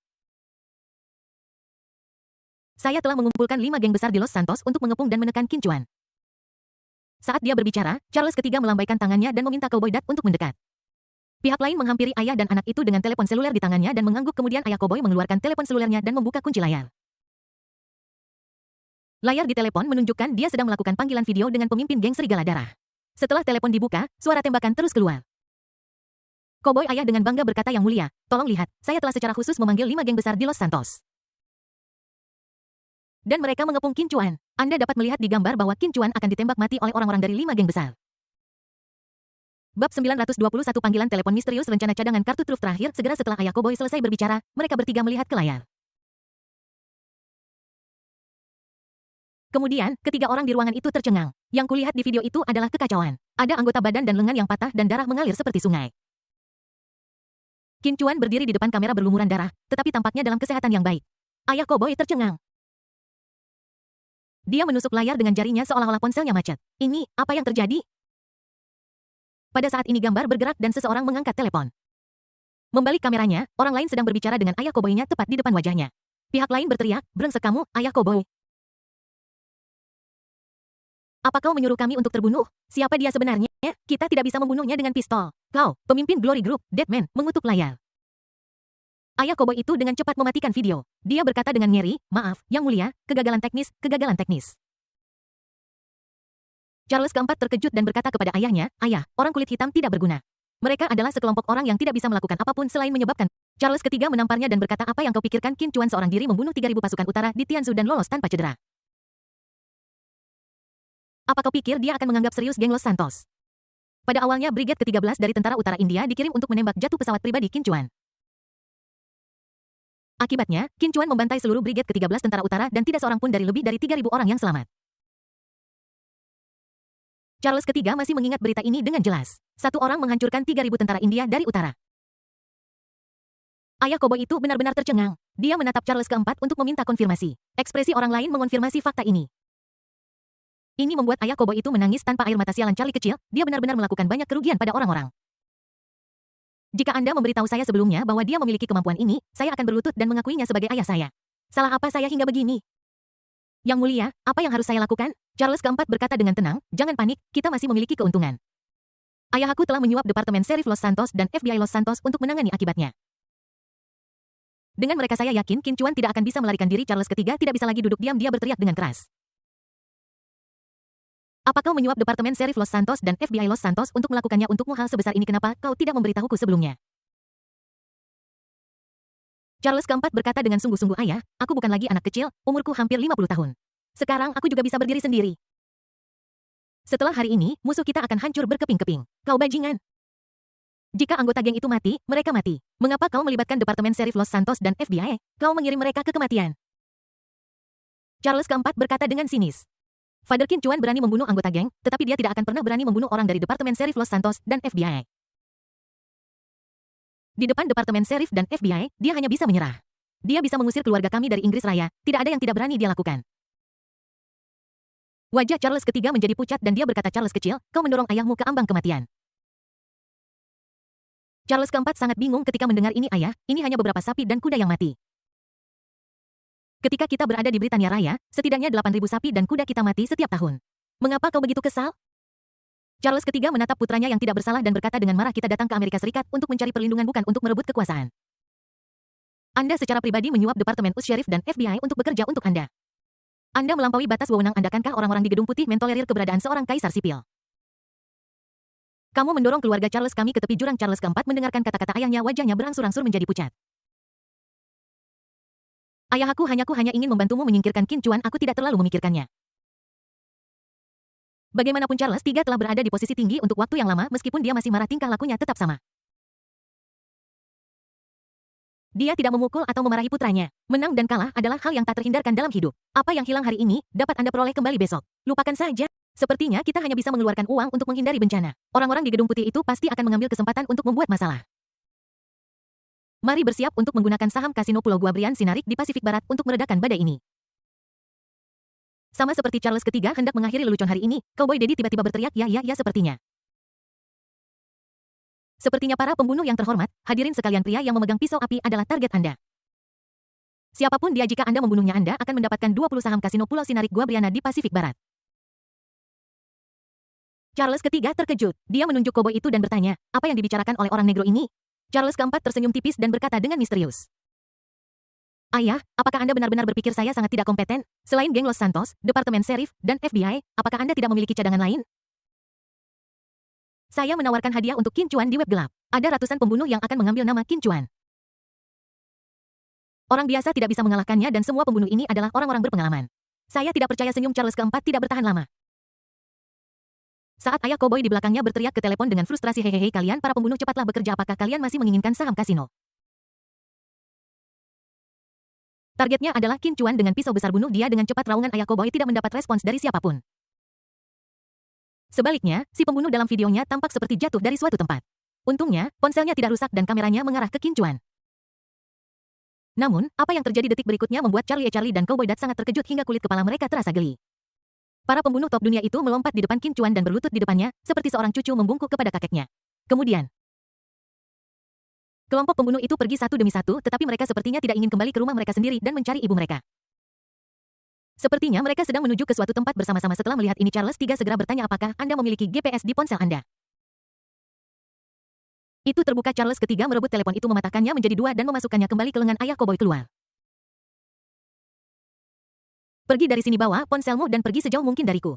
Saya telah mengumpulkan 5 geng besar di Los Santos untuk mengepung dan menekan Kincuan. Saat dia berbicara, Charles ketiga melambaikan tangannya dan meminta Cowboy Dad untuk mendekat. Pihak lain menghampiri ayah dan anak itu dengan telepon seluler di tangannya dan mengangguk. Kemudian ayah Cowboy mengeluarkan telepon selulernya dan membuka kunci layar. Layar di telepon menunjukkan dia sedang melakukan panggilan video dengan pemimpin geng Serigala Darah. Setelah telepon dibuka, suara tembakan terus keluar. Cowboy ayah dengan bangga berkata, yang mulia, tolong lihat, saya telah secara khusus memanggil 5 geng besar di Los Santos. Dan mereka mengepung Kincuan. Anda dapat melihat di gambar bahwa Kincuan akan ditembak mati oleh orang-orang dari 5 geng besar. Bab 921 panggilan telepon misterius, rencana cadangan kartu truf terakhir. Segera setelah ayah Cowboy selesai berbicara, mereka bertiga melihat ke layar. Kemudian, ketiga orang di ruangan itu tercengang. Yang kulihat di video itu adalah kekacauan. Ada anggota badan dan lengan yang patah dan darah mengalir seperti sungai. Qin Chuan berdiri di depan kamera berlumuran darah, tetapi tampaknya dalam kesehatan yang baik. Ayah koboi tercengang. Dia menusuk layar dengan jarinya seolah-olah ponselnya macet. Ini, apa yang terjadi? Pada saat ini gambar bergerak dan seseorang mengangkat telepon. Membalik kameranya, orang lain sedang berbicara dengan ayah koboinya tepat di depan wajahnya. Pihak lain berteriak, brengsek kamu, ayah koboi. Apa kau menyuruh kami untuk terbunuh? Siapa dia sebenarnya? Kita tidak bisa membunuhnya dengan pistol. Kau, pemimpin Glory Group, Deadman, mengutuk layar. Ayah koboi itu dengan cepat mematikan video. Dia berkata dengan ngeri, maaf, yang mulia, kegagalan teknis, kegagalan teknis. Charles keempat terkejut dan berkata kepada ayahnya, ayah, orang kulit hitam tidak berguna. Mereka adalah sekelompok orang yang tidak bisa melakukan apapun selain menyebabkan. Charles ketiga menamparnya dan berkata apa yang kau pikirkan Qin Chuan seorang diri membunuh 3.000 pasukan utara di Tianzhu dan lolos tanpa cedera. Apa kau pikir dia akan menganggap serius geng Los Santos? Pada awalnya Brigade ke-13 dari Tentara Utara India dikirim untuk menembak jatuh pesawat pribadi Qin Chuan. Akibatnya, Qin Chuan membantai seluruh Brigade ke-13 Tentara Utara dan tidak seorang pun dari lebih dari 3.000 orang yang selamat. Charles ketiga masih mengingat berita ini dengan jelas. Satu orang menghancurkan 3.000 tentara India dari utara. Ayah koboi itu benar-benar tercengang. Dia menatap Charles keempat untuk meminta konfirmasi. Ekspresi orang lain mengonfirmasi fakta ini. Ini membuat ayah koboi itu menangis tanpa air mata sialan Charlie kecil, dia benar-benar melakukan banyak kerugian pada orang-orang. Jika Anda memberitahu saya sebelumnya bahwa dia memiliki kemampuan ini, saya akan berlutut dan mengakuinya sebagai ayah saya. Salah apa saya hingga begini? Yang mulia, apa yang harus saya lakukan? Charles keempat berkata dengan tenang, jangan panik, kita masih memiliki keuntungan. Ayah aku telah menyuap Departemen Sheriff Los Santos dan FBI Los Santos untuk menangani akibatnya. Dengan mereka saya yakin Qin Chuan tidak akan bisa melarikan diri. Charles ketiga tidak bisa lagi duduk diam, dia berteriak dengan keras. Apa kau menyuap Departemen Sheriff Los Santos dan FBI Los Santos untuk melakukannya untukmu hal sebesar ini? Kenapa kau tidak memberitahuku sebelumnya? Charles keempat berkata dengan sungguh-sungguh, ayah, aku bukan lagi anak kecil, umurku hampir 50 tahun. Sekarang aku juga bisa berdiri sendiri. Setelah hari ini, musuh kita akan hancur berkeping-keping. Kau bajingan. Jika anggota geng itu mati, mereka mati. Mengapa kau melibatkan Departemen Sheriff Los Santos dan FBI? Kau mengirim mereka ke kematian. Charles keempat berkata dengan sinis. Father Qin Chuan berani membunuh anggota geng, tetapi dia tidak akan pernah berani membunuh orang dari Departemen Sheriff Los Santos dan FBI. Di depan Departemen Sheriff dan FBI, dia hanya bisa menyerah. Dia bisa mengusir keluarga kami dari Inggris Raya, tidak ada yang tidak berani dia lakukan. Wajah Charles ketiga menjadi pucat dan dia berkata, Charles kecil, kau mendorong ayahmu ke ambang kematian. Charles keempat sangat bingung ketika mendengar ini, ayah, ini hanya beberapa sapi dan kuda yang mati. Ketika kita berada di Britania Raya, setidaknya 8.000 sapi dan kuda kita mati setiap tahun. Mengapa kau begitu kesal? Charles ketiga menatap putranya yang tidak bersalah dan berkata dengan marah, kita datang ke Amerika Serikat untuk mencari perlindungan bukan untuk merebut kekuasaan. Anda secara pribadi menyuap Departemen US Sheriff dan FBI untuk bekerja untuk Anda. Anda melampaui batas wewenang Anda. Kankah orang-orang di Gedung Putih mentolerir keberadaan seorang kaisar sipil? Kamu mendorong keluarga Charles kami ke tepi jurang. Charles keempat mendengarkan kata-kata ayahnya, wajahnya berangsur-angsur menjadi pucat. Ayah aku hanya ingin membantumu menyingkirkan Qin Chuan, aku tidak terlalu memikirkannya. Bagaimanapun Charles III telah berada di posisi tinggi untuk waktu yang lama, meskipun dia masih marah tingkah lakunya tetap sama. Dia tidak memukul atau memarahi putranya. Menang dan kalah adalah hal yang tak terhindarkan dalam hidup. Apa yang hilang hari ini, dapat Anda peroleh kembali besok. Lupakan saja. Sepertinya kita hanya bisa mengeluarkan uang untuk menghindari bencana. Orang-orang di Gedung Putih itu pasti akan mengambil kesempatan untuk membuat masalah. Mari bersiap untuk menggunakan saham kasino Pulau Guabrian Sinarik di Pasifik Barat untuk meredakan badai ini. Sama seperti Charles ketiga hendak mengakhiri lelucon hari ini, Cowboy Daddy tiba-tiba berteriak, ya sepertinya. Sepertinya para pembunuh yang terhormat, hadirin sekalian, pria yang memegang pisau api adalah target Anda. Siapapun dia, jika Anda membunuhnya Anda akan mendapatkan 20 saham kasino Pulau Sinarik Guabriana di Pasifik Barat. Charles ketiga terkejut. Dia menunjuk Cowboy itu dan bertanya, apa yang dibicarakan oleh orang negro ini? Charles keempat tersenyum tipis dan berkata dengan misterius. Ayah, apakah Anda benar-benar berpikir saya sangat tidak kompeten? Selain geng Los Santos, Departemen Sheriff, dan FBI, apakah Anda tidak memiliki cadangan lain? Saya menawarkan hadiah untuk Qin Chuan di web gelap. Ada ratusan pembunuh yang akan mengambil nama Qin Chuan. Orang biasa tidak bisa mengalahkannya dan semua pembunuh ini adalah orang-orang berpengalaman. Saya tidak percaya. Senyum Charles keempat tidak bertahan lama. Saat ayah Cowboy di belakangnya berteriak ke telepon dengan frustrasi, hehehe kalian para pembunuh cepatlah bekerja, apakah kalian masih menginginkan saham kasino? Targetnya adalah Qin Chuan dengan pisau besar bunuh dia dengan cepat. Raungan ayah koboi tidak mendapat respons dari siapapun. Sebaliknya, si pembunuh dalam videonya tampak seperti jatuh dari suatu tempat. Untungnya, ponselnya tidak rusak dan kameranya mengarah ke Qin Chuan. Namun, apa yang terjadi detik berikutnya membuat Charlie dan Cowboy Dat sangat terkejut hingga kulit kepala mereka terasa geli. Para pembunuh top dunia itu melompat di depan Qin Chuan dan berlutut di depannya, seperti seorang cucu membungkuk kepada kakeknya. Kemudian, kelompok pembunuh itu pergi satu demi satu, tetapi mereka sepertinya tidak ingin kembali ke rumah mereka sendiri dan mencari ibu mereka. Sepertinya mereka sedang menuju ke suatu tempat bersama-sama. Setelah melihat ini, Charles III segera bertanya, apakah Anda memiliki GPS di ponsel Anda? Itu terbuka. Charles III merebut telepon itu, mematahkannya menjadi dua dan memasukkannya kembali ke lengan ayah koboi keluar. Pergi dari sini, bawa ponselmu dan pergi sejauh mungkin dariku.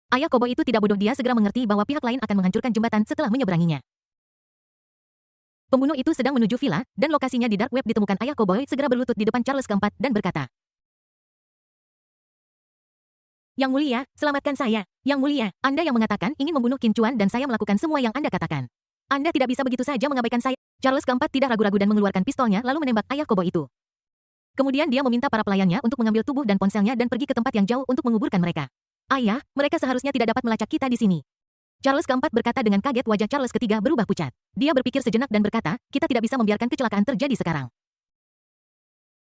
Ayah koboi itu tidak bodoh, dia segera mengerti bahwa pihak lain akan menghancurkan jembatan setelah menyeberanginya. Pembunuh itu sedang menuju villa, dan lokasinya di dark web. Ditemukan ayah koboi segera berlutut di depan Charles keempat dan berkata, Yang mulia, selamatkan saya. Yang mulia, Anda yang mengatakan ingin membunuh Qin Chuan dan saya melakukan semua yang Anda katakan. Anda tidak bisa begitu saja mengabaikan saya. Charles keempat tidak ragu-ragu dan mengeluarkan pistolnya lalu menembak ayah koboi itu. Kemudian dia meminta para pelayannya untuk mengambil tubuh dan ponselnya dan pergi ke tempat yang jauh untuk menguburkan mereka. Ayah, mereka seharusnya tidak dapat melacak kita di sini. Charles keempat berkata dengan kaget. Wajah Charles ketiga berubah pucat. Dia berpikir sejenak dan berkata, kita tidak bisa membiarkan kecelakaan terjadi sekarang.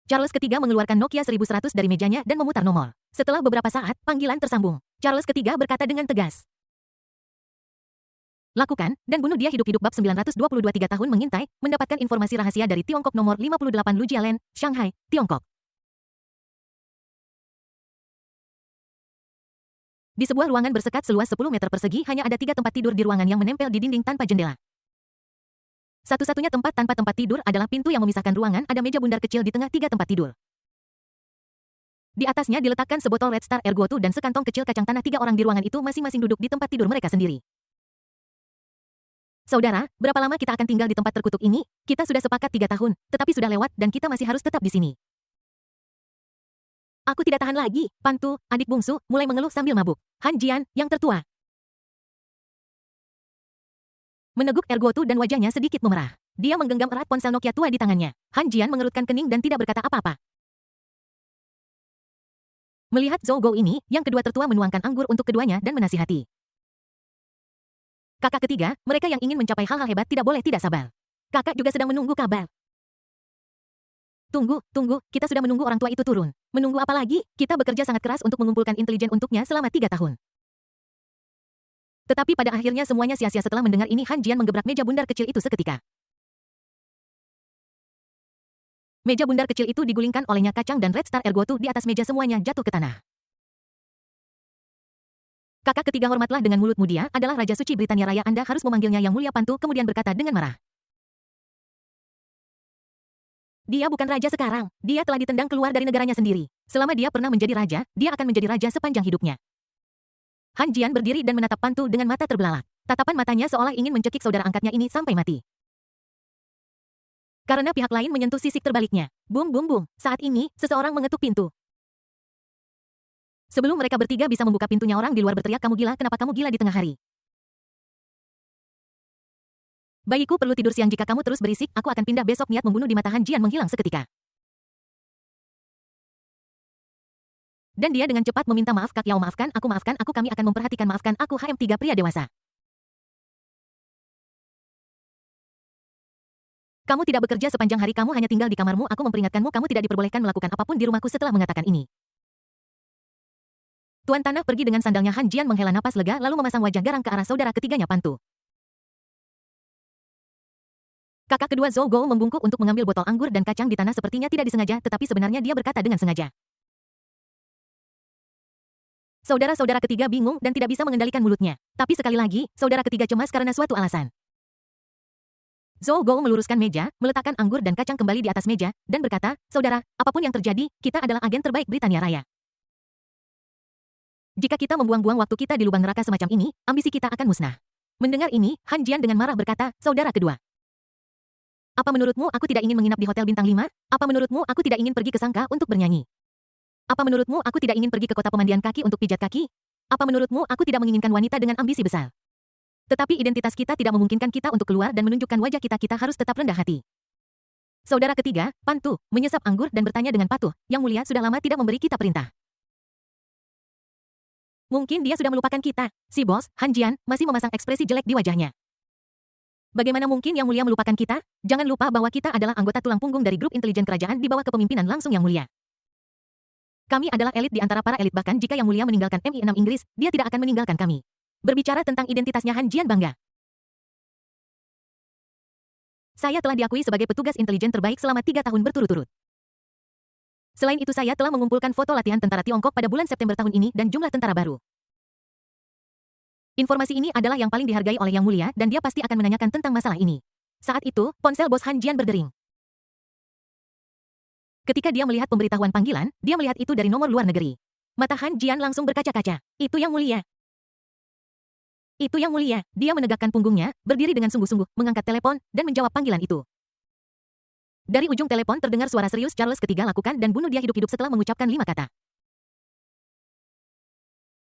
Charles ketiga mengeluarkan Nokia 1100 dari mejanya dan memutar nomor. Setelah beberapa saat, panggilan tersambung. Charles ketiga berkata dengan tegas, lakukan, dan bunuh dia hidup-hidup. Bab 922. 3 tahun mengintai, mendapatkan informasi rahasia dari Tiongkok. Nomor 58 Lu Jialen, Shanghai, Tiongkok. Di sebuah ruangan bersekat seluas 10 meter persegi, hanya ada 3 tempat tidur di ruangan yang menempel di dinding tanpa jendela. Satu-satunya tempat tanpa tempat tidur adalah pintu yang memisahkan ruangan. Ada meja bundar kecil di tengah 3 tempat tidur. Di atasnya diletakkan sebotol Red Star Ergotu dan sekantong kecil kacang tanah. 3 orang di ruangan itu masing-masing duduk di tempat tidur mereka sendiri. Saudara, berapa lama kita akan tinggal di tempat terkutuk ini? Kita sudah sepakat 3 tahun, tetapi sudah lewat dan kita masih harus tetap di sini. Aku tidak tahan lagi. Pantu, adik bungsu, mulai mengeluh sambil mabuk. Han Jian, yang tertua, meneguk Ergotu dan wajahnya sedikit memerah. Dia menggenggam erat ponsel Nokia tua di tangannya. Han Jian mengerutkan kening dan tidak berkata apa-apa. Melihat Zhou Gou ini, yang kedua tertua menuangkan anggur untuk keduanya dan menasihati. Kakak ketiga, mereka yang ingin mencapai hal-hal hebat tidak boleh tidak sabar. Kakak juga sedang menunggu kabar. Tunggu, kita sudah menunggu orang tua itu turun. Menunggu apa lagi? Kita bekerja sangat keras untuk mengumpulkan intelijen untuknya selama 3 tahun. Tetapi pada akhirnya semuanya sia-sia. Setelah mendengar ini, Han Jian menggebrak meja bundar kecil itu seketika. Meja bundar kecil itu digulingkan olehnya kacang dan Red Star Ergotu di atas meja, semuanya jatuh ke tanah. Kakak ketiga, hormatlah dengan mulut mulia, adalah Raja Suci Britania Raya. Anda harus memanggilnya Yang Mulia. Pantu kemudian berkata dengan marah. Dia bukan raja sekarang. Dia telah ditendang keluar dari negaranya sendiri. Selama dia pernah menjadi raja, dia akan menjadi raja sepanjang hidupnya. Han Jian berdiri dan menatap Pantu dengan mata terbelalak. Tatapan matanya seolah ingin mencekik saudara angkatnya ini sampai mati. Karena pihak lain menyentuh sisik terbaliknya. Bung bung bung. Saat ini, seseorang mengetuk pintu. Sebelum mereka bertiga bisa membuka pintunya, orang di luar berteriak, kamu gila? Kenapa kamu gila di tengah hari? Bayiku perlu tidur siang. Jika kamu terus berisik, aku akan pindah besok. Niat membunuh di mata Han Jian menghilang seketika. Dan dia dengan cepat meminta maaf. Kak Yao, maafkan aku, kami akan memperhatikan. Maafkan aku, HM3 pria dewasa. Kamu tidak bekerja sepanjang hari, kamu hanya tinggal di kamarmu. Aku memperingatkanmu, kamu tidak diperbolehkan melakukan apapun di rumahku. Setelah mengatakan ini, Tuan Tanah pergi dengan sandalnya. Han Jian menghela napas lega lalu memasang wajah garang ke arah saudara ketiganya Pantu. Kakak kedua Zhou Gou membungkuk untuk mengambil botol anggur dan kacang di tanah. Sepertinya tidak disengaja, tetapi sebenarnya dia berkata dengan sengaja. Saudara-saudara ketiga bingung dan tidak bisa mengendalikan mulutnya. Tapi sekali lagi, saudara ketiga cemas karena suatu alasan. Zhou Gou meluruskan meja, meletakkan anggur dan kacang kembali di atas meja, dan berkata, saudara, apapun yang terjadi, kita adalah agen terbaik Britania Raya. Jika kita membuang-buang waktu kita di lubang neraka semacam ini, ambisi kita akan musnah. Mendengar ini, Han Jian dengan marah berkata, saudara kedua, apa menurutmu aku tidak ingin menginap di hotel bintang 5? Apa menurutmu aku tidak ingin pergi ke Sangka untuk bernyanyi? Apa menurutmu aku tidak ingin pergi ke kota pemandian kaki untuk pijat kaki? Apa menurutmu aku tidak menginginkan wanita dengan ambisi besar? Tetapi identitas kita tidak memungkinkan kita untuk keluar dan menunjukkan wajah kita. Kita harus tetap rendah hati. Saudara ketiga, Pantu, menyesap anggur dan bertanya dengan patuh, Yang Mulia sudah lama tidak memberi kita perintah. Mungkin dia sudah melupakan kita. Si bos, Han Jian, masih memasang ekspresi jelek di wajahnya. Bagaimana mungkin Yang Mulia melupakan kita? Jangan lupa bahwa kita adalah anggota tulang punggung dari grup intelijen kerajaan di bawah kepemimpinan langsung Yang Mulia. Kami adalah elit di antara para elit, bahkan jika Yang Mulia meninggalkan MI6 Inggris, dia tidak akan meninggalkan kami. Berbicara tentang identitasnya, Han Jian bangga. Saya telah diakui sebagai petugas intelijen terbaik selama 3 tahun berturut-turut. Selain itu saya telah mengumpulkan foto latihan tentara Tiongkok pada bulan September tahun ini dan jumlah tentara baru. Informasi ini adalah yang paling dihargai oleh Yang Mulia dan dia pasti akan menanyakan tentang masalah ini. Saat itu, ponsel bos Han Jian berdering. Ketika dia melihat pemberitahuan panggilan, dia melihat itu dari nomor luar negeri. Mata Han Jian langsung berkaca-kaca. Itu Yang Mulia. Itu Yang Mulia. Dia menegakkan punggungnya, berdiri dengan sungguh-sungguh, mengangkat telepon, dan menjawab panggilan itu. Dari ujung telepon terdengar suara serius. Charles III lakukan dan bunuh dia hidup-hidup setelah mengucapkan 5 kata.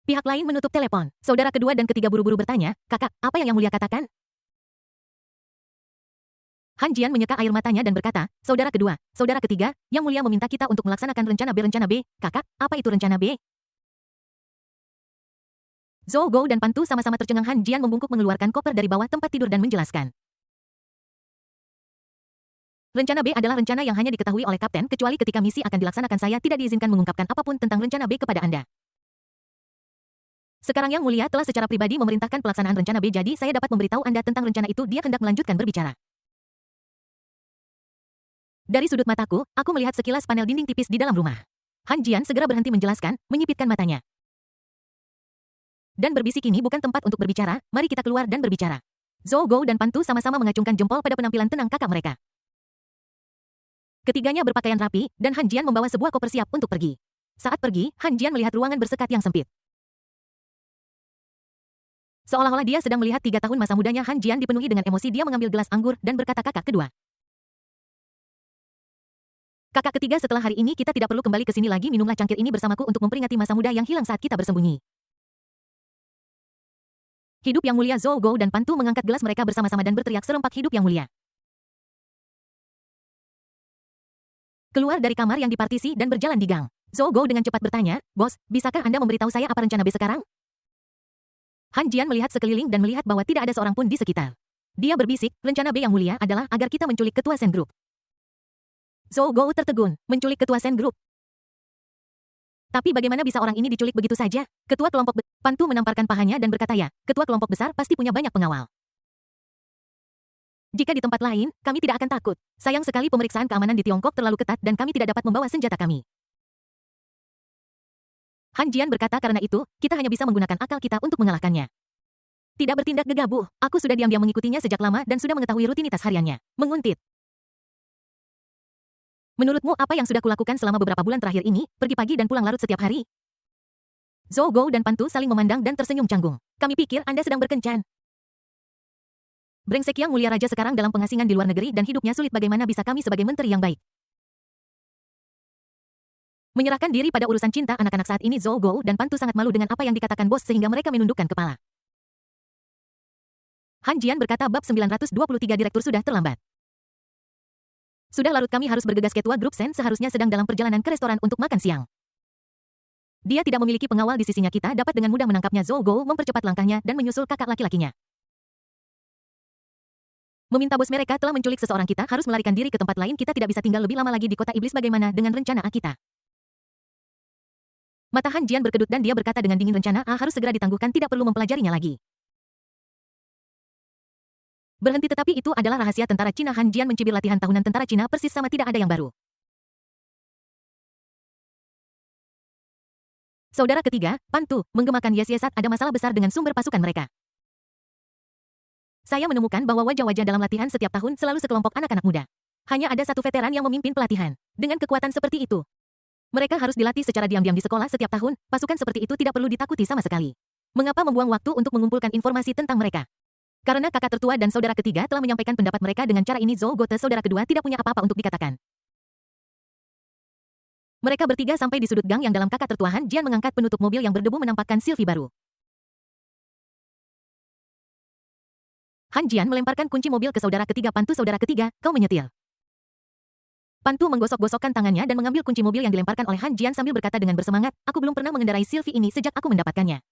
Pihak lain menutup telepon. Saudara kedua dan ketiga buru-buru bertanya, kakak, apa yang Mulia katakan? Han Jian menyeka air matanya dan berkata, saudara kedua, saudara ketiga, Yang Mulia meminta kita untuk melaksanakan rencana B. Rencana B, kakak, apa itu rencana B? Zhou Gou dan Pantu sama-sama tercengang. Han Jian membungkuk mengeluarkan koper dari bawah tempat tidur dan menjelaskan. Rencana B adalah rencana yang hanya diketahui oleh kapten kecuali ketika misi akan dilaksanakan. Saya tidak diizinkan mengungkapkan apapun tentang rencana B kepada Anda. Sekarang Yang Mulia telah secara pribadi memerintahkan pelaksanaan rencana B, jadi saya dapat memberitahu Anda tentang rencana itu. Dia hendak melanjutkan berbicara. Dari sudut mataku, aku melihat sekilas panel dinding tipis di dalam rumah. Han Jian segera berhenti menjelaskan, menyipitkan matanya. Dan berbisik, ini bukan tempat untuk berbicara, mari kita keluar dan berbicara. Zhou Gou dan Pantu sama-sama mengacungkan jempol pada penampilan tenang kakak mereka. Ketiganya berpakaian rapi, dan Han Jian membawa sebuah koper siap untuk pergi. Saat pergi, Han Jian melihat ruangan bersekat yang sempit. Seolah-olah dia sedang melihat 3 tahun masa mudanya. Han Jian dipenuhi dengan emosi. Dia mengambil gelas anggur dan berkata, kakak kedua. Kakak ketiga, setelah hari ini kita tidak perlu kembali ke sini lagi. Minumlah cangkir ini bersamaku untuk memperingati masa muda yang hilang saat kita bersembunyi. Hidup Yang Mulia. Zhou Gou dan Pantu mengangkat gelas mereka bersama-sama dan berteriak serempak hidup Yang Mulia. Keluar dari kamar yang dipartisi dan berjalan di gang. Zhou Gou dengan cepat bertanya, bos, bisakah Anda memberitahu saya apa rencana B sekarang? Han Jian melihat sekeliling dan melihat bahwa tidak ada seorang pun di sekitar. Dia berbisik, rencana B Yang Mulia adalah agar kita menculik ketua Sen Group. Zhou Gou tertegun, menculik ketua Sen Group. Tapi bagaimana bisa orang ini diculik begitu saja? Ketua kelompok Pantu menamparkan pahanya dan berkata, ya, ketua kelompok besar pasti punya banyak pengawal. Jika di tempat lain, kami tidak akan takut. Sayang sekali pemeriksaan keamanan di Tiongkok terlalu ketat dan kami tidak dapat membawa senjata kami. Han Jian berkata, karena itu, kita hanya bisa menggunakan akal kita untuk mengalahkannya. Tidak bertindak gegabah, aku sudah diam-diam mengikutinya sejak lama dan sudah mengetahui rutinitas hariannya. Menguntit. Menurutmu apa yang sudah kulakukan selama beberapa bulan terakhir ini, pergi pagi dan pulang larut setiap hari? Zhou Gou dan Pantu saling memandang dan tersenyum canggung. Kami pikir Anda sedang berkencan. Brengsek. Yang Mulia Raja sekarang dalam pengasingan di luar negeri dan hidupnya sulit. Bagaimana bisa kami sebagai menteri yang baik menyerahkan diri pada urusan cinta anak-anak saat ini? Zhou Gou dan Pantu sangat malu dengan apa yang dikatakan bos sehingga mereka menundukkan kepala. Han Jian berkata, bab 923 direktur sudah terlambat. Sudah larut, kami harus bergegas. Ketua grup Sen seharusnya sedang dalam perjalanan ke restoran untuk makan siang. Dia tidak memiliki pengawal di sisinya, kita dapat dengan mudah menangkapnya. Zhou Gou mempercepat langkahnya dan menyusul kakak laki-lakinya. Meminta bos, mereka telah menculik seseorang, kita harus melarikan diri ke tempat lain. Kita tidak bisa tinggal lebih lama lagi di kota iblis. Bagaimana dengan rencana A kita? Mata Han Jian berkedut dan dia berkata dengan dingin, rencana A harus segera ditangguhkan, tidak perlu mempelajarinya lagi. Berhenti, tetapi itu adalah rahasia tentara Cina. Han Jian mencibir latihan tahunan tentara Cina persis sama, tidak ada yang baru. Saudara ketiga, Pantu, menggemakan yes-yes saat ada masalah besar dengan sumber pasukan mereka. Saya menemukan bahwa wajah-wajah dalam latihan setiap tahun selalu sekelompok anak-anak muda. Hanya ada satu veteran yang memimpin pelatihan. Dengan kekuatan seperti itu, mereka harus dilatih secara diam-diam di sekolah setiap tahun. Pasukan seperti itu tidak perlu ditakuti sama sekali. Mengapa membuang waktu untuk mengumpulkan informasi tentang mereka? Karena kakak tertua dan saudara ketiga telah menyampaikan pendapat mereka dengan cara ini. Zhou Gote, saudara kedua, tidak punya apa-apa untuk dikatakan. Mereka bertiga sampai di sudut gang yang dalam. Kakak tertua Han Jian mengangkat penutup mobil yang berdebu menampakkan Sylvie baru. Han Jian melemparkan kunci mobil ke saudara ketiga. Pantu, saudara ketiga, kau menyetil. Pan Tu menggosok-gosokkan tangannya dan mengambil kunci mobil yang dilemparkan oleh Han Jian sambil berkata dengan bersemangat, aku belum pernah mengendarai Sylvie ini sejak aku mendapatkannya.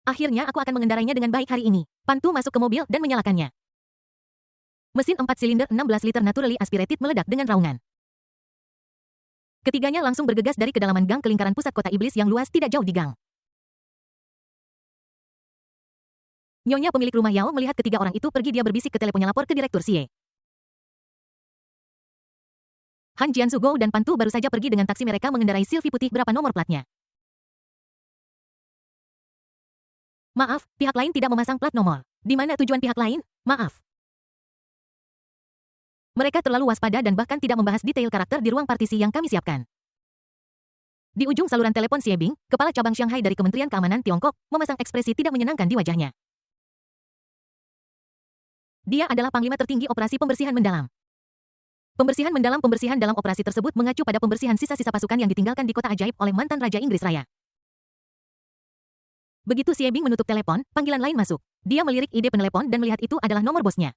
Akhirnya aku akan mengendarainya dengan baik hari ini. Pan Tu masuk ke mobil dan menyalakannya. Mesin 4 silinder 16 liter naturally aspirated meledak dengan raungan. Ketiganya langsung bergegas dari kedalaman gang ke lingkaran pusat kota iblis yang luas tidak jauh di gang. Nyonya pemilik rumah Yao melihat ketiga orang itu pergi, dia berbisik ke teleponnya, lapor ke Direktur Xie. Han Jianzhugo dan Pan Tu baru saja pergi dengan taksi, mereka mengendarai Sylvie putih, berapa nomor platnya. Maaf, pihak lain tidak memasang plat nomor. Di mana tujuan pihak lain? Maaf. Mereka terlalu waspada dan bahkan tidak membahas detail karakter di ruang partisi yang kami siapkan. Di ujung saluran telepon, Xie Bing, kepala cabang Shanghai dari Kementerian Keamanan Tiongkok, memasang ekspresi tidak menyenangkan di wajahnya. Dia adalah panglima tertinggi operasi pembersihan mendalam. Pembersihan dalam operasi tersebut mengacu pada pembersihan sisa-sisa pasukan yang ditinggalkan di kota ajaib oleh mantan Raja Inggris Raya. Begitu Xie Bing menutup telepon, panggilan lain masuk. Dia melirik ide penelepon dan melihat itu adalah nomor bosnya.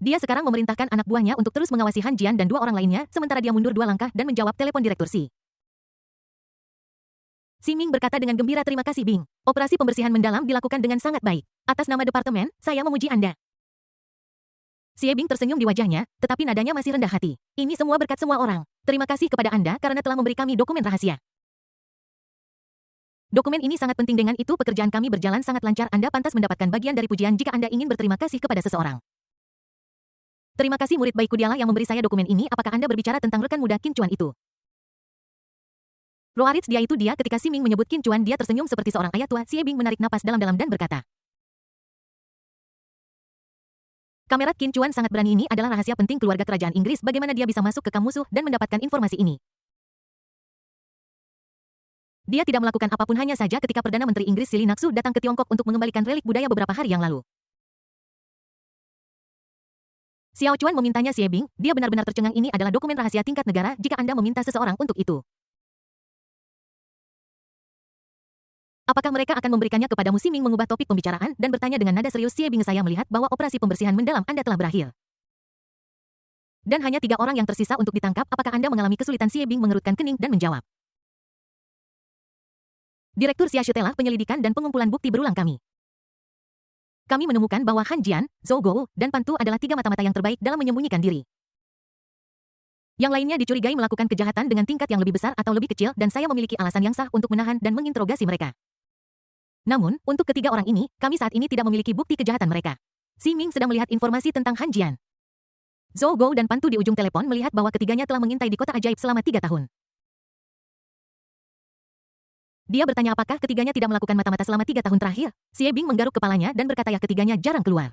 Dia sekarang memerintahkan anak buahnya untuk terus mengawasi Han Jian dan dua orang lainnya, sementara dia mundur 2 langkah dan menjawab telepon Direktur Xi. Xi Ming berkata dengan gembira, terima kasih Bing. Operasi pembersihan mendalam dilakukan dengan sangat baik. Atas nama departemen, saya memuji Anda. Xie Bing tersenyum di wajahnya, tetapi nadanya masih rendah hati. Ini semua berkat semua orang. Terima kasih kepada Anda karena telah memberi kami dokumen rahasia. Dokumen ini sangat penting, dengan itu pekerjaan kami berjalan sangat lancar. Anda pantas mendapatkan bagian dari pujian jika Anda ingin berterima kasih kepada seseorang. Terima kasih murid baikku, dialah yang memberi saya dokumen ini. Apakah Anda berbicara tentang rekan muda Qin Chuan itu? Roaritz, dia itu dia. Ketika Xi Ming menyebut Qin Chuan, dia tersenyum seperti seorang ayah tua. Xie Bing menarik napas dalam-dalam dan berkata, Kamerat Qin Chuan sangat berani, ini adalah rahasia penting keluarga kerajaan Inggris. Bagaimana dia bisa masuk ke kamp musuh dan mendapatkan informasi ini? Dia tidak melakukan apapun, hanya saja ketika Perdana Menteri Inggris Silly Naksu datang ke Tiongkok untuk mengembalikan relik budaya beberapa hari yang lalu. Xiao Chuan memintanya Xie Bing, dia benar-benar tercengang. Ini adalah dokumen rahasia tingkat negara jika Anda meminta seseorang untuk itu. Apakah mereka akan memberikannya kepadamu? Xi Ming mengubah topik pembicaraan dan bertanya dengan nada serius, Xie Bing, saya melihat bahwa operasi pembersihan mendalam Anda telah berakhir. Dan hanya 3 orang yang tersisa untuk ditangkap. Apakah Anda mengalami kesulitan? Xie Bing mengerutkan kening dan menjawab. Direktur Xia telah penyelidikan dan pengumpulan bukti berulang kami. Kami menemukan bahwa Han Jian, Zhou Gou, dan Pan Tu adalah 3 mata-mata yang terbaik dalam menyembunyikan diri. Yang lainnya dicurigai melakukan kejahatan dengan tingkat yang lebih besar atau lebih kecil, dan saya memiliki alasan yang sah untuk menahan dan menginterogasi mereka. Namun, untuk ketiga orang ini, kami saat ini tidak memiliki bukti kejahatan mereka. Xi Ming sedang melihat informasi tentang Han Jian. Zhou Gou dan Pan Tu di ujung telepon melihat bahwa ketiganya telah mengintai di kota ajaib selama 3 tahun. Dia bertanya apakah ketiganya tidak melakukan mata-mata selama 3 tahun terakhir. Xie Bing menggaruk kepalanya dan berkata, ya, ketiganya jarang keluar.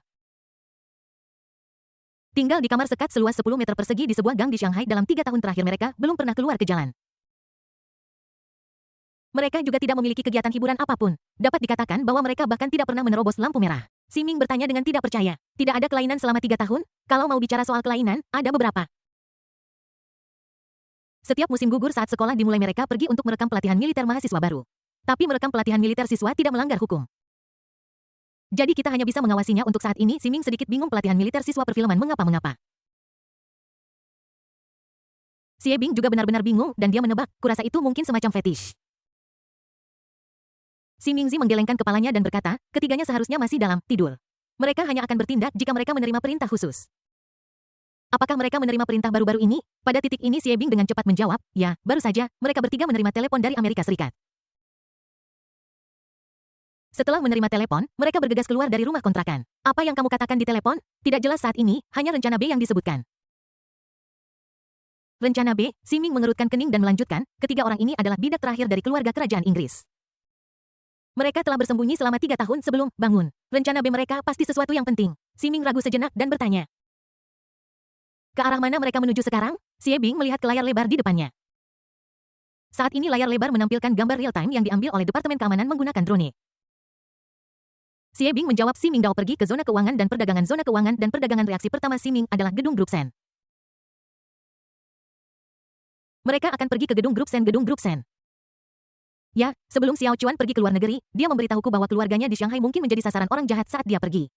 Tinggal di kamar sekat seluas 10 meter persegi di sebuah gang di Shanghai. Dalam 3 tahun terakhir mereka belum pernah keluar ke jalan. Mereka juga tidak memiliki kegiatan hiburan apapun. Dapat dikatakan bahwa mereka bahkan tidak pernah menerobos lampu merah. Xi Ming bertanya dengan tidak percaya. Tidak ada kelainan selama 3 tahun? Kalau mau bicara soal kelainan, ada beberapa. Setiap musim gugur saat sekolah dimulai, mereka pergi untuk merekam pelatihan militer mahasiswa baru. Tapi merekam pelatihan militer siswa tidak melanggar hukum. Jadi kita hanya bisa mengawasinya untuk saat ini. Xi Ming sedikit bingung, pelatihan militer siswa perfilman mengapa? Xie Bing juga benar-benar bingung dan dia menebak, kurasa itu mungkin semacam fetish. Xi Mingzi menggelengkan kepalanya dan berkata, ketiganya seharusnya masih dalam tidur. Mereka hanya akan bertindak jika mereka menerima perintah khusus. Apakah mereka menerima perintah baru-baru ini? Pada titik ini Xie Bing dengan cepat menjawab, ya, baru saja, mereka bertiga menerima telepon dari Amerika Serikat. Setelah menerima telepon, mereka bergegas keluar dari rumah kontrakan. Apa yang kamu katakan di telepon? Tidak jelas saat ini, hanya rencana B yang disebutkan. Rencana B? Xi Ming mengerutkan kening dan melanjutkan, ketiga orang ini adalah bidak terakhir dari keluarga kerajaan Inggris. Mereka telah bersembunyi selama 3 tahun sebelum bangun. Rencana B mereka pasti sesuatu yang penting. Xi Ming ragu sejenak dan bertanya, ke arah mana mereka menuju sekarang? Xie Bing melihat ke layar lebar di depannya. Saat ini layar lebar menampilkan gambar real-time yang diambil oleh Departemen Keamanan menggunakan drone. Xie Bing menjawab, Xi Ming Dao pergi ke zona keuangan dan perdagangan. Zona keuangan dan perdagangan, reaksi pertama Xi Ming adalah gedung Grup Sen. Mereka akan pergi ke gedung Grup Sen. Gedung Grup Sen. Ya, sebelum Xiao Chuan pergi ke luar negeri, dia memberitahuku bahwa keluarganya di Shanghai mungkin menjadi sasaran orang jahat saat dia pergi.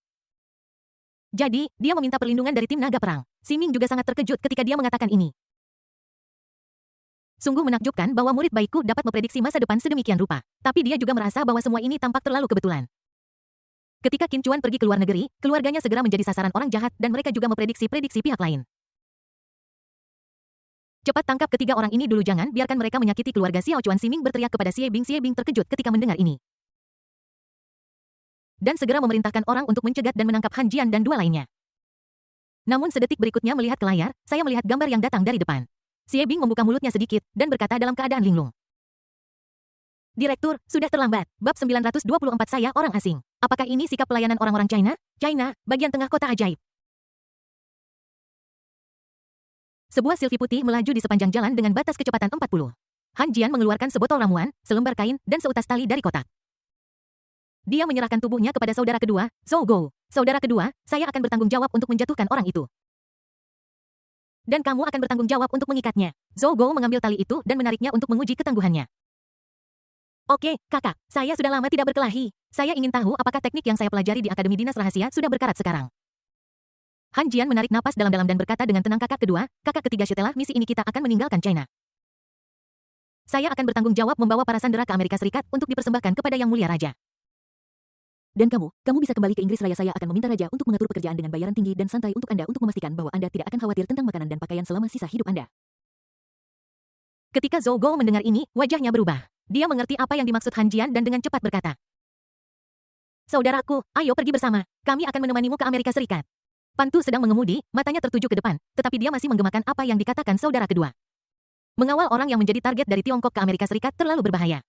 Jadi, dia meminta perlindungan dari tim naga perang. Ximing juga sangat terkejut ketika dia mengatakan ini. Sungguh menakjubkan bahwa murid baikku dapat memprediksi masa depan sedemikian rupa. Tapi dia juga merasa bahwa semua ini tampak terlalu kebetulan. Ketika Qin Chuan pergi ke luar negeri, keluarganya segera menjadi sasaran orang jahat dan mereka juga memprediksi-prediksi pihak lain. Cepat tangkap ketiga orang ini dulu, jangan biarkan mereka menyakiti keluarga Xiao Chuan. Ximing berteriak kepada Xie Bing. Xie Bing terkejut ketika mendengar ini. Dan segera memerintahkan orang untuk mencegat dan menangkap Han Jian dan dua lainnya. Namun sedetik berikutnya melihat ke layar, saya melihat gambar yang datang dari depan. Xie Bing membuka mulutnya sedikit dan berkata dalam keadaan linglung. Direktur, sudah terlambat. Bab 924 saya orang asing. Apakah ini sikap pelayanan orang-orang China? China, bagian tengah kota ajaib. Sebuah silvi putih melaju di sepanjang jalan dengan batas kecepatan 40. Han Jian mengeluarkan sebotol ramuan, selembar kain, dan seutas tali dari kotak. Dia menyerahkan tubuhnya kepada saudara kedua, Zhou Gou. Saudara kedua, saya akan bertanggung jawab untuk menjatuhkan orang itu. Dan kamu akan bertanggung jawab untuk mengikatnya. Zhou Gou mengambil tali itu dan menariknya untuk menguji ketangguhannya. Oke, kakak, saya sudah lama tidak berkelahi. Saya ingin tahu apakah teknik yang saya pelajari di Akademi Dinas Rahasia sudah berkarat sekarang. Han Jian menarik napas dalam-dalam dan berkata dengan tenang, kakak kedua, kakak ketiga, setelah misi ini kita akan meninggalkan China. Saya akan bertanggung jawab membawa para sandera ke Amerika Serikat untuk dipersembahkan kepada Yang Mulia Raja. Dan kamu bisa kembali ke Inggris Raya. Saya akan meminta Raja untuk mengatur pekerjaan dengan bayaran tinggi dan santai untuk Anda untuk memastikan bahwa Anda tidak akan khawatir tentang makanan dan pakaian selama sisa hidup Anda. Ketika Zhou Gou mendengar ini, wajahnya berubah. Dia mengerti apa yang dimaksud Han Jian dan dengan cepat berkata, saudaraku, ayo pergi bersama. Kami akan menemanimu ke Amerika Serikat. Pantu sedang mengemudi, matanya tertuju ke depan, tetapi dia masih menggemakan apa yang dikatakan saudara kedua. Mengawal orang yang menjadi target dari Tiongkok ke Amerika Serikat terlalu berbahaya.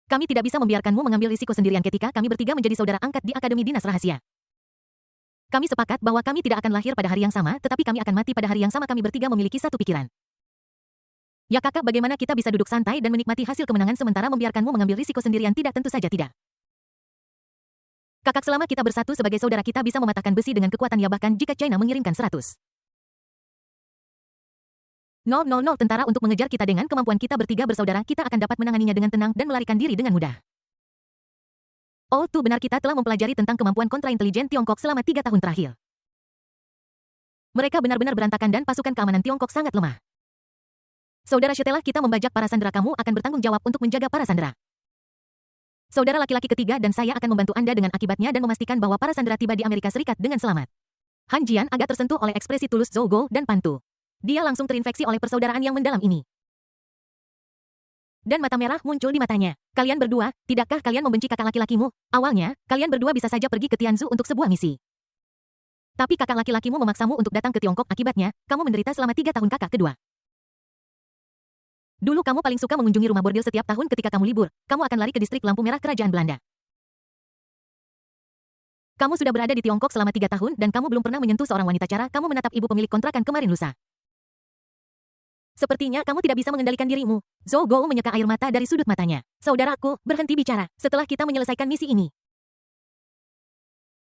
Kami tidak bisa membiarkanmu mengambil risiko sendirian ketika kami bertiga menjadi saudara angkat di Akademi Dinas Rahasia. Kami sepakat bahwa kami tidak akan lahir pada hari yang sama, tetapi kami akan mati pada hari yang sama. Kami bertiga memiliki satu pikiran. Ya kakak, bagaimana kita bisa duduk santai dan menikmati hasil kemenangan sementara membiarkanmu mengambil risiko sendirian? Tidak, tentu saja tidak. Kakak, selama kita bersatu sebagai saudara, kita bisa mematahkan besi dengan kekuatan ya, bahkan jika China mengirimkan 100.000 tentara untuk mengejar kita, dengan kemampuan kita bertiga bersaudara, kita akan dapat menanganinya dengan tenang dan melarikan diri dengan mudah. Oh, tuh benar, kita telah mempelajari tentang kemampuan kontraintelijen Tiongkok selama 3 tahun terakhir. Mereka benar-benar berantakan dan pasukan keamanan Tiongkok sangat lemah. Saudara, setelah kita membajak para sandera, kamu akan bertanggung jawab untuk menjaga para sandera. Saudara laki-laki ketiga dan saya akan membantu Anda dengan akibatnya dan memastikan bahwa para sandera tiba di Amerika Serikat dengan selamat. Han Jian agak tersentuh oleh ekspresi tulus Zhou Gou dan Pantu. Dia langsung terinfeksi oleh persaudaraan yang mendalam ini. Dan mata merah muncul di matanya. Kalian berdua, tidakkah kalian membenci kakak laki-lakimu? Awalnya, kalian berdua bisa saja pergi ke Tianzhu untuk sebuah misi. Tapi kakak laki-lakimu memaksamu untuk datang ke Tiongkok, akibatnya, kamu menderita selama 3 tahun. Kakak kedua. Dulu kamu paling suka mengunjungi rumah bordil setiap tahun ketika kamu libur. Kamu akan lari ke distrik lampu merah kerajaan Belanda. Kamu sudah berada di Tiongkok selama 3 tahun dan kamu belum pernah menyentuh seorang wanita. Cara kamu menatap ibu pemilik kontrakan kemarin lusa. Sepertinya kamu tidak bisa mengendalikan dirimu. Zhou Gou menyeka air mata dari sudut matanya. Saudaraku, berhenti bicara. Setelah kita menyelesaikan misi ini,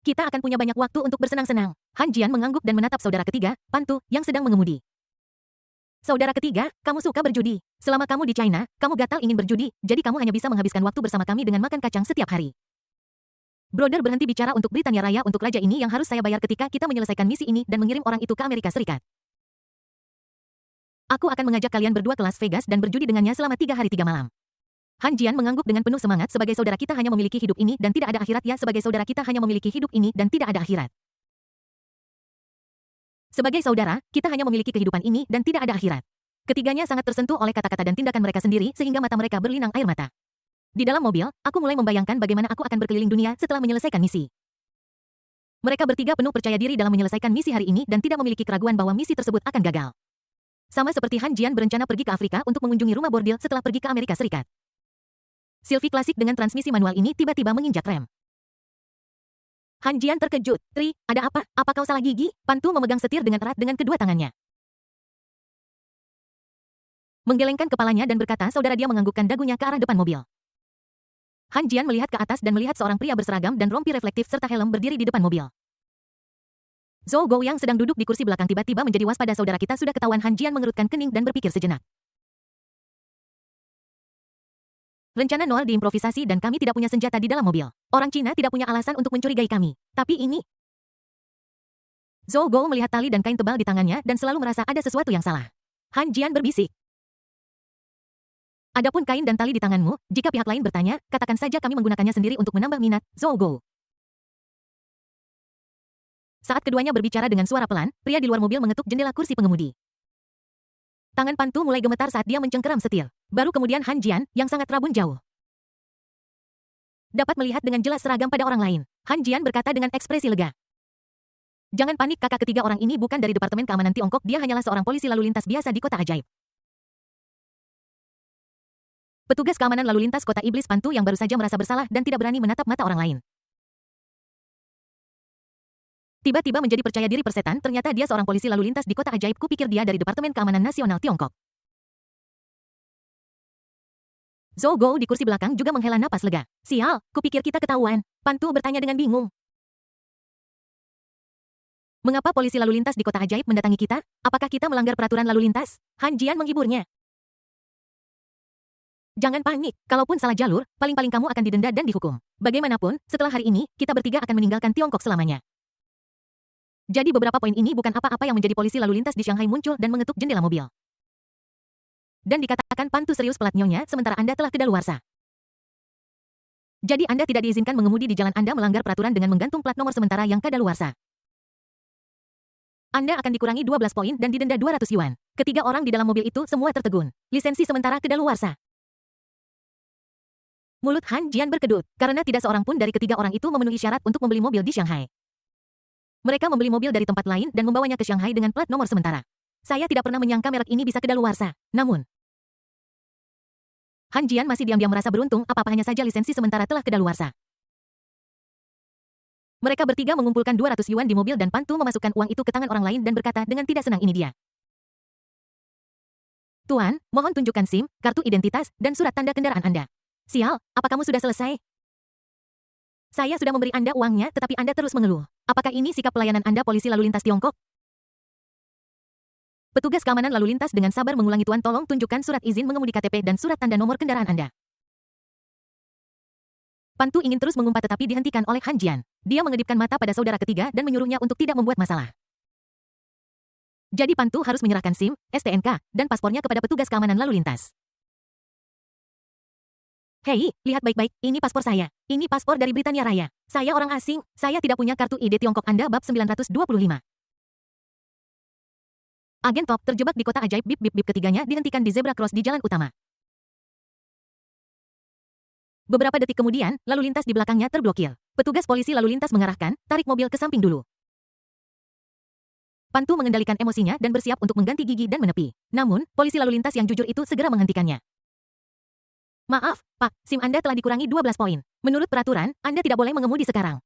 kita akan punya banyak waktu untuk bersenang-senang. Han Jian mengangguk dan menatap saudara ketiga, Pantu, yang sedang mengemudi. Saudara ketiga, kamu suka berjudi. Selama kamu di China, kamu gatal ingin berjudi, jadi kamu hanya bisa menghabiskan waktu bersama kami dengan makan kacang setiap hari. Brother, berhenti bicara untuk Britania Raya, untuk raja ini yang harus saya bayar ketika kita menyelesaikan misi ini dan mengirim orang itu ke Amerika Serikat. Aku akan mengajak kalian berdua ke Las Vegas dan berjudi dengannya selama 3 hari 3 malam. Han Jian mengangguk dengan penuh semangat. Sebagai saudara kita hanya memiliki hidup ini dan tidak ada akhirat. Ya, sebagai saudara kita hanya memiliki hidup ini dan tidak ada akhirat. Sebagai saudara, kita hanya memiliki kehidupan ini dan tidak ada akhirat. Ketiganya sangat tersentuh oleh kata-kata dan tindakan mereka sendiri sehingga mata mereka berlinang air mata. Di dalam mobil, aku mulai membayangkan bagaimana aku akan berkeliling dunia setelah menyelesaikan misi. Mereka bertiga penuh percaya diri dalam menyelesaikan misi hari ini dan tidak memiliki keraguan bahwa misi tersebut akan gagal. Sama seperti Han Jian berencana pergi ke Afrika untuk mengunjungi rumah bordil setelah pergi ke Amerika Serikat. Silvi klasik dengan transmisi manual ini tiba-tiba menginjak rem. Han Jian terkejut. Tri, ada apa? Apa kau salah gigi? Pantu memegang setir dengan erat dengan kedua tangannya. Menggelengkan kepalanya dan berkata, saudara, dia menganggukkan dagunya ke arah depan mobil. Han Jian melihat ke atas dan melihat seorang pria berseragam dan rompi reflektif serta helm berdiri di depan mobil. Zhou Gou yang sedang duduk di kursi belakang tiba-tiba menjadi waspada. Saudara kita sudah ketahuan. Han Jian mengerutkan kening dan berpikir sejenak. Rencana Noel diimprovisasi dan kami tidak punya senjata di dalam mobil. Orang Cina tidak punya alasan untuk mencurigai kami. Tapi ini... Zhou Gou melihat tali dan kain tebal di tangannya dan selalu merasa ada sesuatu yang salah. Han Jian berbisik. Adapun kain dan tali di tanganmu, jika pihak lain bertanya, katakan saja kami menggunakannya sendiri untuk menambah minat, Zhou Gou. Saat keduanya berbicara dengan suara pelan, pria di luar mobil mengetuk jendela kursi pengemudi. Tangan Pantu mulai gemetar saat dia mencengkeram setir. Baru kemudian Han Jian, yang sangat rabun jauh, dapat melihat dengan jelas seragam pada orang lain. Han Jian berkata dengan ekspresi lega. Jangan panik, kakak, ketiga orang ini bukan dari Departemen Keamanan Tiongkok, dia hanyalah seorang polisi lalu lintas biasa di kota ajaib. Petugas keamanan lalu lintas kota iblis Pantu yang baru saja merasa bersalah dan tidak berani menatap mata orang lain. Tiba-tiba menjadi percaya diri persetan, ternyata dia seorang polisi lalu lintas di kota ajaib, kupikir dia dari Departemen Keamanan Nasional Tiongkok. Zhou Gou di kursi belakang juga menghela napas lega. Sial, kupikir kita ketahuan. Pantu bertanya dengan bingung. Mengapa polisi lalu lintas di kota ajaib mendatangi kita? Apakah kita melanggar peraturan lalu lintas? Han Jian menghiburnya. Jangan panik, kalaupun salah jalur, paling-paling kamu akan didenda dan dihukum. Bagaimanapun, setelah hari ini, kita bertiga akan meninggalkan Tiongkok selamanya. Jadi beberapa poin ini bukan apa-apa yang menjadi polisi lalu lintas di Shanghai muncul dan mengetuk jendela mobil. Dan dikatakan Pantu serius pelat nyonya, sementara Anda telah kedaluarsa. Jadi Anda tidak diizinkan mengemudi di jalan, Anda melanggar peraturan dengan menggantung plat nomor sementara yang kadaluarsa. Anda akan dikurangi 12 poin dan didenda 200 yuan. Ketiga orang di dalam mobil itu semua tertegun. Lisensi sementara kedaluarsa. Mulut Han Jian berkedut, karena tidak seorang pun dari ketiga orang itu memenuhi syarat untuk membeli mobil di Shanghai. Mereka membeli mobil dari tempat lain dan membawanya ke Shanghai dengan plat nomor sementara. Saya tidak pernah menyangka merek ini bisa kedaluarsa. Namun, Han Jian masih diam-diam merasa beruntung, apa-apa hanya saja lisensi sementara telah kedaluarsa. Mereka bertiga mengumpulkan 200 yuan di mobil dan Pantu memasukkan uang itu ke tangan orang lain dan berkata dengan tidak senang, ini dia. Tuan, mohon tunjukkan SIM, kartu identitas, dan surat tanda kendaraan Anda. Sial, apa kamu sudah selesai? Saya sudah memberi Anda uangnya, tetapi Anda terus mengeluh. Apakah ini sikap pelayanan Anda polisi lalu lintas Tiongkok? Petugas keamanan lalu lintas dengan sabar mengulangi, Tuan, tolong tunjukkan surat izin mengemudi KTP dan surat tanda nomor kendaraan Anda. Pantu ingin terus mengumpat tetapi dihentikan oleh Han Jian. Dia mengedipkan mata pada saudara ketiga dan menyuruhnya untuk tidak membuat masalah. Jadi Pantu harus menyerahkan SIM, STNK, dan paspornya kepada petugas keamanan lalu lintas. Hei, lihat baik-baik, ini paspor saya. Ini paspor dari Britania Raya. Saya orang asing, saya tidak punya kartu ID Tiongkok. Anda bab 925. Agen top terjebak di kota ajaib, bip-bip-bip, ketiganya dihentikan di zebra cross di jalan utama. Beberapa detik kemudian, lalu lintas di belakangnya terblokir. Petugas polisi lalu lintas mengarahkan, tarik mobil ke samping dulu. Pantu mengendalikan emosinya dan bersiap untuk mengganti gigi dan menepi. Namun, polisi lalu lintas yang jujur itu segera menghentikannya. Maaf, Pak, SIM Anda telah dikurangi 12 poin. Menurut peraturan, Anda tidak boleh mengemudi sekarang.